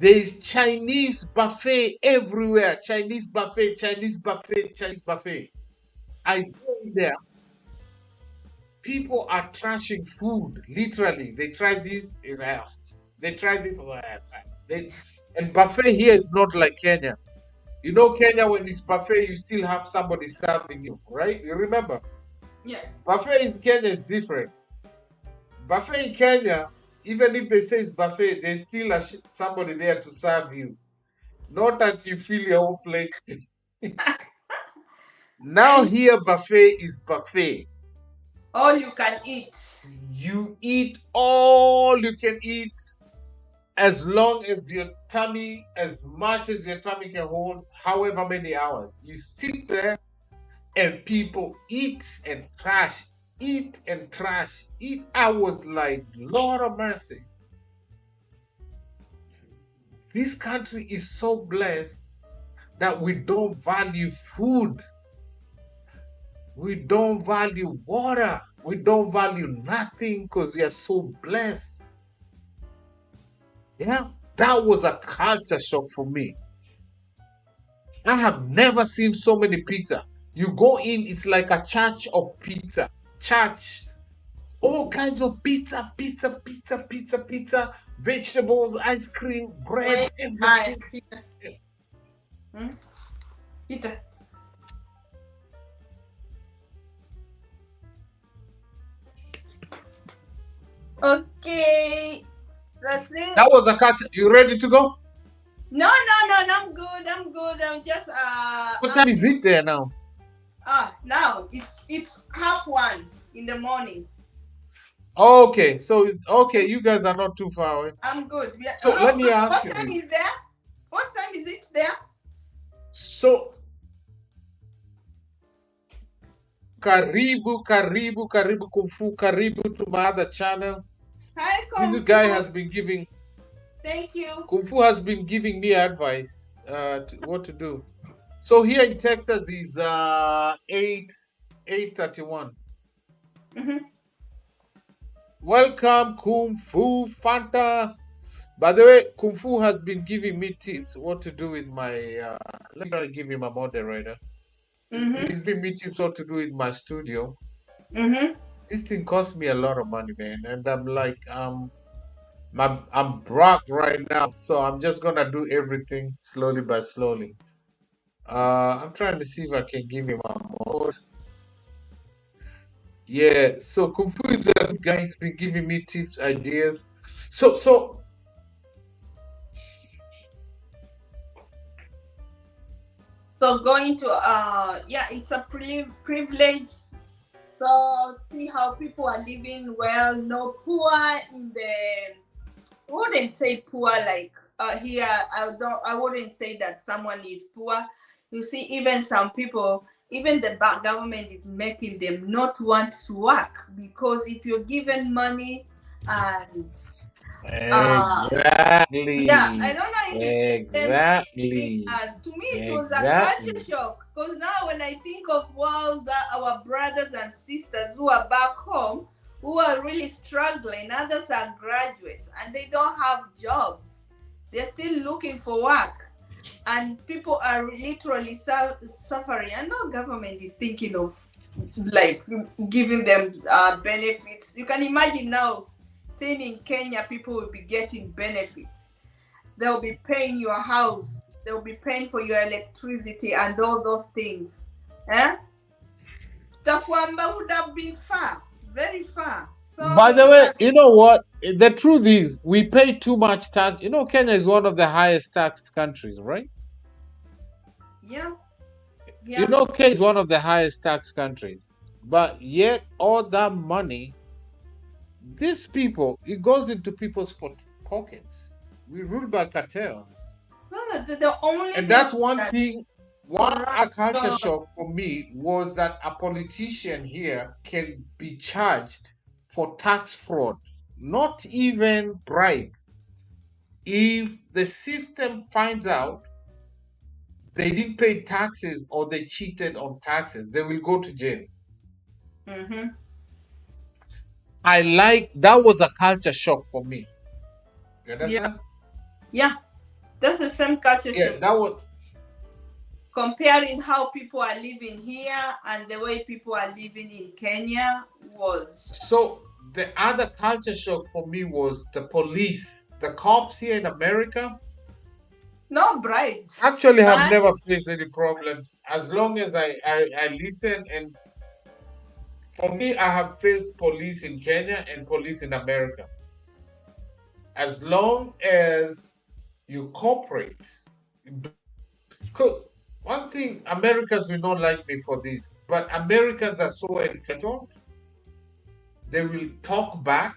There is Chinese buffet everywhere. Chinese buffet, Chinese buffet, Chinese buffet. I go in there. People are trashing food. Literally, they try this. They try this. They, and buffet here is not like Kenya. Kenya, when it's buffet, you still have somebody serving you, right? You remember? Yeah. Buffet in Kenya is different. Buffet in Kenya, even if they say it's buffet, there's still somebody there to serve you. Not that you fill your own plate. Now And here, buffet is buffet. all you can eat. You eat all you can eat as long as as much as your tummy can hold, however many hours. You sit there and people eat and trash, eat and trash, eat. I was like, Lord of mercy. This country is so blessed that we don't value food. We don't value water. We don't value nothing because we are so blessed. Yeah, that was a culture shock for me. I have never seen so many pizza. You go in, it's like a church of pizza. Church, all kinds of pizza, pizza, pizza, pizza, pizza, vegetables, ice cream, Wait, breads, hi, everything. Peter. Hmm? Peter. Okay, that's it. That was a culture. You ready to go? No, no, no, no, I'm good. I'm good. I'm just What time is I'm it there now? now it's half one in the morning. Okay, so it's okay. You guys are not too far away. I'm good. Yeah. So let me ask What you time this. is there? What time is it there? So karibu, karibu, karibu Kung Fu, karibu to my other channel. Hi, This Kung guy Fu. has been giving Thank you. Kung Fu has been giving me advice what to do. So here in Texas is 8:31. Mm-hmm. Welcome Kung Fu Fanta. By the way, Kung Fu has been giving me tips what to do with my let me try to give him a moderator. He's Mm-hmm. been giving me tips what to do with my studio. Mm-hmm. This thing cost me a lot of money, man. And I'm like, I'm broke right now. So I'm just gonna do everything slowly by slowly. I'm trying to see if I can give him a more. Yeah, so Kung Fu is a good guy. He's been giving me tips, ideas. So So going to yeah, it's a privilege. So see how people are living well, no poor in the. I wouldn't say poor like here. I wouldn't say that someone is poor. You see, even some people, even the government is making them not want to work because if you're given money and uh yeah, I exactly, don't know if it's the same thing exactly, as to me. It was a culture exactly. shock because now when I think of all our brothers and sisters who are back home, who are really struggling, others are graduates and they don't have jobs. They're still looking for work, and people are literally suffering. And no government is thinking of like giving them benefits. You can imagine now saying in Kenya people will be getting benefits. They'll be paying your house, they'll be paying for your electricity and all those things. Eh? Takwamba would have been far, very far. By So the look way, at you know what? The truth is, we pay too much tax. You know, Kenya is one of the highest taxed countries, right? yeah, You yeah. know, Kenya is one of the highest tax countries, but yet all that money, these people, it goes into people's pockets. We rule by cartels. No, the only And thing that's one that thing, one a culture corruption. shock for me was that a politician here can be charged for tax fraud, not even bribe. If the system finds out they didn't pay taxes or they cheated on taxes, they will go to jail. Mm-hmm. I like that was a culture shock for me. You Yeah, understand? yeah. That's the same culture Yeah, shock. that was Comparing how people are living here and the way people are living in Kenya was so the other culture shock for me was the police, the cops here in America no bribes. actually have Man, never faced any problems as long as I listen. And for me, I have faced police in Kenya and police in America. As long as you cooperate, because one thing, Americans will not like me for this, but Americans are so entitled. They will talk back.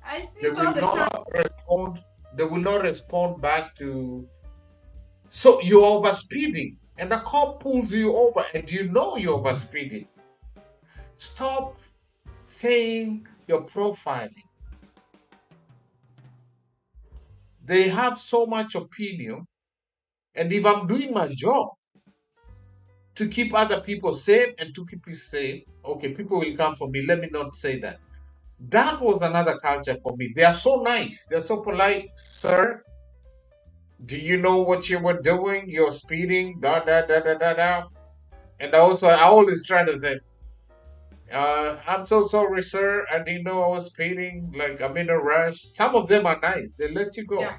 I see They it all will the time. not respond. They will not respond back to. So you're overspeeding, and the cop pulls you over, and you know you're overspeeding. Stop saying you're profiling. They have so much opinion, and if I'm doing my job, to keep other people safe and to keep you safe. Okay, people will come for me. Let me not say that. That was another culture for me. They are so nice. They're so polite. Sir, do you know what you were doing? You're speeding. Da da da da da da. And also, I always try to say, I'm so sorry, sir. I didn't know I was speeding. Like, I'm in a rush. Some of them are nice. They let you go. Yeah.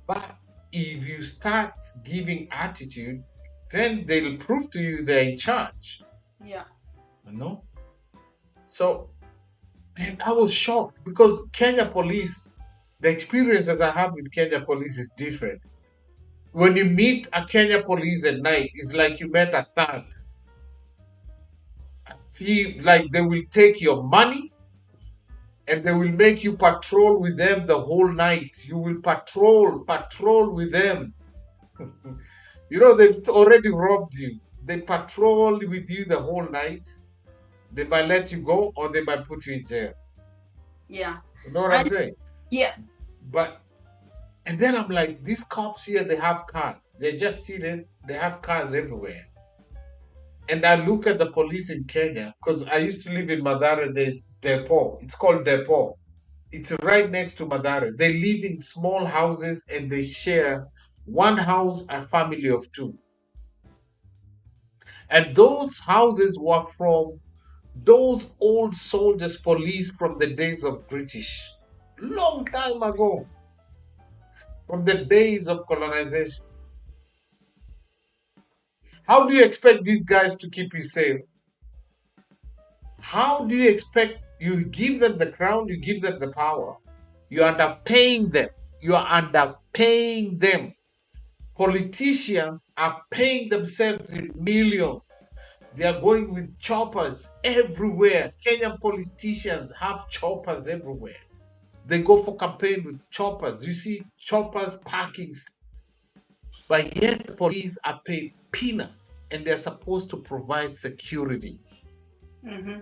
But if you start giving attitude, then they'll prove to you they're in charge. Yeah. You know? So, and I was shocked because Kenya police, the experiences I have with Kenya police is different. When you meet a Kenya police at night, it's like you met a thug. Feel like they will take your money and they will make you patrol with them the whole night. You will patrol with them. You know, they've already robbed you. They patrol with you the whole night. They might let you go or they might put you in jail. Yeah. You know what I'm saying? Yeah. But, and then I'm like, these cops here, they have cars. They're just seated. They have cars everywhere. And I look at the police in Kenya, because I used to live in Madara, there's depot. It's called depot. It's right next to Madara. They live in small houses and they share one house, a family of two. And those houses were from those old soldiers, police from the days of British, long time ago, from the days of colonization. How do you expect these guys to keep you safe? How do you expect you give them the crown, you give them the power? You are underpaying them. You are underpaying them. Politicians are paying themselves in millions. They are going with choppers everywhere. Kenyan politicians have choppers everywhere. They go for campaign with choppers. You see choppers parking. But yet the police are paid peanuts and they're supposed to provide security. Mm-hmm.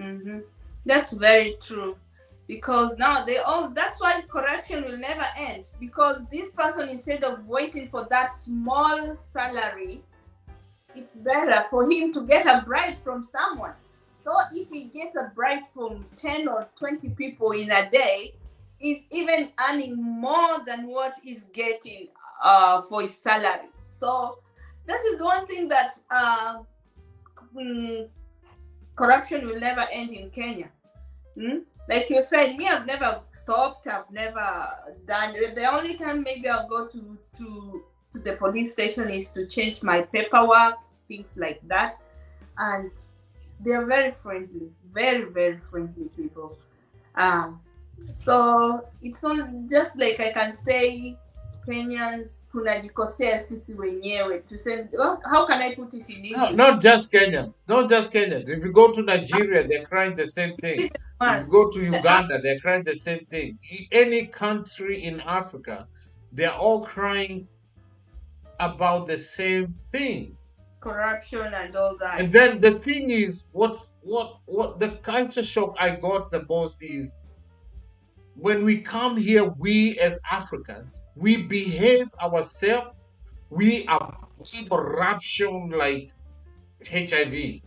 Mm-hmm. That's very true. Because now that's why corruption will never end. Because this person, instead of waiting for that small salary, it's better for him to get a bribe from someone. So if he gets a bribe from 10 or 20 people in a day, he's even earning more than what he's getting for his salary. So that is one thing that corruption will never end in Kenya. Like you said, me, I've never stopped. I've never done. The only time maybe I'll go to the police station is to change my paperwork, things like that. And they're very friendly, very, very friendly people. So it's not just like I can say Kenyans tunajikosea sisi wenyewe. To say, how can I put it in English? No, not just Kenyans. Not just Kenyans. If you go to Nigeria, they're crying the same thing. If you go to Uganda, they're crying the same thing. Any country in Africa, they're all crying about the same thing. Corruption and all that. And then the thing is, what the culture shock I got the most is when we come here, we as Africans, we behave ourselves, we avoid corruption like HIV.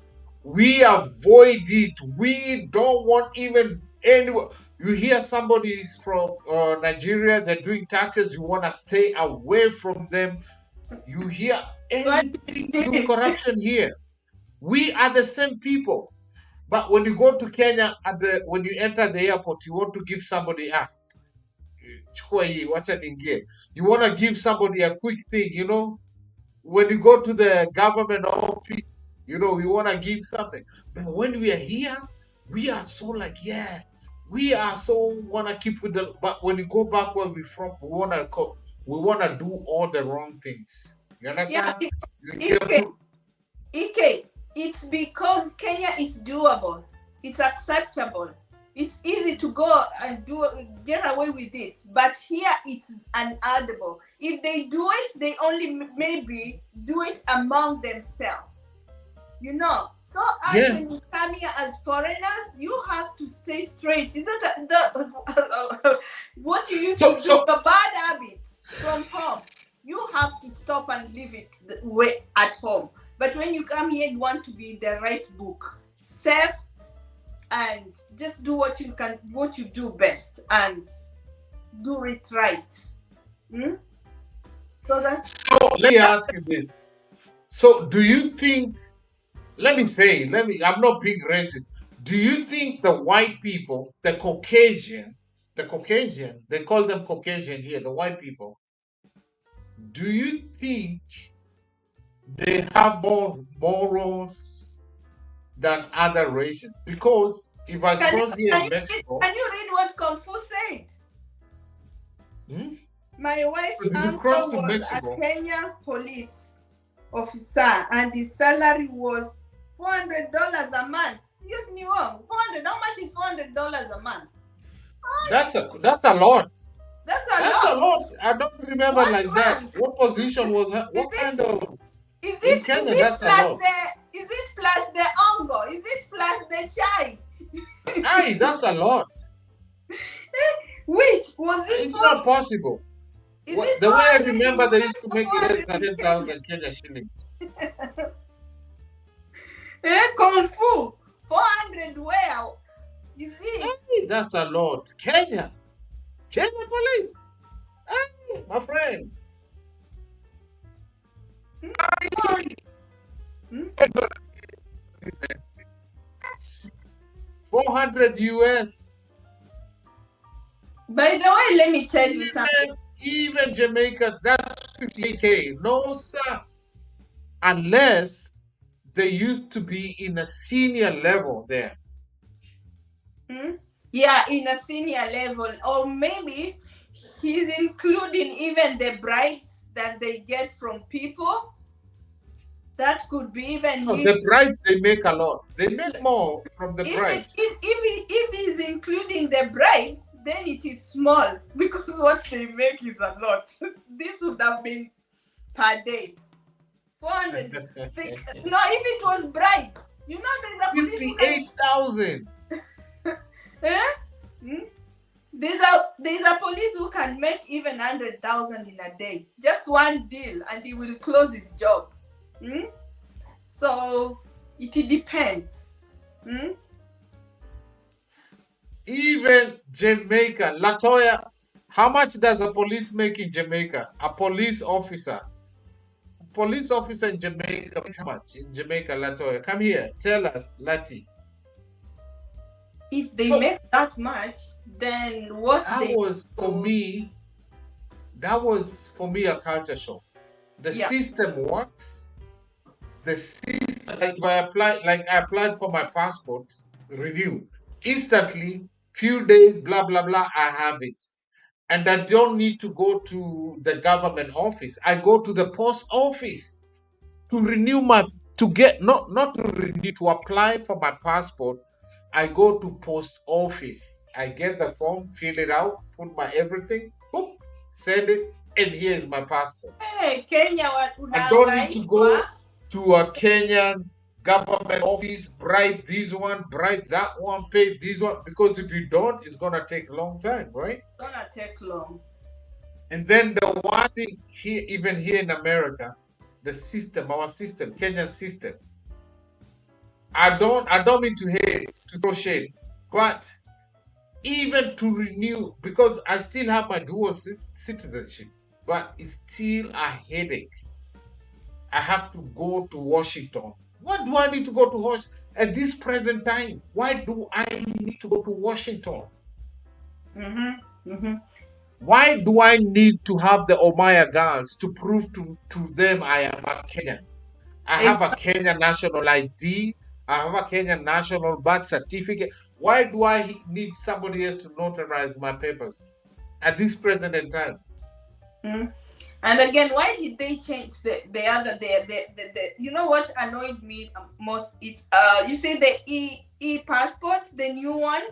We avoid it. We don't want even anyone. You hear somebody is from Nigeria, they're doing taxes, you want to stay away from them. You hear anything doing corruption here. We are the same people. But when you go to Kenya, when you enter the airport, you want to give somebody you want to give somebody a quick thing, you know. When you go to the government office, you know, we want to give something. But when we are here, we are so like, yeah, we are so want to keep with the. But when you go back where we're from, we want to do all the wrong things. You understand? Ike, it's because Kenya is doable. It's acceptable. It's easy to go and get away with it. But here it's unaudible. If they do it, they only maybe do it among themselves. You know. So when you come here as foreigners, you have to stay straight. Isn't the what you used to do, the bad habits from home? You have to stop and leave it at home. But when you come here, you want to be in the right book, safe, and just do what you do best, and do it right. So that's So let me ask you this. So do you think, I'm not being racist. Do you think the white people, the Caucasian, they call them Caucasian here, the white people, do you think they have more morals than other races? Because if I cross here in Mexico, can you read what Kung Fu said? My wife's if you cross uncle to was Mexico, a Kenyan police officer, and his salary was $400 a month. Use me wrong. 400. How much is $400 a month? that's a lot. That's a That's a lot. lot. I don't remember What like that. rank? What position was that? What kind of in Kenya? That's a lot. Is it plus the ongo? Is it plus the chai? Aye, that's a lot. Which was it? It's not possible. Is it The way I 400 remember, they used US to or make less 400 than in 10,000 Kenya shillings. Kung Fu. 400 where? You see? Aye, that's a lot. Kenya police. Aye, my friend. Hmm? 400 US. By the way, let me tell you something. Even Jamaica, that's 58K. No, sir. Unless they used to be in a senior level there. Yeah, in a senior level. Or maybe he's including even the bribes that they get from people. That could be even The bribes, they make a lot. They make more from the bribes. If he's including the bribes, then it is small, because what they make is a lot. This would have been per day. 400. No, if it was bribe, you know, there's a police 58,000. There's a police who can make even 100,000 in a day. Just one deal, and he will close his job. So it depends. Even Jamaica, Latoya, how much does a police make in Jamaica? A police officer. Police officer in Jamaica makes how much in Jamaica, Latoya? Come here, tell us, Lati. If they make that much, then what that was for me a culture shock. The system works. The system, like I applied for my passport renew instantly, few days, blah blah blah, I have it. And I don't need to go to the government office. I go to the post office to renew to apply for my passport. I go to post office. I get the form, fill it out, put my everything, boom, send it, and here's my passport. Hey, Kenya, I don't need to go to a Kenyan government office, bribe this one, bribe that one, pay this one, because if you don't, it's gonna take a long time, right? It's gonna take long. And then the one thing here, even here in America, the system, our system, Kenyan system. I don't mean to hate, to throw shade, but even to renew, because I still have my dual citizenship, but it's still a headache. I have to go to Washington. What do I need to go to Washington at this present time? Why do I need to go to Washington? Why do I need to have the Omaya girls to prove to them I am a Kenyan? I have a Kenyan national ID. I have a Kenyan national birth certificate. Why do I need somebody else to notarize my papers at this present time? And again, why did they change the you know what annoyed me most is you say the e-passport, the new one?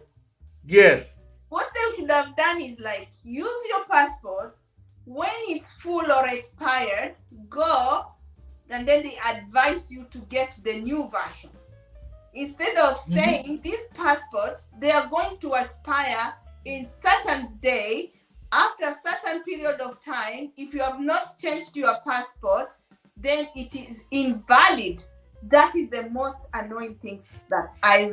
Yes. What they should have done is like use your passport when it's full or expired, go, and then they advise you to get the new version. Instead of saying these passports, they are going to expire in certain day. After a certain period of time, if you have not changed your passport, then it is invalid. That is the most annoying things that I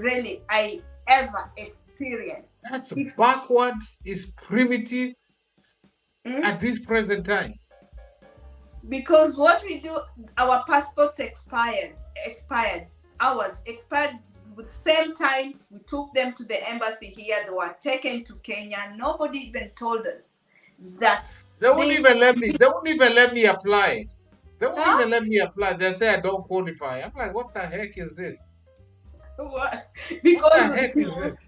ever experienced. That's backward, is primitive Mm? at this present time. Because what we do, our passports expired, ours expired with the same time. We took them to the embassy here. They were taken to Kenya. Nobody even told us that They won't they even let me. They won't even let me apply. They won't huh? even let me apply. They say I don't qualify. I'm like, what the heck is this? What? What the because heck is this?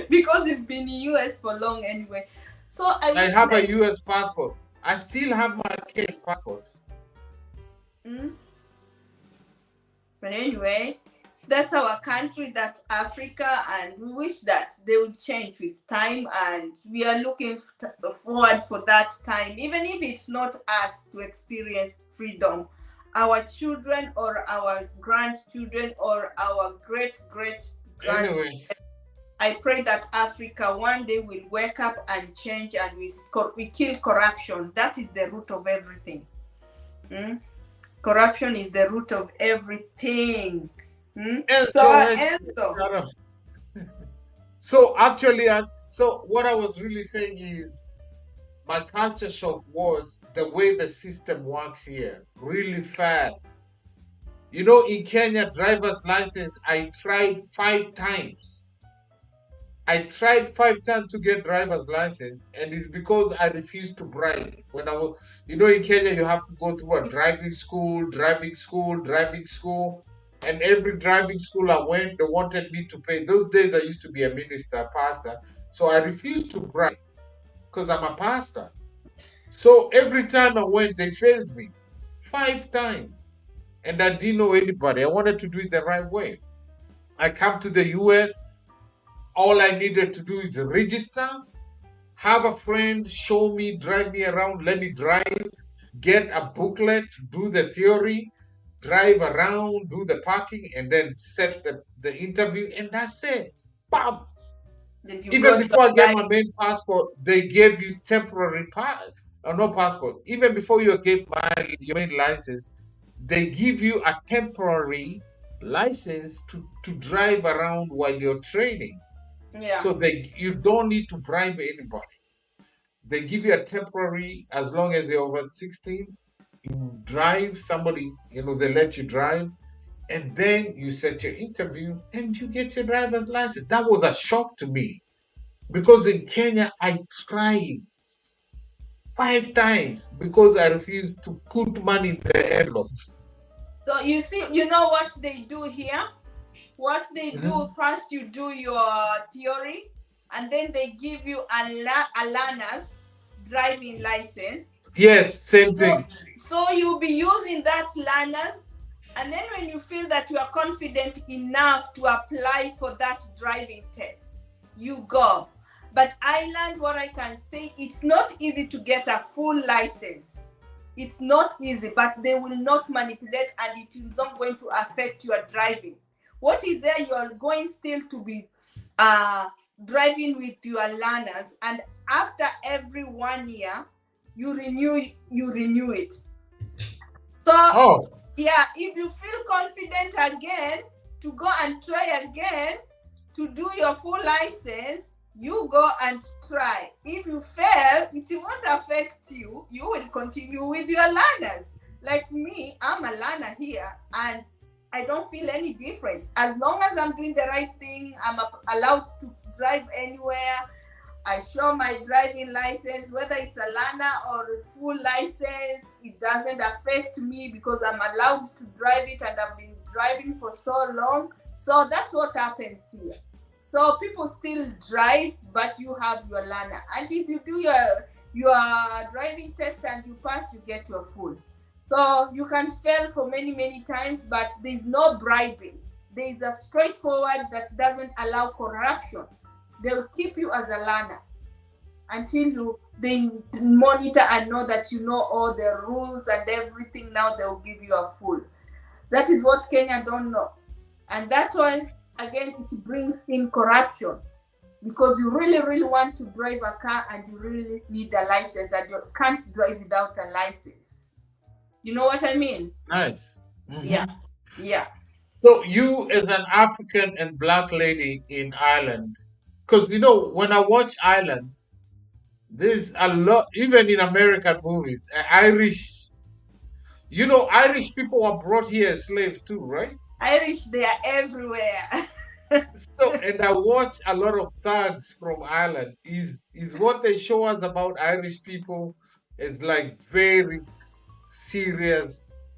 because you've been in US for long anyway. So I I wish have that a US passport. I still have my Kenyan passport. mm, but anyway, that's our country, that's Africa, and we wish that they will change with time, and we are looking forward for that time, even if it's not us to experience freedom. Our children or our grandchildren or our great grand. Anyway, I pray that Africa one day will wake up and change, and we kill corruption. That is the root of everything. Mm? Corruption is the root of everything. So, Enzo. so actually, so what I was really saying is my culture shock was the way the system works here, really fast. You know, in Kenya, driver's license, I tried 5 times. I tried 5 times to get driver's license, and it's because I refused to bribe. When I was, you know, in Kenya, you have to go through a driving school, and every driving school I went, they wanted me to pay. Those days I used to be a minister, pastor, so I refused to bribe because I'm a pastor. So every time I went, they failed me 5 times, and I didn't know anybody. I wanted to do it the right way. I come to the US. All I needed to do is register, have a friend show me, drive me around, let me drive, get a booklet, do the theory, drive around, do the parking, and then set the interview, and that's it. Bam! Then you Even got your before I get my life. main passport, they gave you temporary or no passport. Even before you get your main license, they give you a temporary license to drive around while you're training. Yeah. So you don't need to bribe anybody. They give you a temporary, as long as you're over 16, you drive somebody, they let you drive, and then you set your interview and you get your driver's license. That was a shock to me because in Kenya, I tried 5 times because I refused to put money in the envelope. So you see, you know what they do here? What they do, Mhm. first you do your theory, and then they give you a learner's driving license. Yes, same thing. So you'll be using that learner's, and then when you feel that you are confident enough to apply for that driving test, you go. But I learned what I can say, it's not easy to get a full license. It's not easy, but they will not manipulate, and it is not going to affect your driving. What is there? You are going still to be driving with your learners, and after every 1 year, you renew it. So Oh, yeah, if you feel confident again to go and try again to do your full license, you go and try. If you fail, it won't affect you. You will continue with your learners. Like me, I'm a learner here, and I don't feel any difference. As long as I'm doing the right thing, I'm allowed to drive anywhere. I show my driving license, whether it's a learner or a full license, it doesn't affect me because I'm allowed to drive it, and I've been driving for so long. So that's what happens here. So people still drive, but you have your learner. And if you do your driving test and you pass, you get your full. So you can fail for many times, but there's no bribing. There is a straightforward that doesn't allow corruption. They'll keep you as a learner until they monitor and know that you know all the rules and everything. Now they'll give you a full. That is what Kenya don't know. And that's why, again, it brings in corruption, because you really want to drive a car and you really need a license, and you can't drive without a license. You know what I mean? Nice. Yeah. Hmm. Yeah. So you, as an African and black lady in Ireland, because when I watch Ireland, there's a lot, even in American movies, Irish. Irish people were brought here as slaves too, right? Irish, they are everywhere. So, and I watch a lot of thugs from Ireland. Is what they show us about Irish people is like very serious.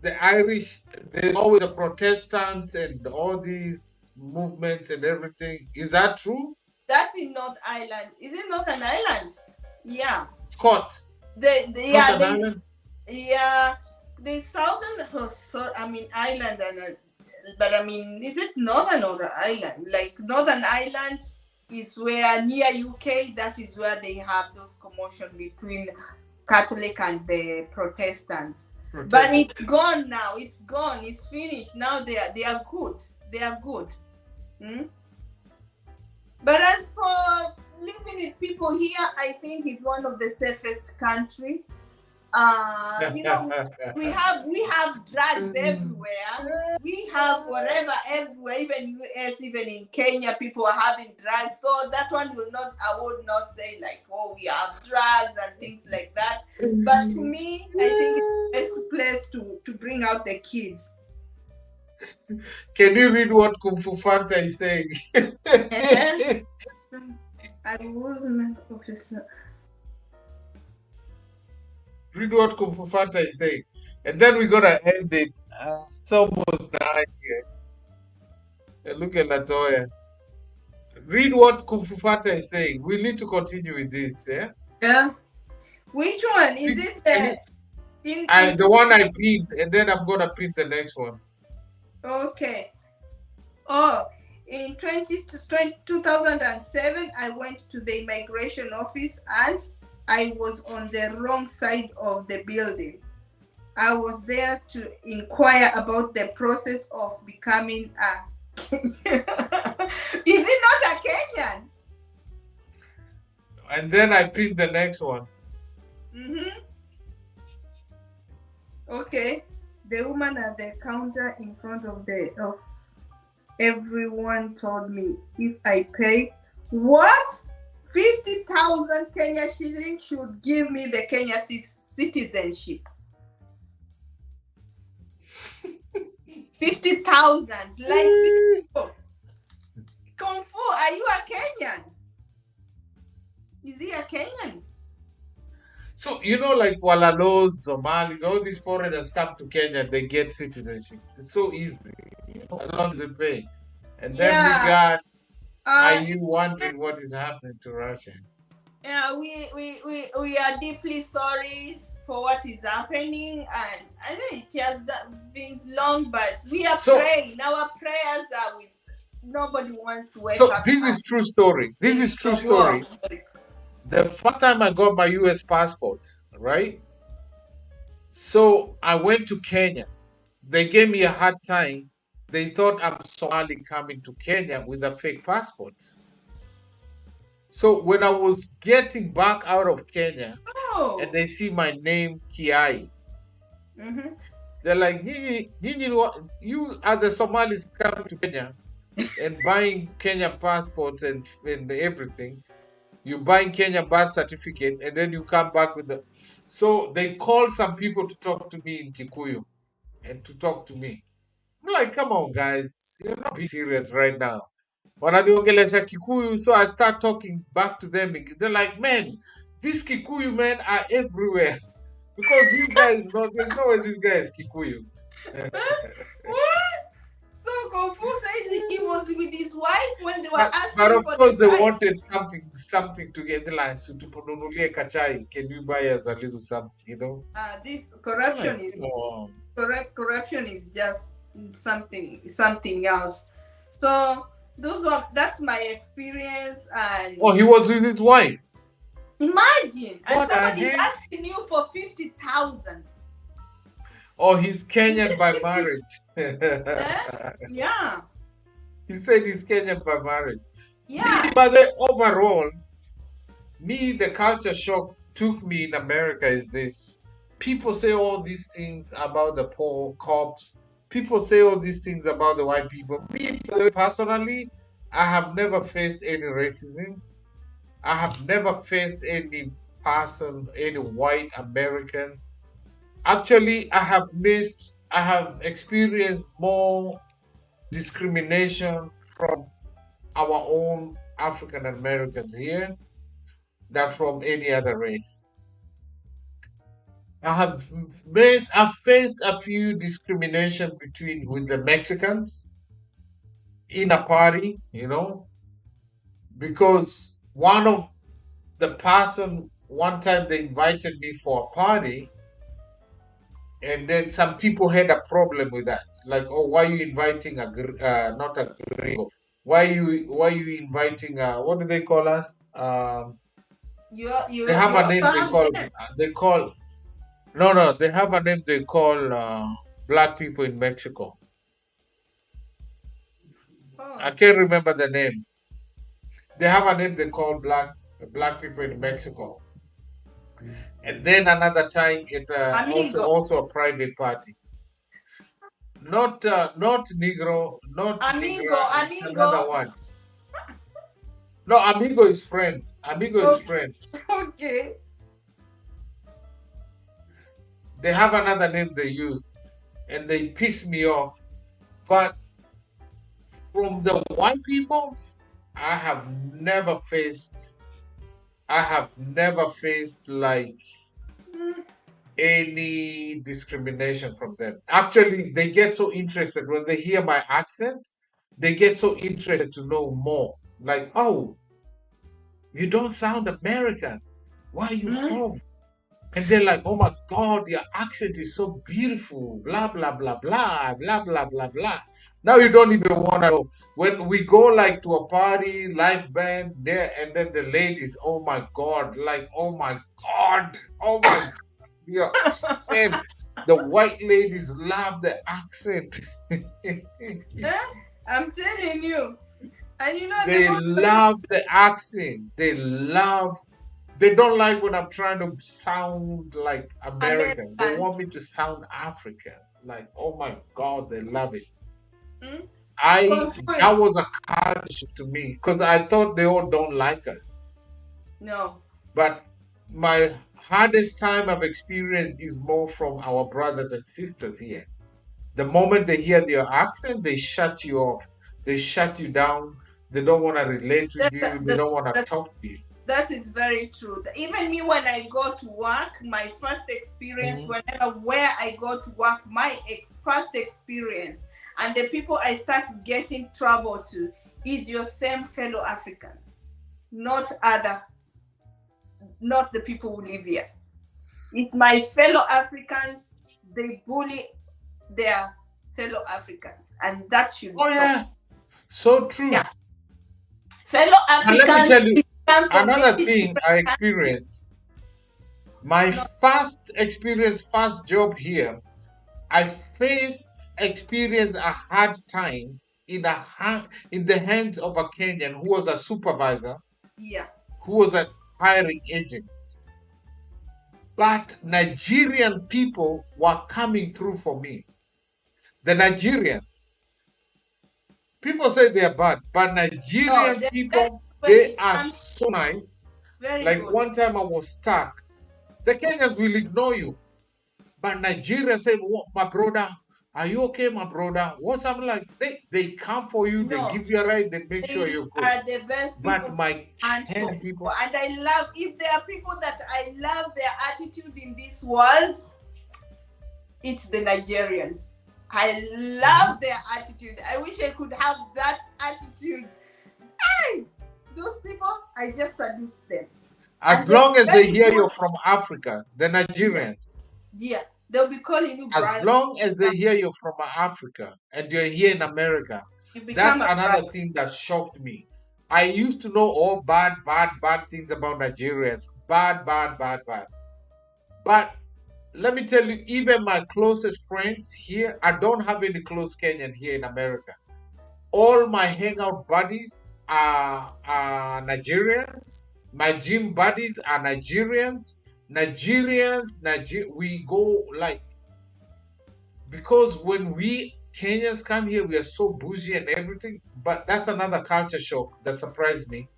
The Irish, there's always a Protestant and all these movements and everything. Is that true? That's in North Ireland. Is it not an island? Yeah. Scott, Yeah, Northern there's Ireland? yeah, the southern I mean island but I mean, is it northern or island? Like Northern Ireland is where near UK. That is where they have those commotion between Catholic and the Protestants. But Protestant. it's gone now. It's gone. It's finished. Now they are good. They are good. Hmm? But as for living with people here, I think it's one of the safest country. You know, we have drugs everywhere. We have whatever everywhere, even US, even in Kenya, people are having drugs. So that one will not, I would not say like, oh, we have drugs and things like that. But to me, I think it's the best place to bring out the kids. Can you read what Kung Fu Fanta is saying? I wasn't officer. Read what Kung Fu Fanta is saying. And then we're going to end it. It's almost 9 here. Look at Latoya. Read what Kung Fu Fanta is saying. We need to continue with this, yeah? Yeah. Which one is it? The one I pinned, and then I'm gonna pin the next one. Okay. Oh, in 2007, I went to the immigration office and I was on the wrong side of the building. I was there to inquire about the process of becoming a. Is it not a Kenyan? And then I pinned the next one. Mm-hmm. Okay. The woman at the counter in front of everyone told me if I pay what 50,000 Kenya shillings should give me the Kenya citizenship. 50,000, like Kung Fu, are you a Kenyan? Is he a Kenyan? So like Walalos, Somalis, all these foreigners come to Kenya, they get citizenship. It's so easy, as long as they pay. And then we got. Are you wondering what is happening to Russia? Yeah, we are deeply sorry for what is happening, and I know it has been long, but we are praying. Our prayers are with. Nobody wants to wake up. So this is true story. This is true story. The first time I got my US passport, right? So I went to Kenya. They gave me a hard time. They thought I'm Somali coming to Kenya with a fake passport. So when I was getting back out of Kenya, and they see my name, Kiai, they're like, you are the Somalis coming to Kenya and buying Kenyan passports and everything. You buy Kenya birth certificate, and then you come back with the. So they called some people to talk to me in Kikuyu, and to talk to me. I'm like, come on, guys, you're not being serious right now. Wananiongelesha Kikuyu, so I start talking back to them. They're like, man, these Kikuyu men are everywhere because this guy is not. There's no way this guy is Kikuyu. What? So Kung Fu says he was with his wife when they were asking but of for course the they wanted something to get like so to ponunulie kachai. Can you buy us a little something? This corruption is corruption is just something else. So that's my experience. And he was with his wife. Imagine, and somebody asking you for 50,000. Oh, he's Kenyan by marriage. Yeah. He said he's Kenyan by marriage. Yeah. But overall, the culture shock took me in America is this. people say all these things about the poor cops. People say all these things about the white people. Me personally, I have never faced any racism. I have never faced any person, any white American. Actually, I have experienced more discrimination from our own African Americans here than from any other race. I've faced a few discrimination between with the Mexicans in a party, because one of the person one time they invited me for a party, and then some people had a problem with that. Like, oh, why are you inviting not a gringo? Why you inviting what do they call us? They have a You're name from there. they call no, they have a name they call black people in Mexico. I Oh, can't remember the name. They have a name they call black people in Mexico. And then another time it also amigo, also a private party. Not Negro, not amigo, Negra. It's amigo. another one. No, amigo is friend. Amigo is Okay, friend. okay. They have another name they use, and they piss me off. But from the white people, I have never faced. I have never faced like any discrimination from them. Actually, they get so interested when they hear my accent. They get so interested to know more. Like, oh, you don't sound American. Where are you Mm, from? And they're like, oh my God, your accent is so beautiful, blah, blah, blah, blah, blah, blah, blah, blah. Now you don't even want to know. When we go like to a party, live band, there, and then the ladies, oh my God, like, oh my God, oh my God, your accent. The white ladies love the accent. eh? I'm telling you. And you know the They most of it, love the accent. They don't like when I'm trying to sound like American. They American. want me to sound African. Like, oh my God, they love it. Mm? I Confused. That was a culture shift to me because I thought they all don't like us. No. But my hardest time I've experienced is more from our brothers and sisters here. The moment they hear your accent, they shut you off. They shut you down. They don't want to relate with That, you. that, They that, don't want to that, talk to you. that is very true. Even me, when I go to work, my first experience, Mhm. whenever where I go to work, my first experience, and the people I start getting trouble to is your same fellow Africans, not other, not the people who live here. It's my fellow Africans. They bully their fellow Africans, and that should Oh stop. yeah, so Yeah, true. fellow And let me Africans, tell you if you come from another very thing different I countries, experienced. My no, first experience, first job here, I faced experience a hard time in the hands of a Kenyan who was a supervisor, yeah, who was a hiring agent. But Nigerian people were coming through for me. The Nigerians, people say they are bad, but no, Nigerian they're very people, when they it are comes so nice. very Like good. one time I was stuck. The Kenyans will ignore you. But Nigeria say, "What, my brother, are you okay, my brother?" What's I'm like, they come for you, they No, give you a ride, they make sure they you're good. are the best But people my and for Kenyan people. people, And I love if there are people that I love their attitude in this world, it's the Nigerians. I mhm, love their attitude. I wish I could have that attitude. Hey, those people, I just salute them. as And they're long as they very hear good. you're from Africa, the Yeah, Nigerians, yeah. They'll be calling you as brother. long as they hear you're from Africa and you're here in America, You become that's a brother. another thing that shocked me. I used to know all bad, bad, bad things about Nigerians. Bad, bad, bad, bad. But let me tell you, even my closest friends here, I don't have any close Kenyan here in America. All my hangout buddies are Nigerians. My gym buddies are Nigerians. we go like, because when we Kenyans come here, we are so bougie and everything. But that's another culture shock that surprised me.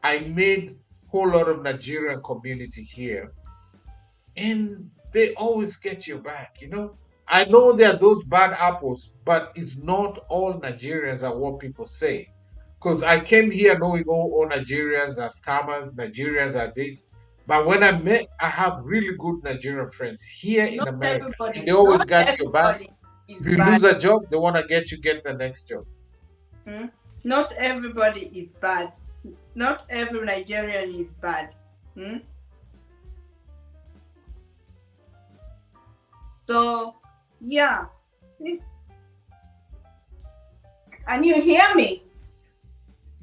I made whole lot of Nigerian community here, and they always get your back. I know there are those bad apples, but it's not all Nigerians are what people say. Because I came here knowing all Nigerians are scammers, Nigerians are this. But when I have really good Nigerian friends here in America, and they always Not got your back. everybody is If you bad. lose a job, they want to get the next job. Hmm? Not everybody is bad. Not every Nigerian is bad. Hmm? So, yeah. And you hear me?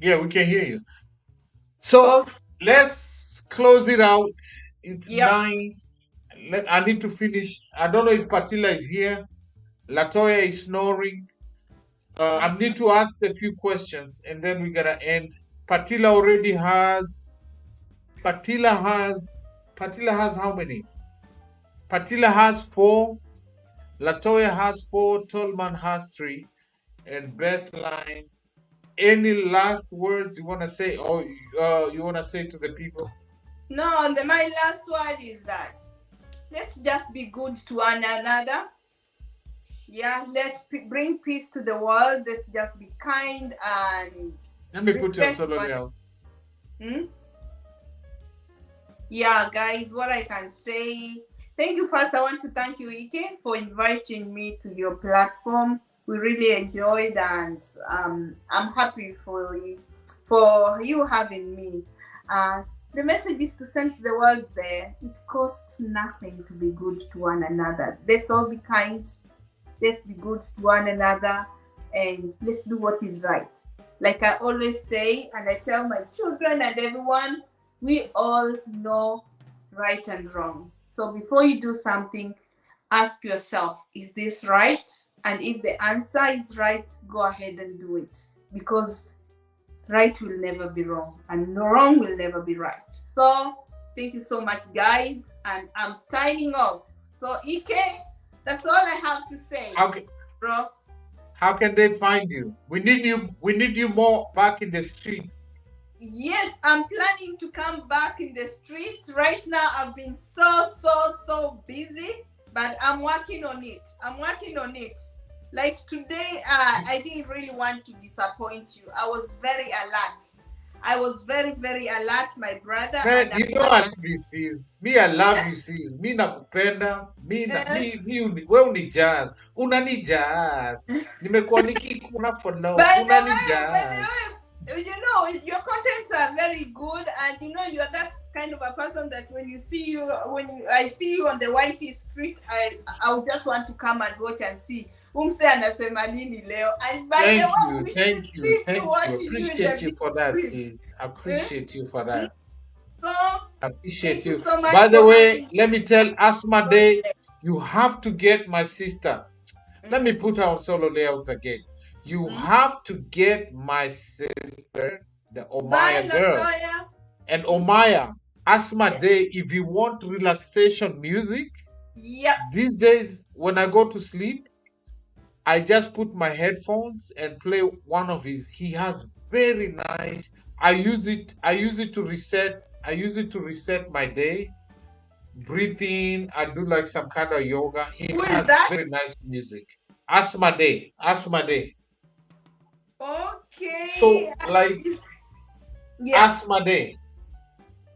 Yeah, we can hear you. So Oh, let's close it out. It's yep. 9. I need to finish. I don't know if Patila is here. Latoya is snoring. I need to ask a few questions and then we're gonna end. Patila already has. Patila has. Patila has how many? Patila has 4. Latoya has 4. Tolman has 3. And best line. Any last words you wanna say, or you wanna say to the people? No, my last word is that let's just be good to one another. Yeah, let's bring peace to the world. Let's just be kind and Let me put you on respect solo one. now. Hmm? Yeah, guys, what I can say. Thank you. First, I want to thank you, Ike, for inviting me to your platform. We really enjoyed, and I'm happy for you having me. The message is to send to the world there. It costs nothing to be good to one another. Let's all be kind. Let's be good to one another, and let's do what is right. Like I always say, and I tell my children and everyone, we all know right and wrong. So before you do something, ask yourself, is this right? And if the answer is right, go ahead and do it. Because right will never be wrong, and wrong will never be right. So thank you so much, guys, and I'm signing off. So Ike, that's all I have to say, How can, bro. how can they find you? We need you. We need you more back in the street. Yes, I'm planning to come back in the streets. Right now, I've been so busy, but I'm working on it. I'm working on it. Like today, I didn't really want to disappoint you. I was very alert. I was very alert, my brother, Man, and you know I love you, sis. Me, I love you, sis. Mi nakupenda. We unijaz. Unanijaz. Nimekuwa nikikuna for now. by the Unanijaz. way, your contents are very good, and you're that kind of a person that when I see you on the whitey street, I'll just want to come and watch and see umse anasema nini leo. And by the Thank way, you, we should thank you, see you thank you. watching you in Appreciate the you big for that, screen. sis. Eh? Appreciate you for that. So Appreciate thank you you. so much By the for way, having let me tell Asma God Day, bless. you have to get my sister. Let me Mm, put her on solo layout again. You mm. have to get my sister, the Bye, Omaya girl. Latoya. And Omaya, Asma Yeah. Day, if you want relaxation music, Yep. these days when I go to sleep, I just put my headphones and play one of his. He has very nice. I use it to reset. I use it to reset my day. Breathe in. I do like some kind of yoga. He Who is has that? very nice music. Asma Day. Asma Day. Okay. So like Yeah. Asma Day.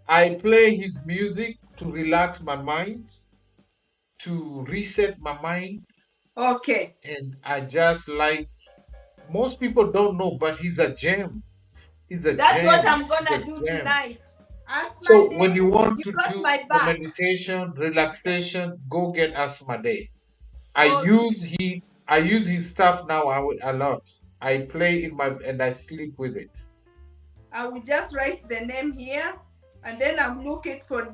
I play his music to relax my mind, to reset my mind, Okay. and I just like, most people don't know, but he's a gem. He's a That's what gem. I'm He's a gonna do gem. tonight. Asthma So when you day, want you to got do my the back. meditation, relaxation, go get Asma Day. Okay. I use his stuff now a lot. I play in my and I sleep with it. I will just write the name here, and then I'll look it for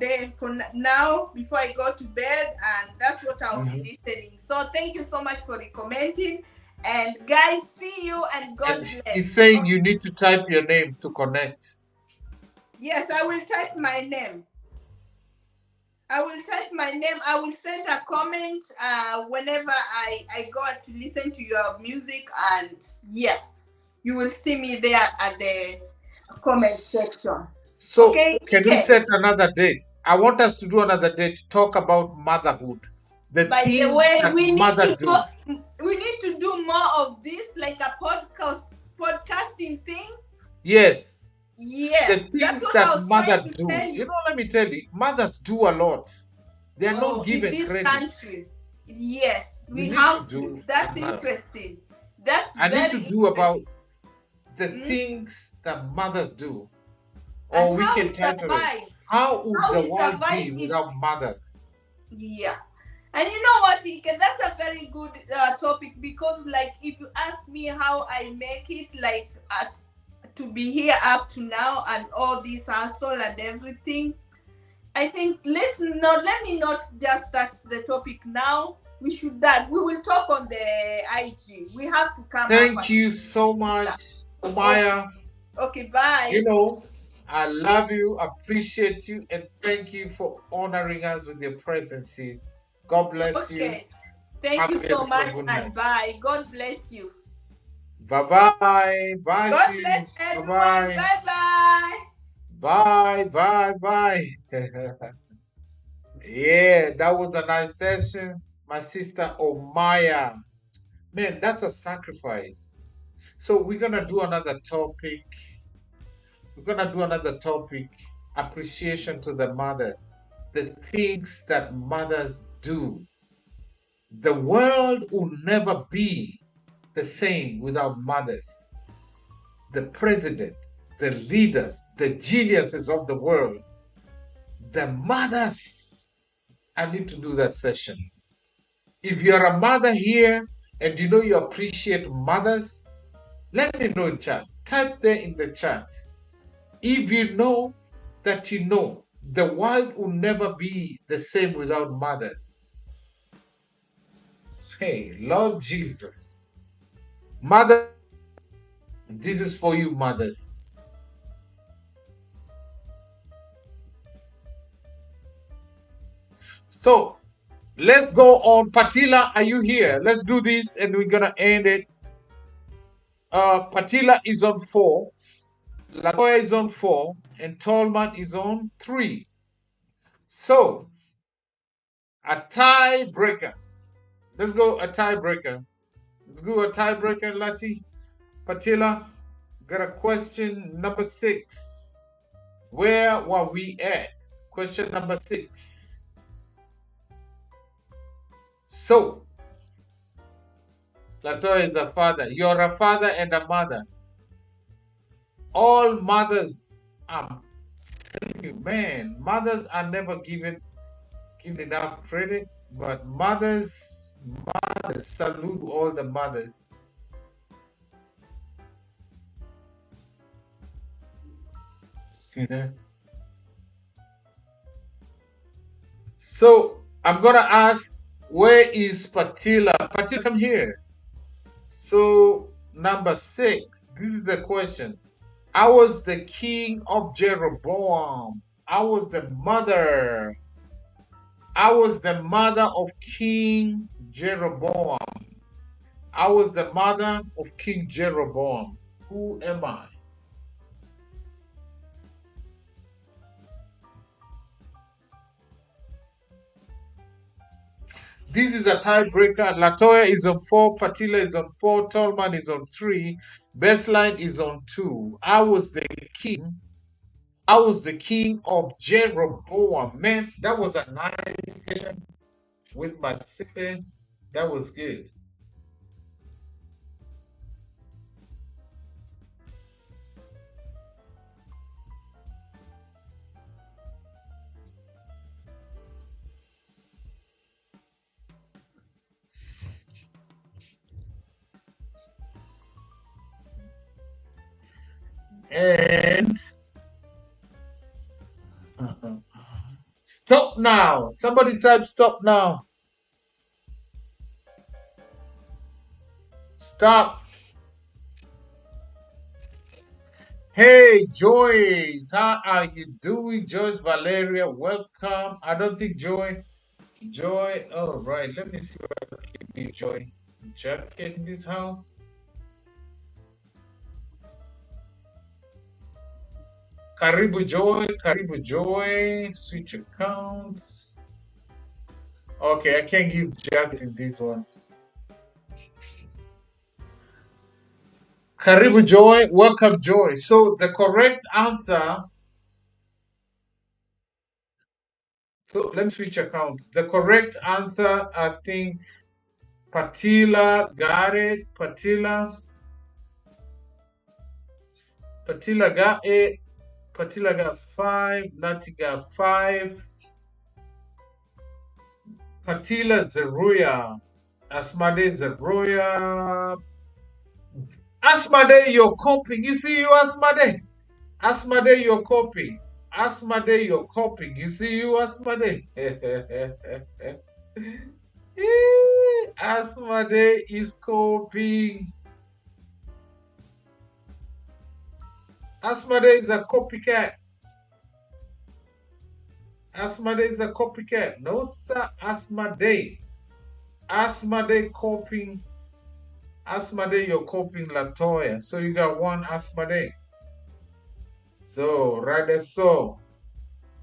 now before I go to bed, and that's what I'll be Mhm. listening. So thank you so much for recommending, and guys, see you and God And bless. he's saying Okay. you need to type your name to connect. Yes, I will type my name. I will type my name. I will send a comment whenever I go to listen to your music, and yeah, you will see me there at the comment section. So, Okay, can we Ike. set another date? I want us to do another date to talk about motherhood, the By the things way, that mother do. we need to do more of this, like a podcasting thing. Yes, Yeah, the that's things what I that was trying mother to do. tell You you. know, let me tell you, mothers do a lot. They are not Oh, in given this credit. country, yes, We we need to have to. do That's another. interesting. That's I need to very do about interesting. the Mm? things that mothers do, And or we how we can title it, survive. "How would How the we world survive be is, without mothers?" yeah. And you know what, Ike? That's a very good topic, because, like, if you ask me how I make it, like, to be here up to now and all this hustle and everything, I think let me not just start the topic now. We should that we will talk on the IG. We have to come up Thank and you so that. much, Okay. Omaya. Okay, bye. You know, I love you, appreciate you, and thank you for honoring us with your presences. God bless you. Okay. Thank Have you so yourself a much good and night. bye. God bless you. Bye bye. Bye, God bless sis. Bye everyone. bye. Bye bye. Bye. Bye. Bye. Yeah, that was a nice session. My sister Omaya. Man, that's a sacrifice. So we're gonna do another topic. We're gonna do another topic. Appreciation to the mothers. The things that mothers do. The world will never be the same without mothers. The president, the leaders, the geniuses of the world, the mothers. I need to do that session. If you're a mother here and you know you appreciate mothers, let me know in chat. Type there in the chat. If you know that you know the world will never be the same without mothers. Hey, Lord Jesus. Mother, this is for you, mothers. So let's go on. Patila, are you here? Let's do this and we're gonna end it. Patila is on 4, Latoya is on 4, and Tolman is on 3. So a tiebreaker. Let's go a tiebreaker. Let's go a tiebreaker, Lati. Patila, got a question number 6. Where were we at? Question number 6. So, Latoya is a father. You're a father and a mother. All mothers, telling you, man, mothers are never given enough credit, but mothers, salute all the mothers. So I'm gonna ask, where is Patila? Patila, come here. So number 6, this is the question. I was the king of Jeroboam. I was the mother. I was the mother of King Jeroboam. I was the mother of King Jeroboam. Who am I? This is a tiebreaker. Latoya is on 4, Patila is on 4, Tolman is on 3, Bestline is on 2. I was the king. I was the king of Jeroboam. Man, that was a nice session with my sister. That was good. And stop now. Somebody type stop now. Stop. Hey, Joyce, how are you doing? Joyce Valeria, welcome. I don't think Joy. All right, let me see what I can give Joy. Jacket in this house. Karibu Joy, switch accounts. Okay, I can't give jacket in this one. Karibu Joy, welcome Joy. So the correct answer, so let me switch accounts. The correct answer, I think Patila got it. Patila got it. Patila got five. Nati got five. Patila Zeruya. Asmade Zeruya. Asmade, you're coping. You see you, Asmade. Asmade, you're coping. Asmade, you're coping. You see you, Asmade. Asmade is coping. Asmade is a copycat. Asmade is a copycat. No, sir. Asmade. Asmade coping. Asmade, you're coping Latoya. So you got one Asmade. So, right there. So,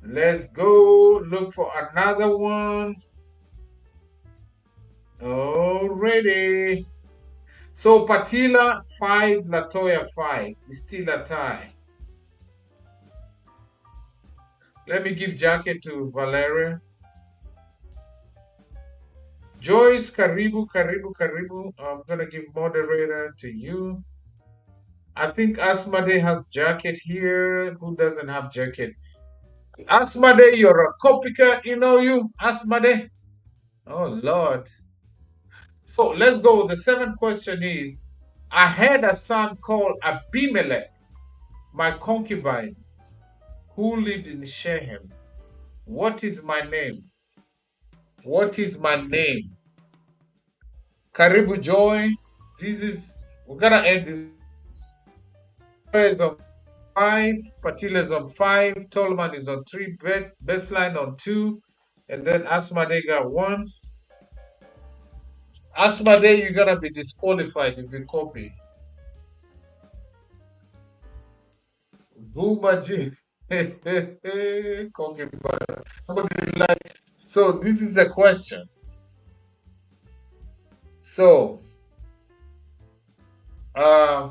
let's go look for another one. Already. So, Patila 5, Latoya 5. It's still a tie. Let me give jacket to Valeria. Joyce, Karibu. I'm gonna give moderator to you. I think Asmade has jacket here. Who doesn't have jacket? Asmade, you're a copycat. You know you, Asmade. Oh Lord. So let's go. The seventh question is: I had a son called Abimelech, my concubine, who lived in Shechem. What is my name? What is my name? Karibu Joy. This is we're gonna end this. Joy is on five, Patila is on five, Tolman is on three, Bestline on two, and then Asmade got one. Asmade, you're gonna be disqualified if you copy. Boomaji. Concubine. Somebody likes. So this is the question. So, uh,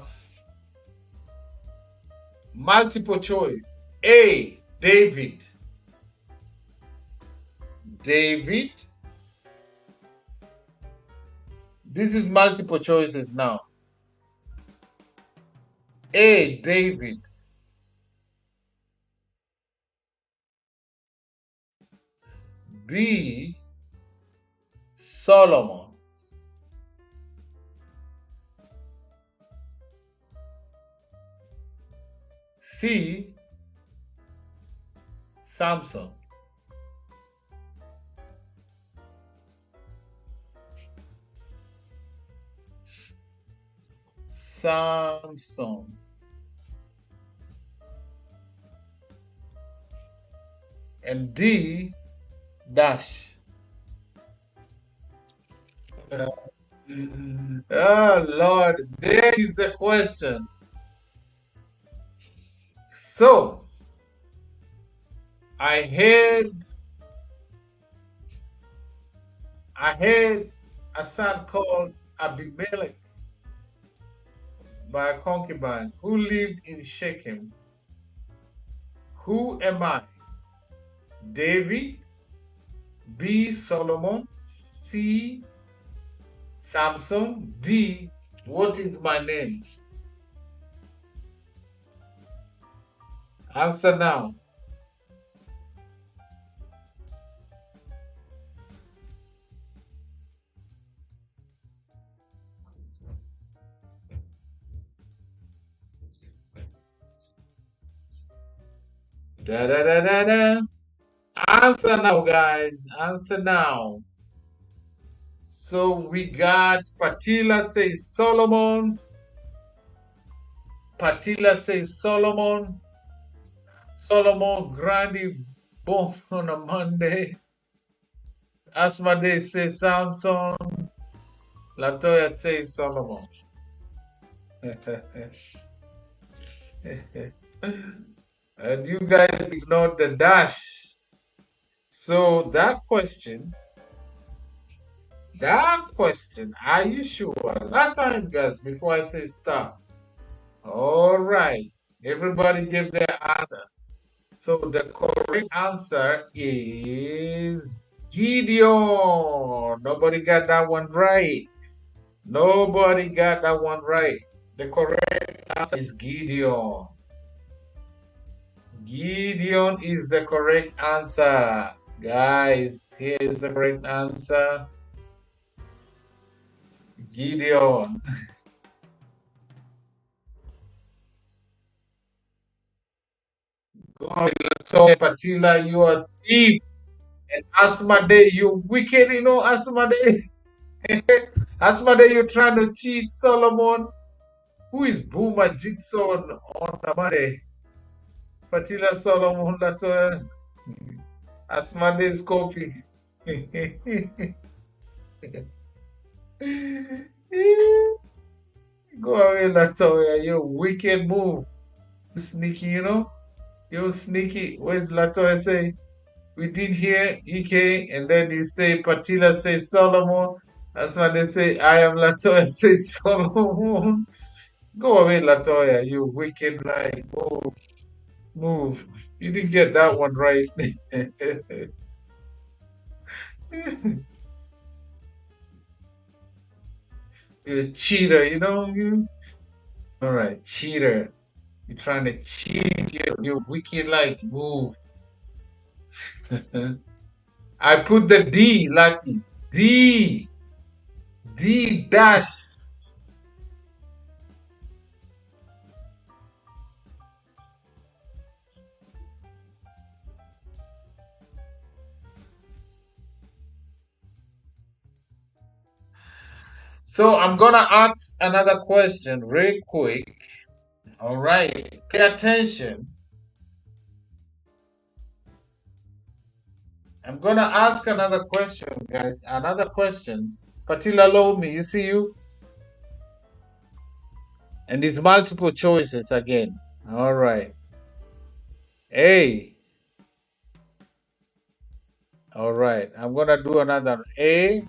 multiple choice. A. David. David. This is multiple choices now. A. David. B. Solomon. C. Samson. Samson. And D. Dash. Oh Lord, there is the question. So I had I had a son called Abimelech by a concubine who lived in Shechem. Who am I? David, B. Solomon, C. Samson, D. What is my name? Answer now. Da da da da da. Answer now, guys. Answer now. So we got Fatila says Solomon. Patila says Solomon. Solomon Grandi born on a Monday. Asmade says Samson. Latoya says Solomon. And you guys ignored the dash. So that question, are you sure? Last time, guys, before I say stop. All right. Everybody give their answer. So the correct answer is Gideon. Nobody got that one right. Nobody got that one right. The correct answer is Gideon. Gideon is the correct answer. Guys, here is the correct answer. Gideon. God, Patila, you are thief. And Asmade, you wicked, Asmade. Asmade, you're trying to cheat Solomon. Who is Boomer Jigsaw on the money? Patila Solomon Latoya. Asmade is copy. Go away, Latoya. You wicked move. You sneaky, You sneaky. Where's Latoya say? We did hear EK, and then you say Patila say Solomon. That's why they say I am Latoya say Solomon. Go away, Latoya, you wicked lie. Move, move. You didn't get that one right. You're a cheater, you? All right, cheater. You're trying to cheat. You wicked like move. I put the D, Lati. D. D dash. So I'm gonna ask another question real quick. All right, pay attention. I'm gonna ask another question, guys. Another question. Patila Lomi, you see you? And there's multiple choices again. All right. A. All right. I'm gonna do another A.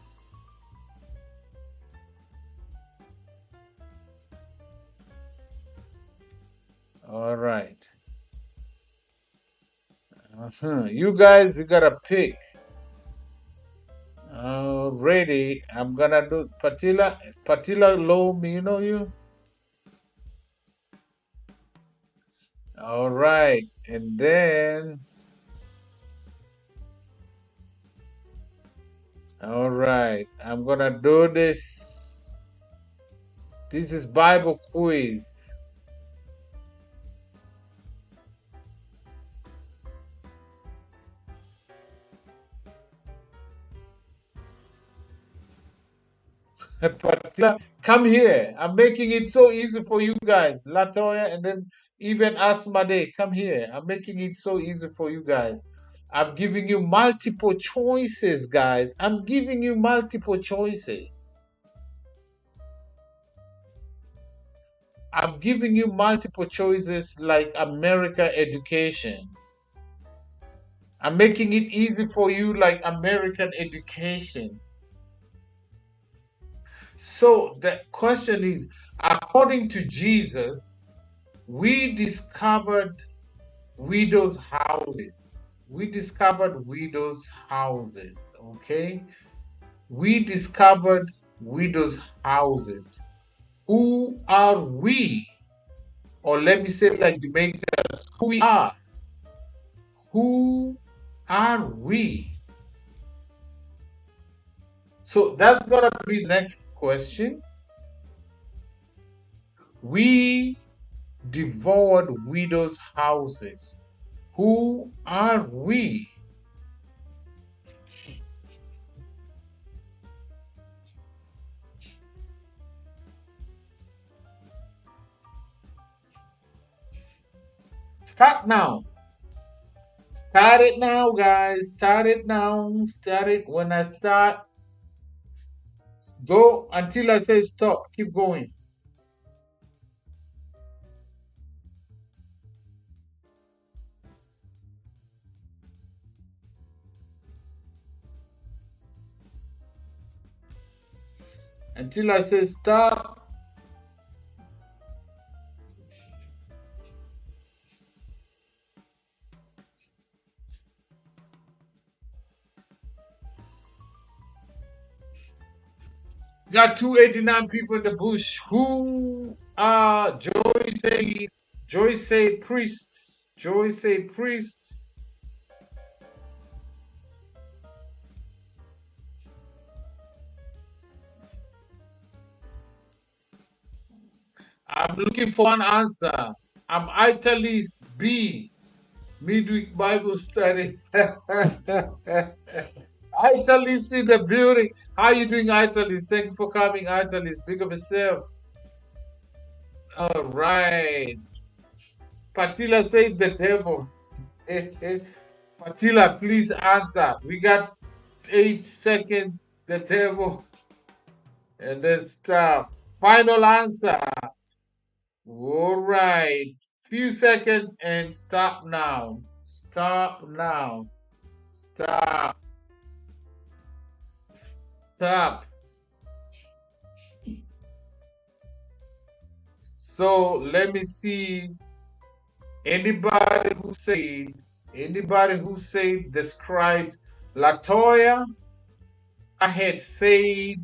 All right. You guys, you gotta pick. Ready? I'm gonna do Patila Lomi, you know you? All right. And then all right, I'm gonna do this. This is Bible quiz. But come here. I'm making it so easy for you guys. Latoya and then even Asmade, come here. I'm making it so easy for you guys. I'm giving you multiple choices, guys. I'm giving you multiple choices. I'm giving you multiple choices like America education. I'm making it easy for you like American education. So the question is, according to Jesus, we discovered widows' houses. We discovered widows' houses, okay? We discovered widows' houses. Who are we? Or let me say like Jamaicans, who we are. Who are we? So that's gonna be the next question. We devoured widows' houses. Who are we? Start now. Start it now, guys. Start it now. Start it. When I start, go until I say stop. Keep going. Until I say stop. Got 289 people in the bush. Who are Joy say? Joy say priests. Joy say priests. I'm looking for one answer. I'm Italy's B. Midweek Bible study. Italy's in the building. How you doing, Italy's? Thank you for coming, Italy's. Big up yourself. All right. Patila said the devil. Patila, please answer. We got 8 seconds. The devil. And then stop. Final answer. All right. Few seconds and stop now. Stop now. Stop. Stop. So let me see anybody who said described Latoya. I had said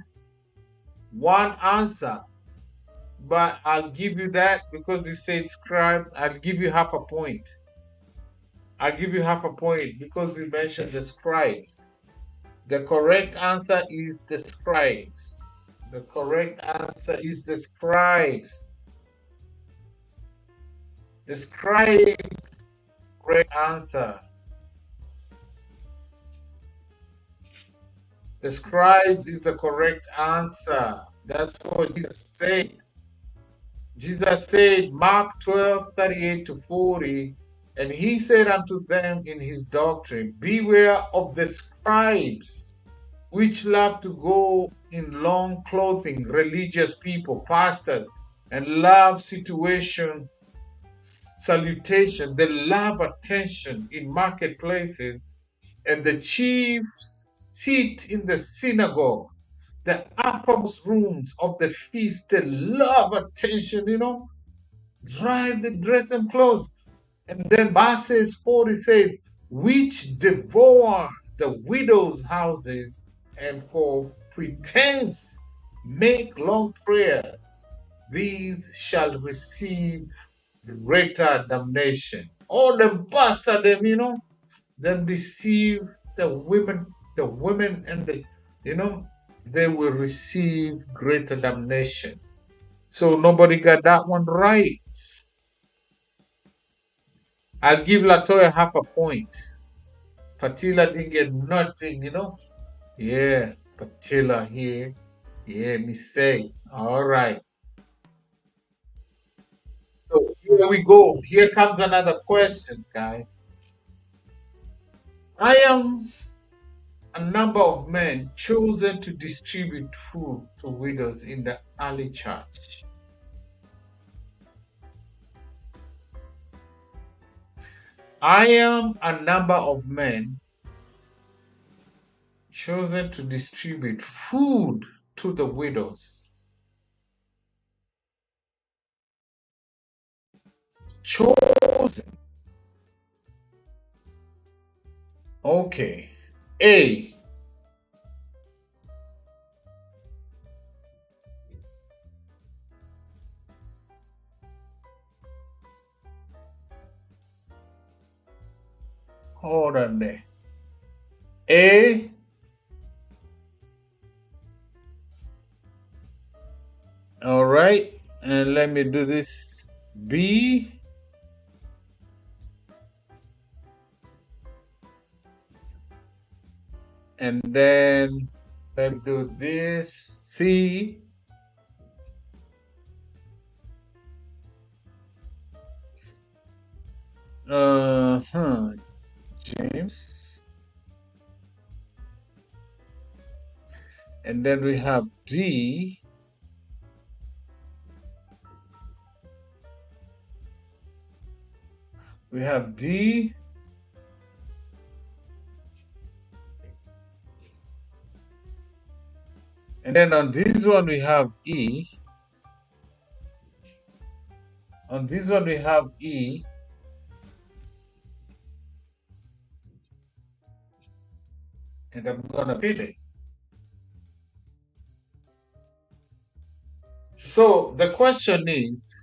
one answer, but I'll give you that because you said scribe. I'll give you half a point. I'll give you half a point because you mentioned the scribes. The correct answer is the scribes. The correct answer is the scribes. The scribe, correct answer. The scribes is the correct answer. That's what Jesus said. Jesus said, Mark 12:38-40, and he said unto them in his doctrine, beware of the scribes, which love to go in long clothing, religious people, pastors, and love salutation. They love attention in marketplaces, and the chiefs sit in the synagogue, the uppermost rooms of the feast. They love attention, drive the dress and clothes. And then verses 40 says, which devour the widows' houses and for pretense make long prayers. These shall receive greater damnation. All them bastard them, them deceive the women and they will receive greater damnation. So nobody got that one right. I'll give Latoya half a point. Patila didn't get nothing. Yeah, Patila here. Yeah, me say. All right. So here we go. Here comes another question, guys. I am a number of men chosen to distribute food to widows in the early church. I am a number of men chosen to distribute food to the widows. Chosen. Okay. A. Hold on there. A. All right. And let me do this. B. And then let me do this. C. Huh. James. And then we have D. We have D. And then on this one we have E. On this one we have E. And I'm gonna pin it. So the question is,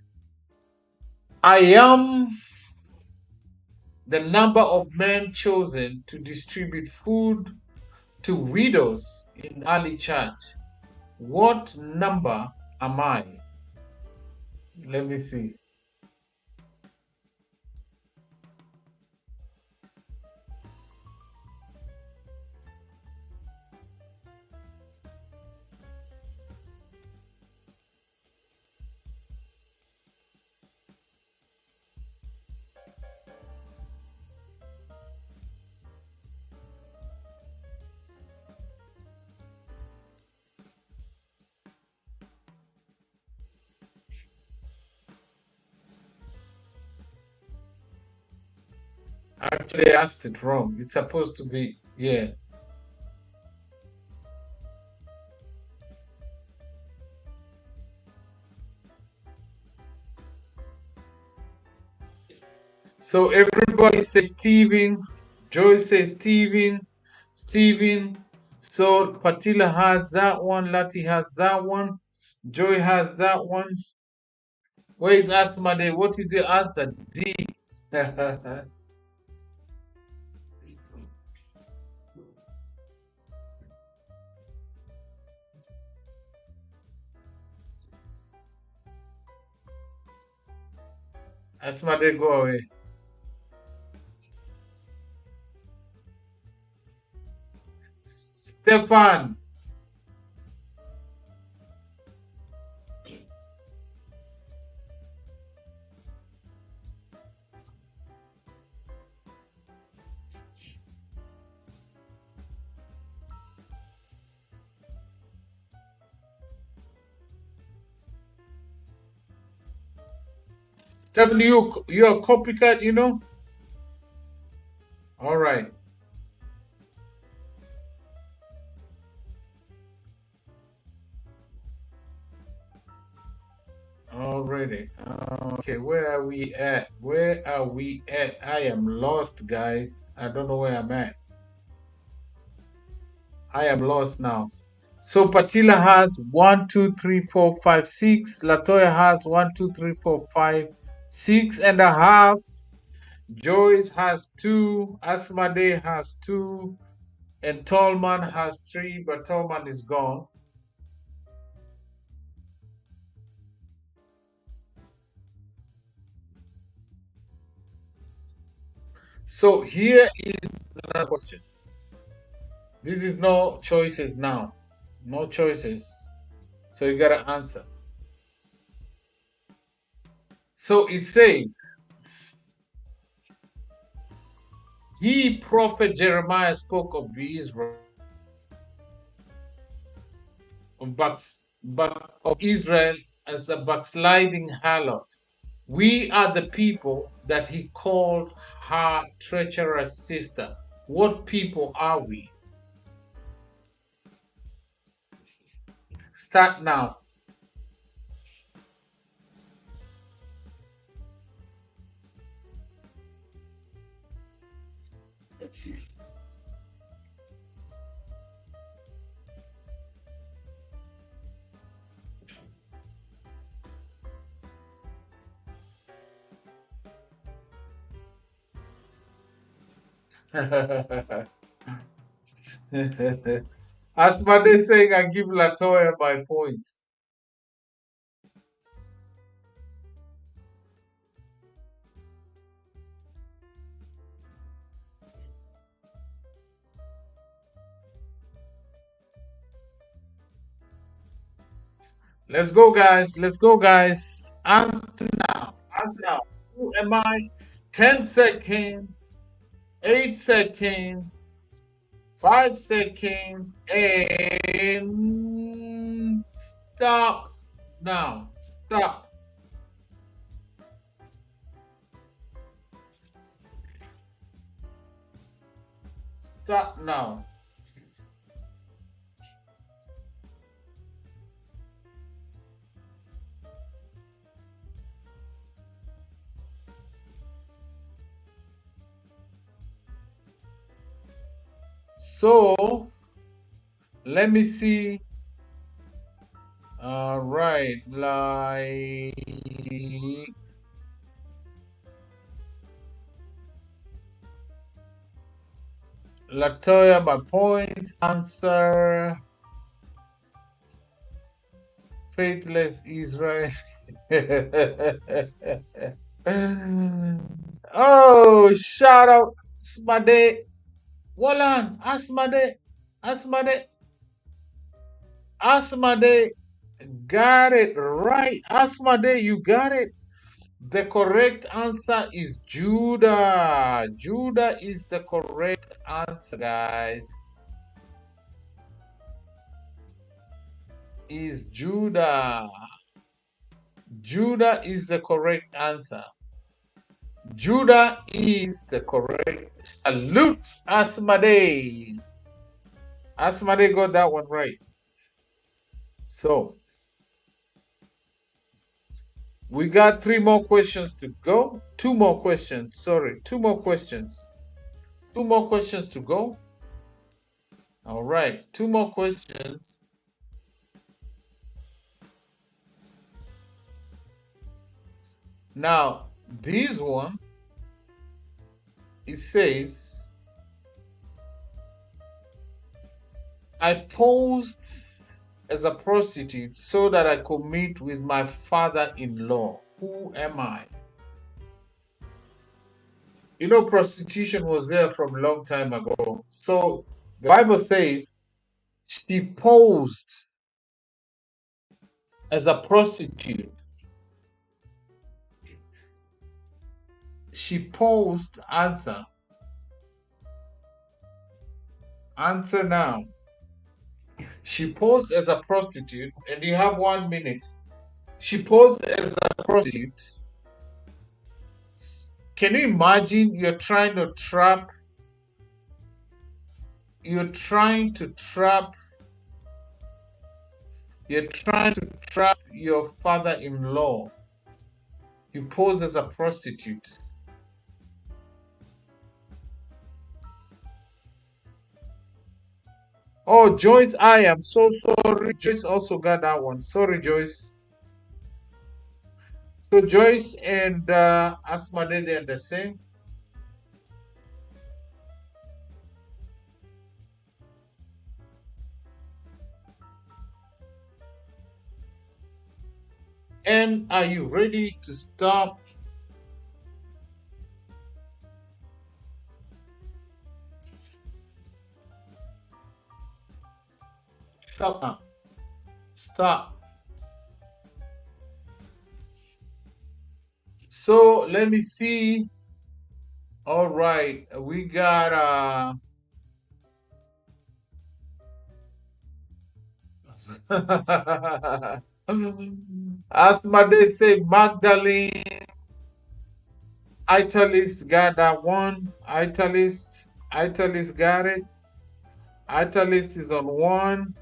I am the number of men chosen to distribute food to widows in early church. What number am I? Let me see. Actually, I asked it wrong. It's supposed to be, yeah. So everybody says Steven. Joy says Steven. Steven. So Patila has that one. Lati has that one. Joy has that one. Where is Asmade? What is your answer? D. Asmade, go away. Stefan. Stefan, you're a copycat, you know? All right. Already. Okay, where are we at? Where are we at? I am lost, guys. I don't know where I'm at. I am lost now. So Patila has 1, 2, 3, 4, 5, 6. Latoya has 1, 2, 3, 4, 5, 6.5. Joyce has 2. Asmade has 2. And Tallman has 3, but Tallman is gone. So here is another question. This is no choices now. No choices. So you gotta answer. So it says, he prophet Jeremiah spoke of the Israel of Israel as a backsliding harlot. We are the people that he called her treacherous sister. What people are we? Start now. As Made saying, I give Latoya my points. Let's go, guys. Let's go, guys. Answer now. Answer now. Who am I? 10 seconds, 8 seconds, 5 seconds, and stop now. Stop. Stop now. So let me see. All right, like Latoya, my point answer. Faithless Israel. Oh, shout out Smade. Walan, Asmade, Asmade. Got it right. Asmade, you got it. The correct answer is Judah. Judah is the correct answer, guys. Is Judah. Judah is the correct answer. Judah is the correct. Salute Asmade. Asmade got that one right. So we got 3 more questions to go. 2 more questions. Sorry, 2 more questions. 2 more questions to go. All right, 2 more questions. Now, this one, it says, I posed as a prostitute so that I could meet with my father-in-law. Who am I? You know, prostitution was there from a long time ago. So the Bible says she posed as a prostitute. She posed, answer. Answer now. She posed as a prostitute, and you have 1 minute. She posed as a prostitute. Can you imagine you're trying to trap you're trying to trap your father-in-law. You pose as a prostitute. Oh, Joyce, I am so sorry. Joyce also got that one. Sorry, Joyce. So Joyce and Asmade, they are the same. And are you ready to stop? Stop now. Stop. So let me see. All right, we got Asmade say Magdalene. Italist got that one. Italist got it. Italist is on 1.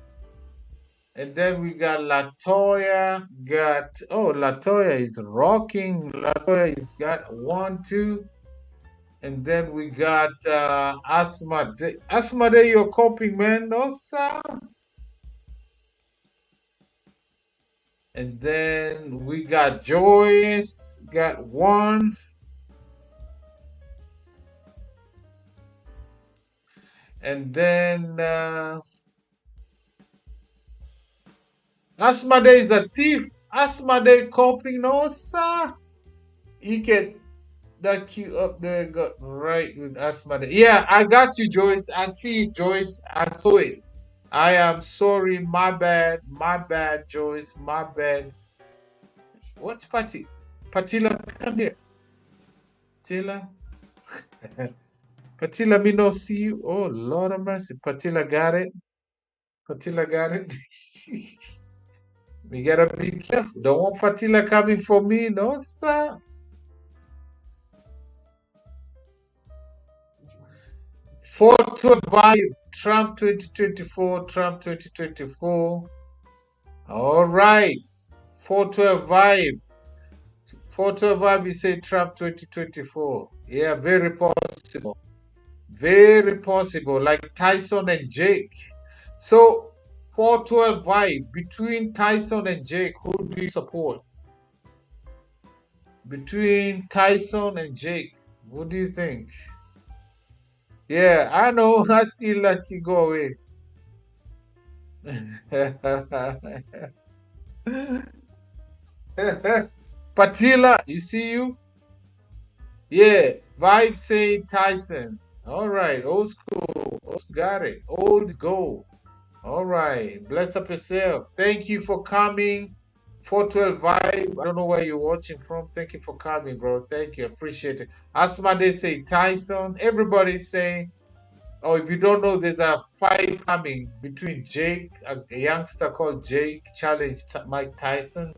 And then we got Latoya. Latoya is rocking. Latoya is got 1, 2. And then we got Asmade. Asmade, you're coping, man. No, sir. And then we got Joyce, got 1. And then Asmade is a thief. Asmade coping, no, sir. You can that cue up there got right with Asmade. Yeah, I got you, Joyce. I see it, Joyce. I saw it. I am sorry, my bad, Joyce, my bad. What's Patty? Patila, come here. Patilla. Patilla, me no see you. Oh, Lord of mercy. Patilla got it. Patilla got it. We gotta be careful. Don't want Patilla coming for me, no, sir. 425, Trump 2024, Trump 2024. All right. 412 vibe. 412 vibe, you say Trump 2024. Yeah, very possible. Very possible. Like Tyson and Jake. So 412 vibe between Tyson and Jake, who do you support? Between Tyson and Jake, what do you think? Yeah, I know. I see Lati go away. Patila, you see you? Yeah, vibe saying Tyson. All right, old school. Old school, got it. Old gold. All right, bless up yourself. Thank you for coming. 412 vibe. I don't know where you're watching from. Thank you for coming, bro. Thank you. Appreciate it. Asma, they say Tyson. Everybody's saying, oh, if you don't know, there's a fight coming between Jake, a youngster called Jake, challenged Mike Tyson.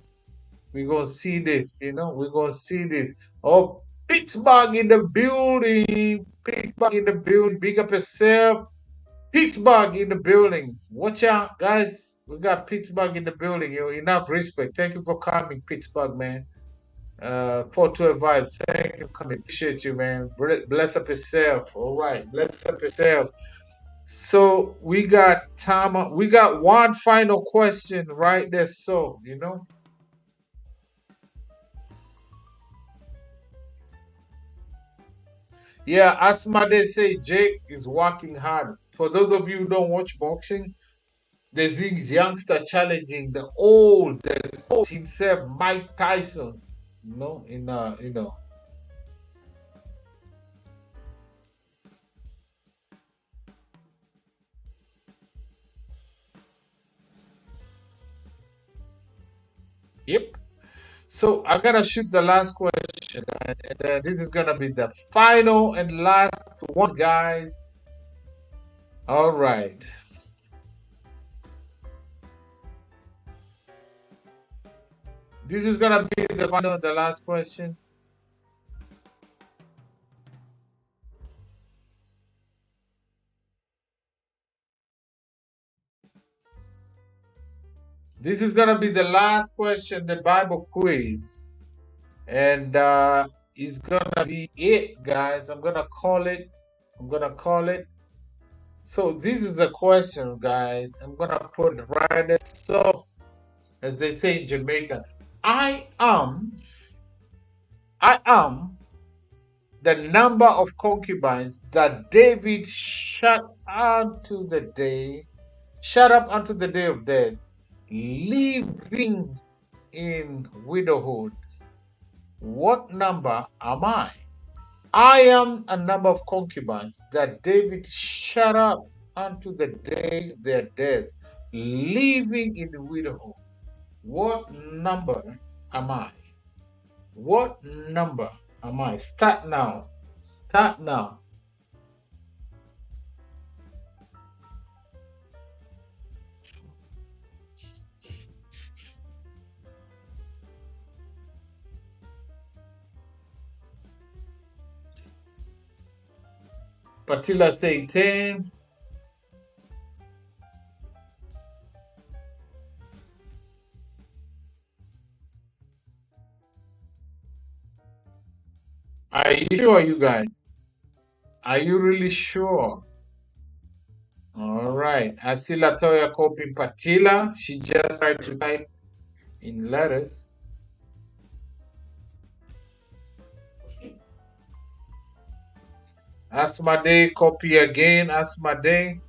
We're gonna see this, we're gonna see this. Oh, Pittsburgh in the building. Pittsburgh in the building. Big up yourself. Pittsburgh in the building. Watch out, guys. We got Pittsburgh in the building. Enough respect. Thank you for coming, Pittsburgh, man. 412 vibes. Thank you for coming. Appreciate you, man. Bless up yourself. All right. Bless up yourself. So we got time. We got one final question right there. So, Yeah, Asma, they say Jake is working hard. For those of you who don't watch boxing, there's this youngster challenging the old himself, Mike Tyson. Yep. So I gotta shoot the last question, guys. And this is gonna be the final and last one, guys. All right. This is gonna be the final and the last question. This is gonna be the last question, the Bible quiz. And it's gonna be it, guys. I'm gonna call it. I'm gonna call it. So this is the question, guys. I'm gonna put it right there. So, as they say in Jamaica, I am, I am the number of concubines that David shut up unto the day of death, living in widowhood. What number am I? I am a number of concubines that David shut up unto the day of their death, living in widowhood. What number am I? What number am I? Start now. Start now. Patila say 10. Are you sure, you guys? Are you really sure? All right. I see Latoya copying Patila. She just tried to type in letters. Asmade, copy again. Asmade.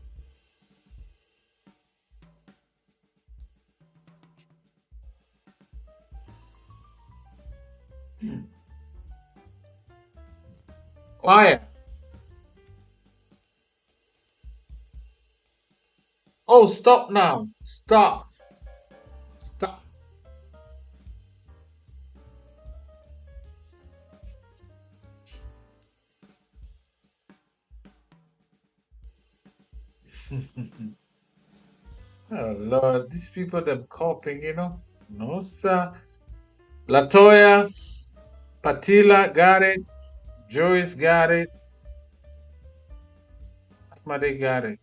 Omaya. Oh, stop now. Stop. Stop. Oh Lord, these people them coping, you know. No sir. Latoya, Patila got it. Joyce got it. Asmade got it.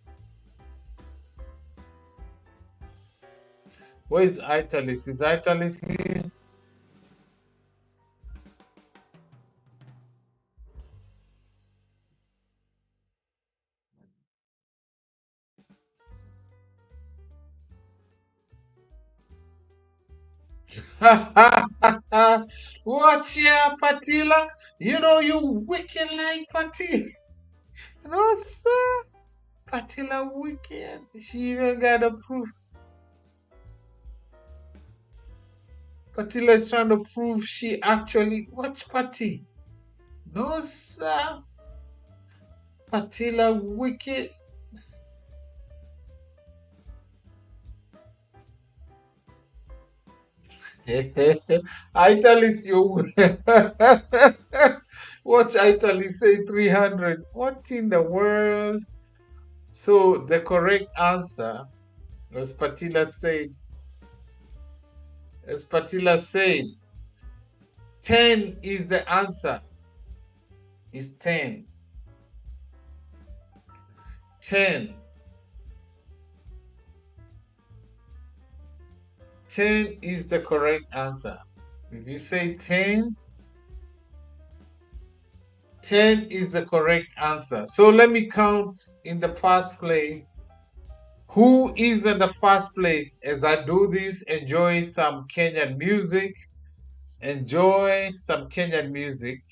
Where is Italis? Is Italis here? Watch ya, Patila. You know you wicked like Patila. No, sir. Patila wicked. She even got a proof. Patila is trying to prove she actually watch Patty. No, sir. Patila wicked. Italy you. Watch Italy say 300. What in the world? So the correct answer, as Patila said, as Patila said, 10 is the answer. Is 10. 10. 10 is the correct answer. If you say 10, 10 is the correct answer. So let me count in the first place. Who is in the first place? As I do this, enjoy some Kenyan music. Enjoy some Kenyan music.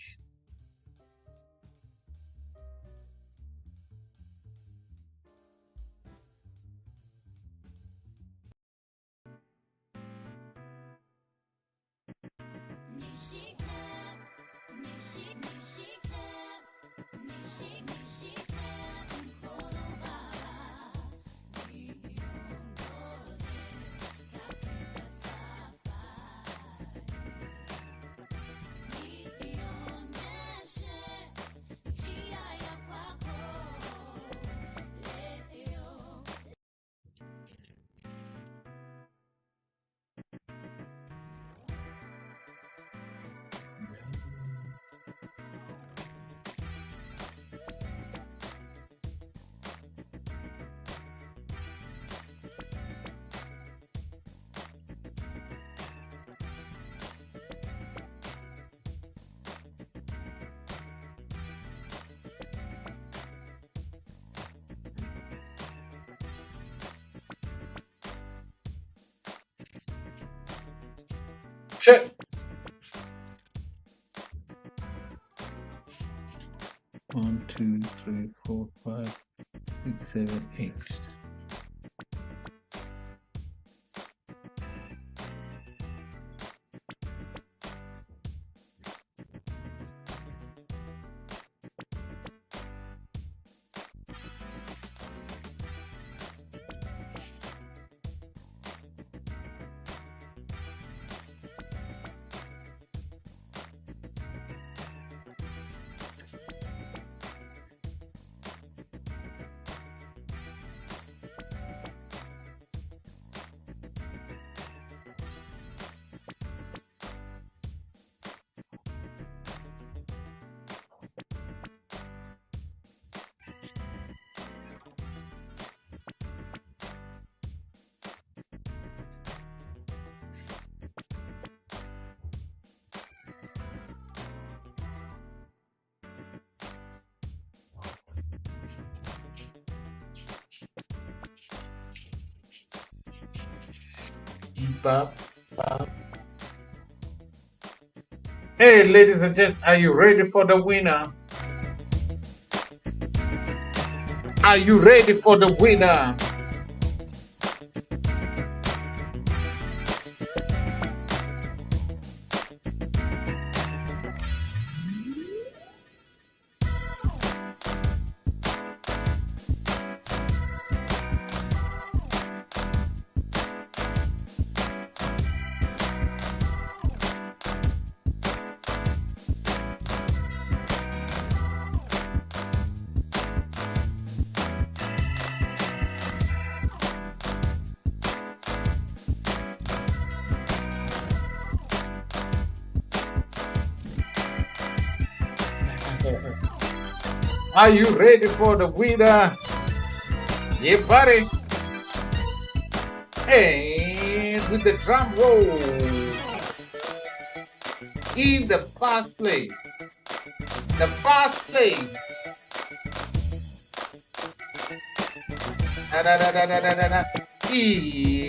Check. 1, 2, 3, 4, 5, 6, 7, 8. Bop, bop. Hey, ladies and gents, are you ready for the winner? Are you ready for the winner? Are you ready for the winner? Yeah, buddy. And with the drum roll, in the first place, the first place, is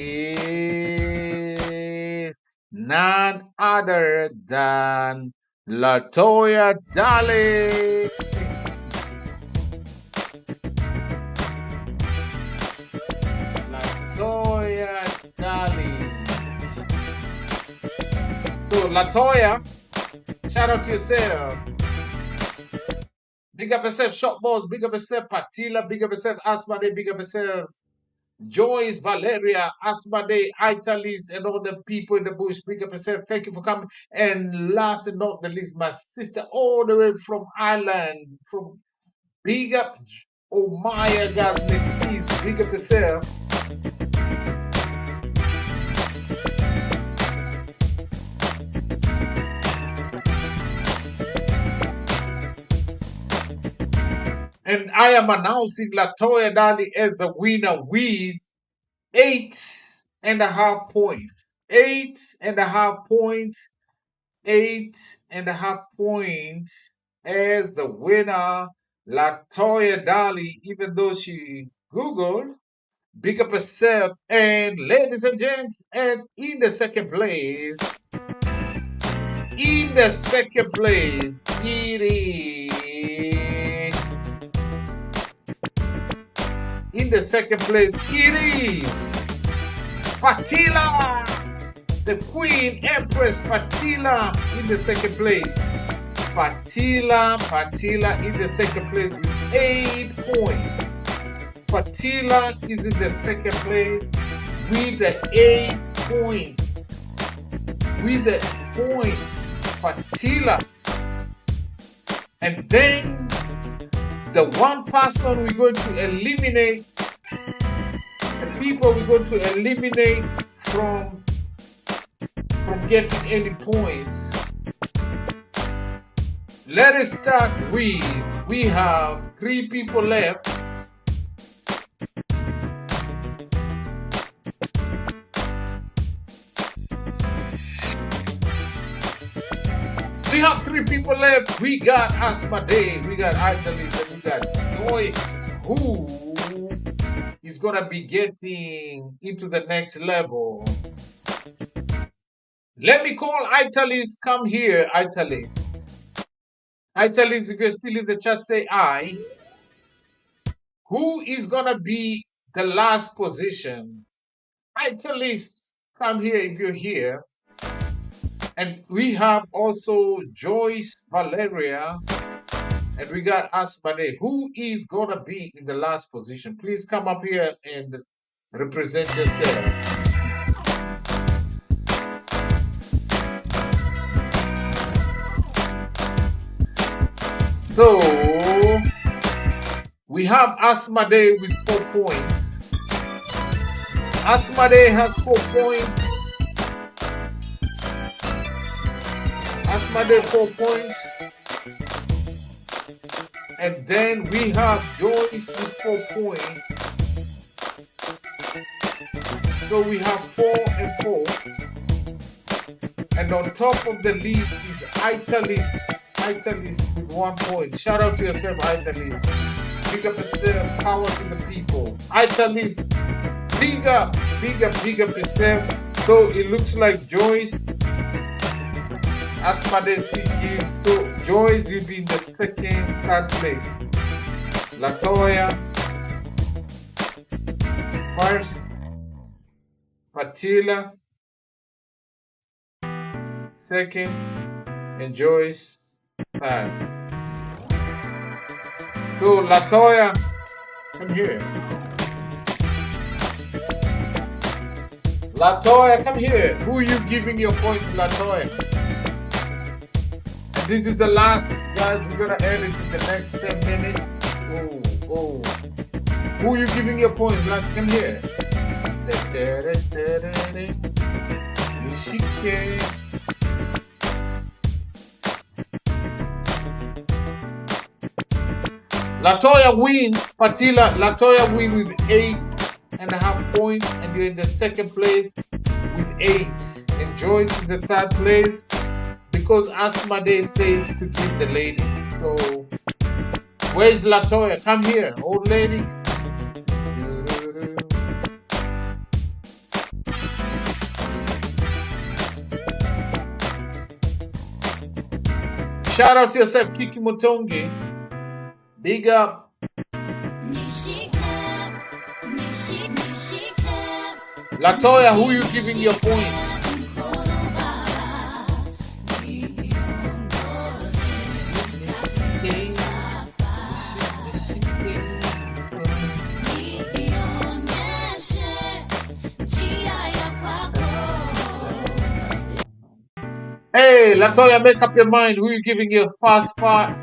none other than Latoya Dale. Latoya Dale. So Latoya, shout out to yourself. Big up yourself, Shop Boss. Big up yourself, Patila. Big up yourself, Asmade. Big up yourself, Joyce, Valeria, Asmade, Italis, and all the people in the bush. Big up yourself. Thank you for coming. And last and not the least, my sister, all the way from Ireland. From big up Omaya, guys, Miss Keys. Big up yourself. And I am announcing Latoya Dali as the winner with 8.5 points. 8.5 points. 8.5 points as the winner. Latoya Dali, even though she Googled, big up herself. And ladies and gents, and in the second place, it is. In the second place, it is Fatila, the Queen Empress Fatila in the second place. Fatila in the second place with 8 points. Fatila is in the second place with the 8 points. With the points, Fatila. And then the one person we're going to eliminate, the people we're going to eliminate from getting any points. Let us start with, we have 3 people left. We have 3 people left. We got Asmade, we got Italis, and we got Joyce, who is gonna be getting into the next level. Let me call Italis. Come here, Italis. Italis, if you're still in the chat, say I. Who is gonna be the last position? Italis, come here if you're here. And we have also Joyce, Valeria, and we got Asmane. Who is gonna be in the last position? Please come up here and represent yourself. So we have Asmade with 4 points. Asmade has 4 points. Asmade 4 points. And then we have Joyce with 4 points. So we have 4 and 4. And on top of the list is Italis. Italis with 1 point. Shout out to yourself, Italis. Big up yourself. Power to the people. Italis. Big up yourself. So it looks like Joyce, Asmade CQ. So Joyce will be in the second, 3rd place. Latoya first. Patila second. And Joyce 3rd. So Latoya, come here. Latoya, come here. Who are you giving your points, Latoya? And this is the last, guys. We're gonna end it in the next 10 minutes. Oh. Who are you giving your points, Lats? Come here. Nishike. Latoya wins. Latoya win with 8.5 points, and you're in the second place with 8. And Joyce in the third place because Asmade said to give the lady. So where's Latoya? Come here, old lady. Shout out to yourself, Kiki Motongi. Big up. Latoya, who you giving your point? Hey, Latoya, make up your mind. Who you giving your first spot?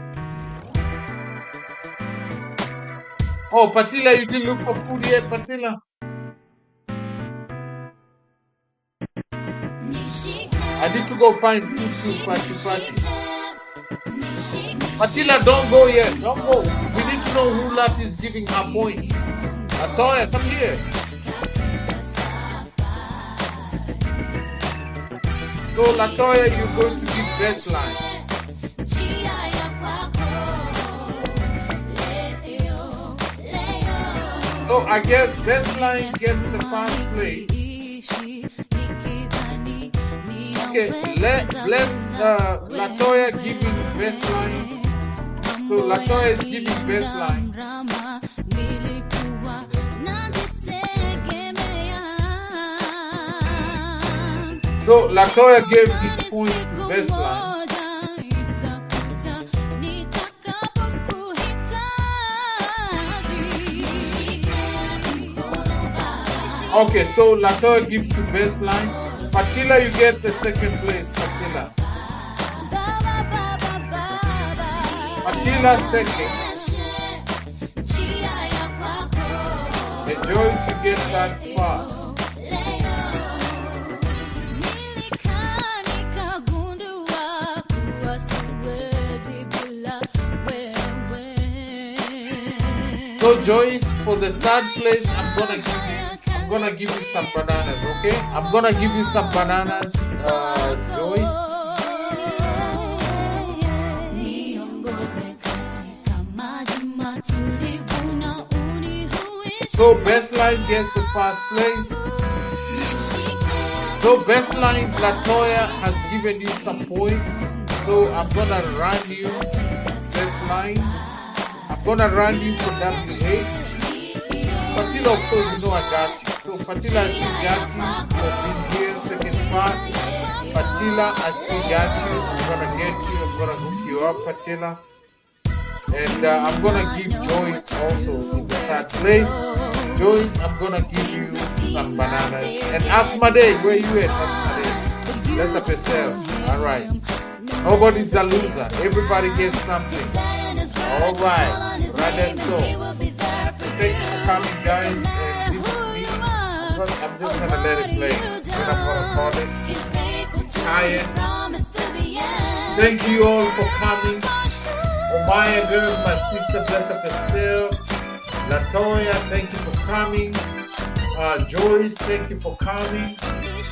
Oh, Patila, you didn't look for food yet, Patila? I need to go find food too, Pati. Patila, don't go yet. Don't go. We need to know who Lat is giving her point. Latoya, come here. So, Latoya, you're going to give best line. So, I guess best line gets the first place. Okay, let's Latoya giving best line. So, Latoya is giving best line. So Latoya gave his point to best line. Okay, so Latoya gives to best line. Patila, you get the second place. Patila. Patila second. And Joyce, you get that spot. So Joyce, for the third place, I'm gonna give you some bananas, okay? I'm gonna give you some bananas, Joyce. So best line gets the first place. So best line, Latoya has given you some points. So I'm gonna run you best line. I'm gonna run you for WH. Patila, of course, you know I got you. So Patila, I still got you. You've been here, second spot. Patila, I still got you. I'm gonna get you. I'm gonna hook you up, Patila. And I'm gonna give Joyce also in the third place. Joyce, I'm gonna give you some bananas. And Asmade, where you at, Asmade? Let's up yourself. Alright. Nobody's a loser. Everybody gets something. Alright. Right there, so. Thank you for coming, guys. And this is me. I'm just gonna let it play. Then I'm gonna call it. Tired. Thank you all for coming. Omaya, girls, my sister, bless up yourself. Latoya, thank you for coming. Joyce, thank you for coming.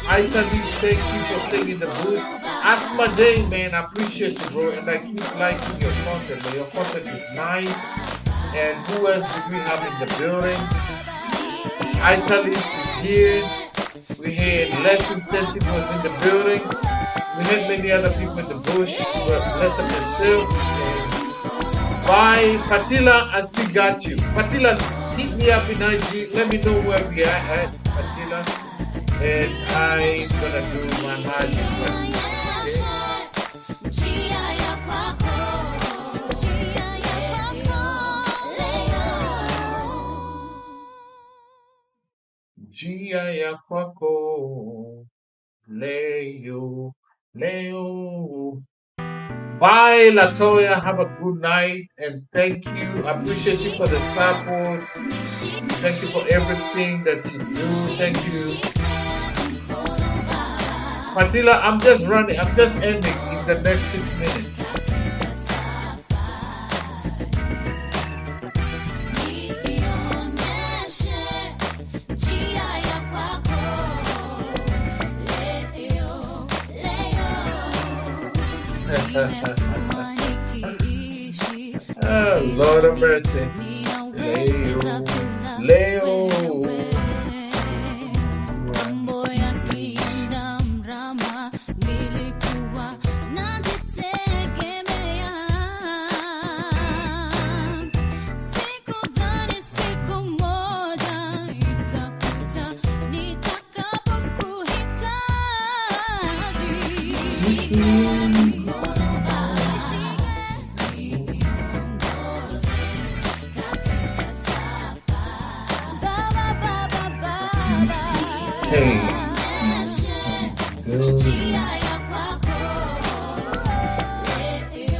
Aisha, thank you for staying in the booth. Asma Day, man, I appreciate you, bro. And I keep liking your content, but your content is nice. And who else did we have in the building? Italy is here. We had Lesson Sensitive was in the building. We had many other people in the bush. But bless up yourself. Bye. Patila, I still got you. Patila, hit me up in IG. Let me know where we are at, Patila. And I'm gonna do my magic. Jia ya kwako leo. Bye, Latoya. Have a good night and thank you. I appreciate you for the support. Thank you for everything that you do. Thank you. Patila, I'm just running. I'm just ending in the next 6 minutes. Oh, Lord of mercy. Leo. Hey.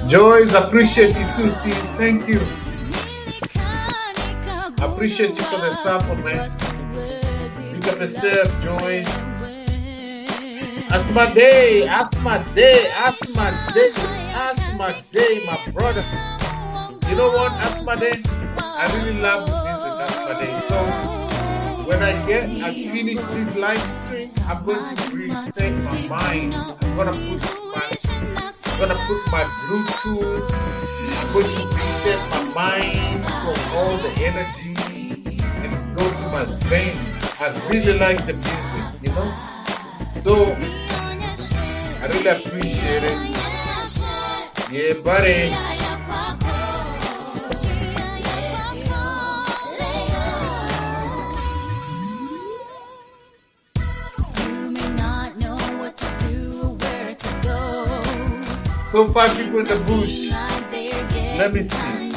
Joyce, appreciate you too, sis. Thank you. Appreciate you for the support, man. Big up yourself, Joyce. Asma Day, my brother. You know what, Asma Day? I really love the music, Asma Day. So when I finish this live stream, I'm going to reset my mind. I'm gonna put my Bluetooth. I'm going to reset my mind from all the energy and go to my vein. I really like the music, you know. So I really appreciate it. Yeah, buddy. So 5 people in the bush. Let me see.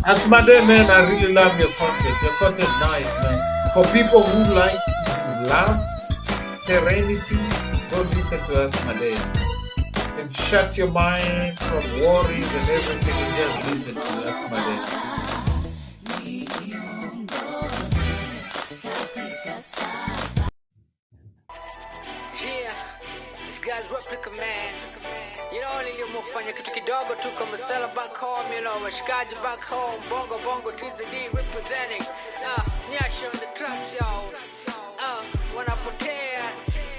As my day, man, I really love your content. Your content nice, man. For people who like love, serenity, don't listen to us, my day. And shut your mind from worries and everything and just listen to us, my day. Yeah, this guy's replica, man. You know, niliyomufanya kitu kidogo tu kama Stella back home, you know, washikaji back home, bongo TZD representing. Nyasha on the tracks, yo. Wanapotea,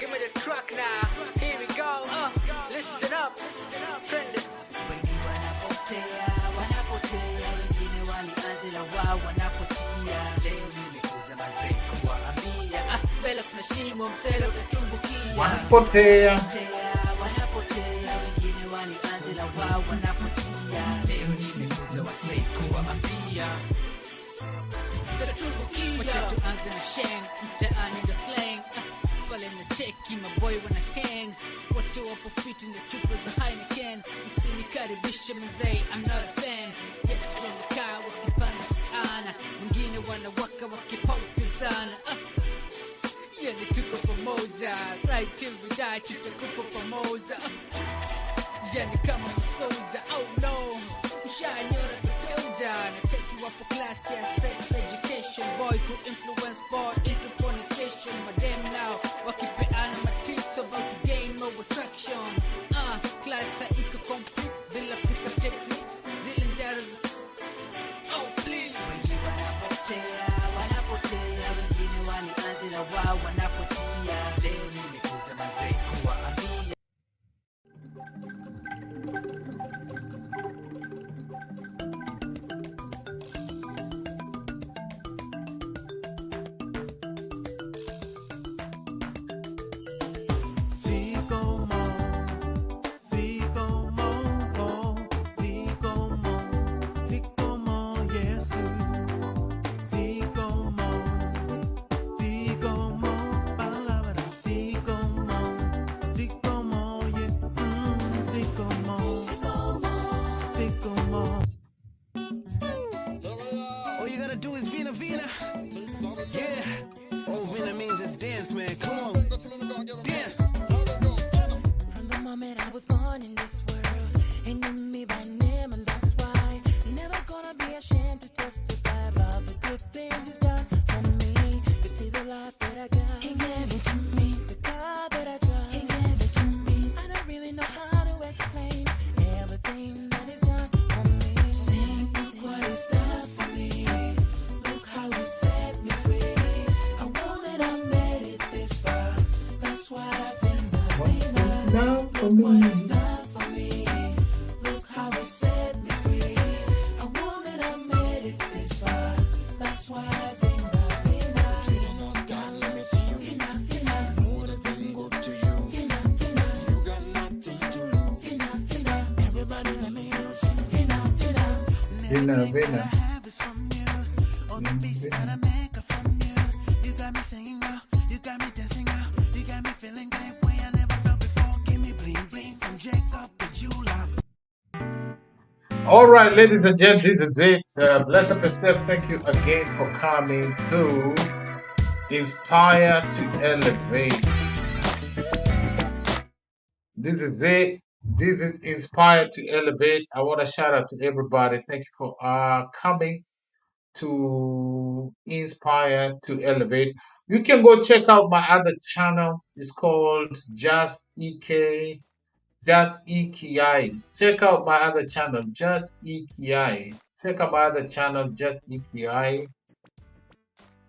give me the track now. Here we go. Listen up, trend it. Wanapotea, wengine wanianze na wao wanapotia. Leo nimekuja mazee kuwaambia, mbele kuna shimo, mtele utatumbukia. Wanapotea, wengine wanianze na wao wanapotia. Leo nimekuja wazee kuwaambia, wacha tuanze na sheng, mtaani the slang. Pale na cheki, my boy wanna hang. Watu wapo fit in the chupa za Heineken. Msinikaribishe mzee, I'm not a fan. Yes, wanakaa wakipanda sana, wengine wanawaka wakipotezana. Yani tuko pamoja, right till we die, tutakufa pamoja. Yani kama soldier, oh no, ushanyora kuteuja. Na cheki wapo klasi ya sex education, boy could influence boy into fornication. Madam now, wakipeana matips about to gain more attraction. Class iko complete, bila pick up techniques, zile njaro. Oh please. Wanapotea, wengine wanianze na wao wanapotia. Leo nimekuja mazee kuwaambia. done for me. Look how it set me free. I wanted, I made it this far. That's why I think Treating on God, let me see you. Know what has been good to you. You got nothing to lose. Everybody let me hear you sing. Vina, Vina. Have is from you. All the beats that I make are from you. You got me singing, girl. You got me dancing, girl. You got me feeling that way I never felt before. Give me bling bling from Jacob to Jula. All right, ladies and gents, this is it. Blessed Step, thank you again for coming to Inspire to Elevate. This is it. This is Inspire to Elevate. I want to shout out to everybody. Thank you for coming to Inspire to Elevate. You can go check out my other channel. It's called Just EK, Just EKI. Check out my other channel, Just EKI. Check out my other channel, Just EKI.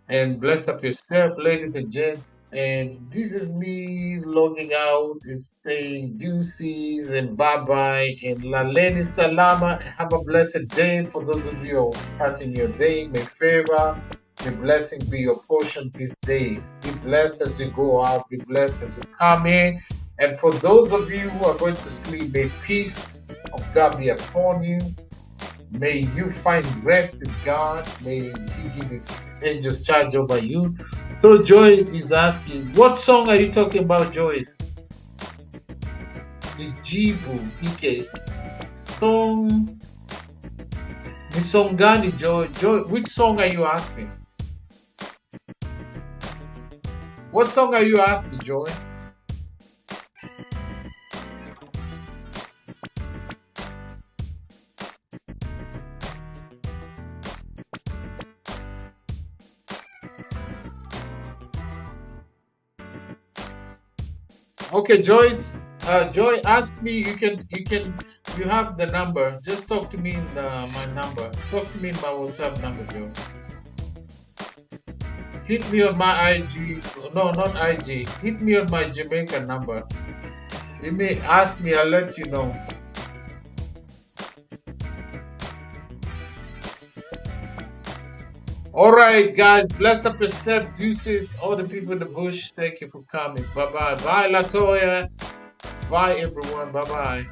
And bless up yourself, ladies and gents. And this is me logging out and saying deuces and bye bye and laleni salama. Have a blessed day for those of you who are starting your day. May favor, may blessing be your portion these days. Be blessed as you go out, be blessed as you come in. And for those of you who are going to sleep, may peace of God be upon you. May you find rest in God. May He give His angels charge over you. So Joyce is asking, what song are you talking about, Joyce? Ijibu, Ike. Song. The song gani, Joy? Joy, which song are you asking? What song are you asking, Joy? Okay, Joyce. Joy, ask me. You have the number. Just talk to me in my number. Talk to me in my WhatsApp number, Joy. Hit me on my IG. No, not IG. Hit me on my Jamaican number. You may ask me. I'll let you know. All right, guys. Bless up your step. Deuces. All the people in the bush. Thank you for coming. Bye bye. Bye, Latoya. Bye, everyone. Bye bye.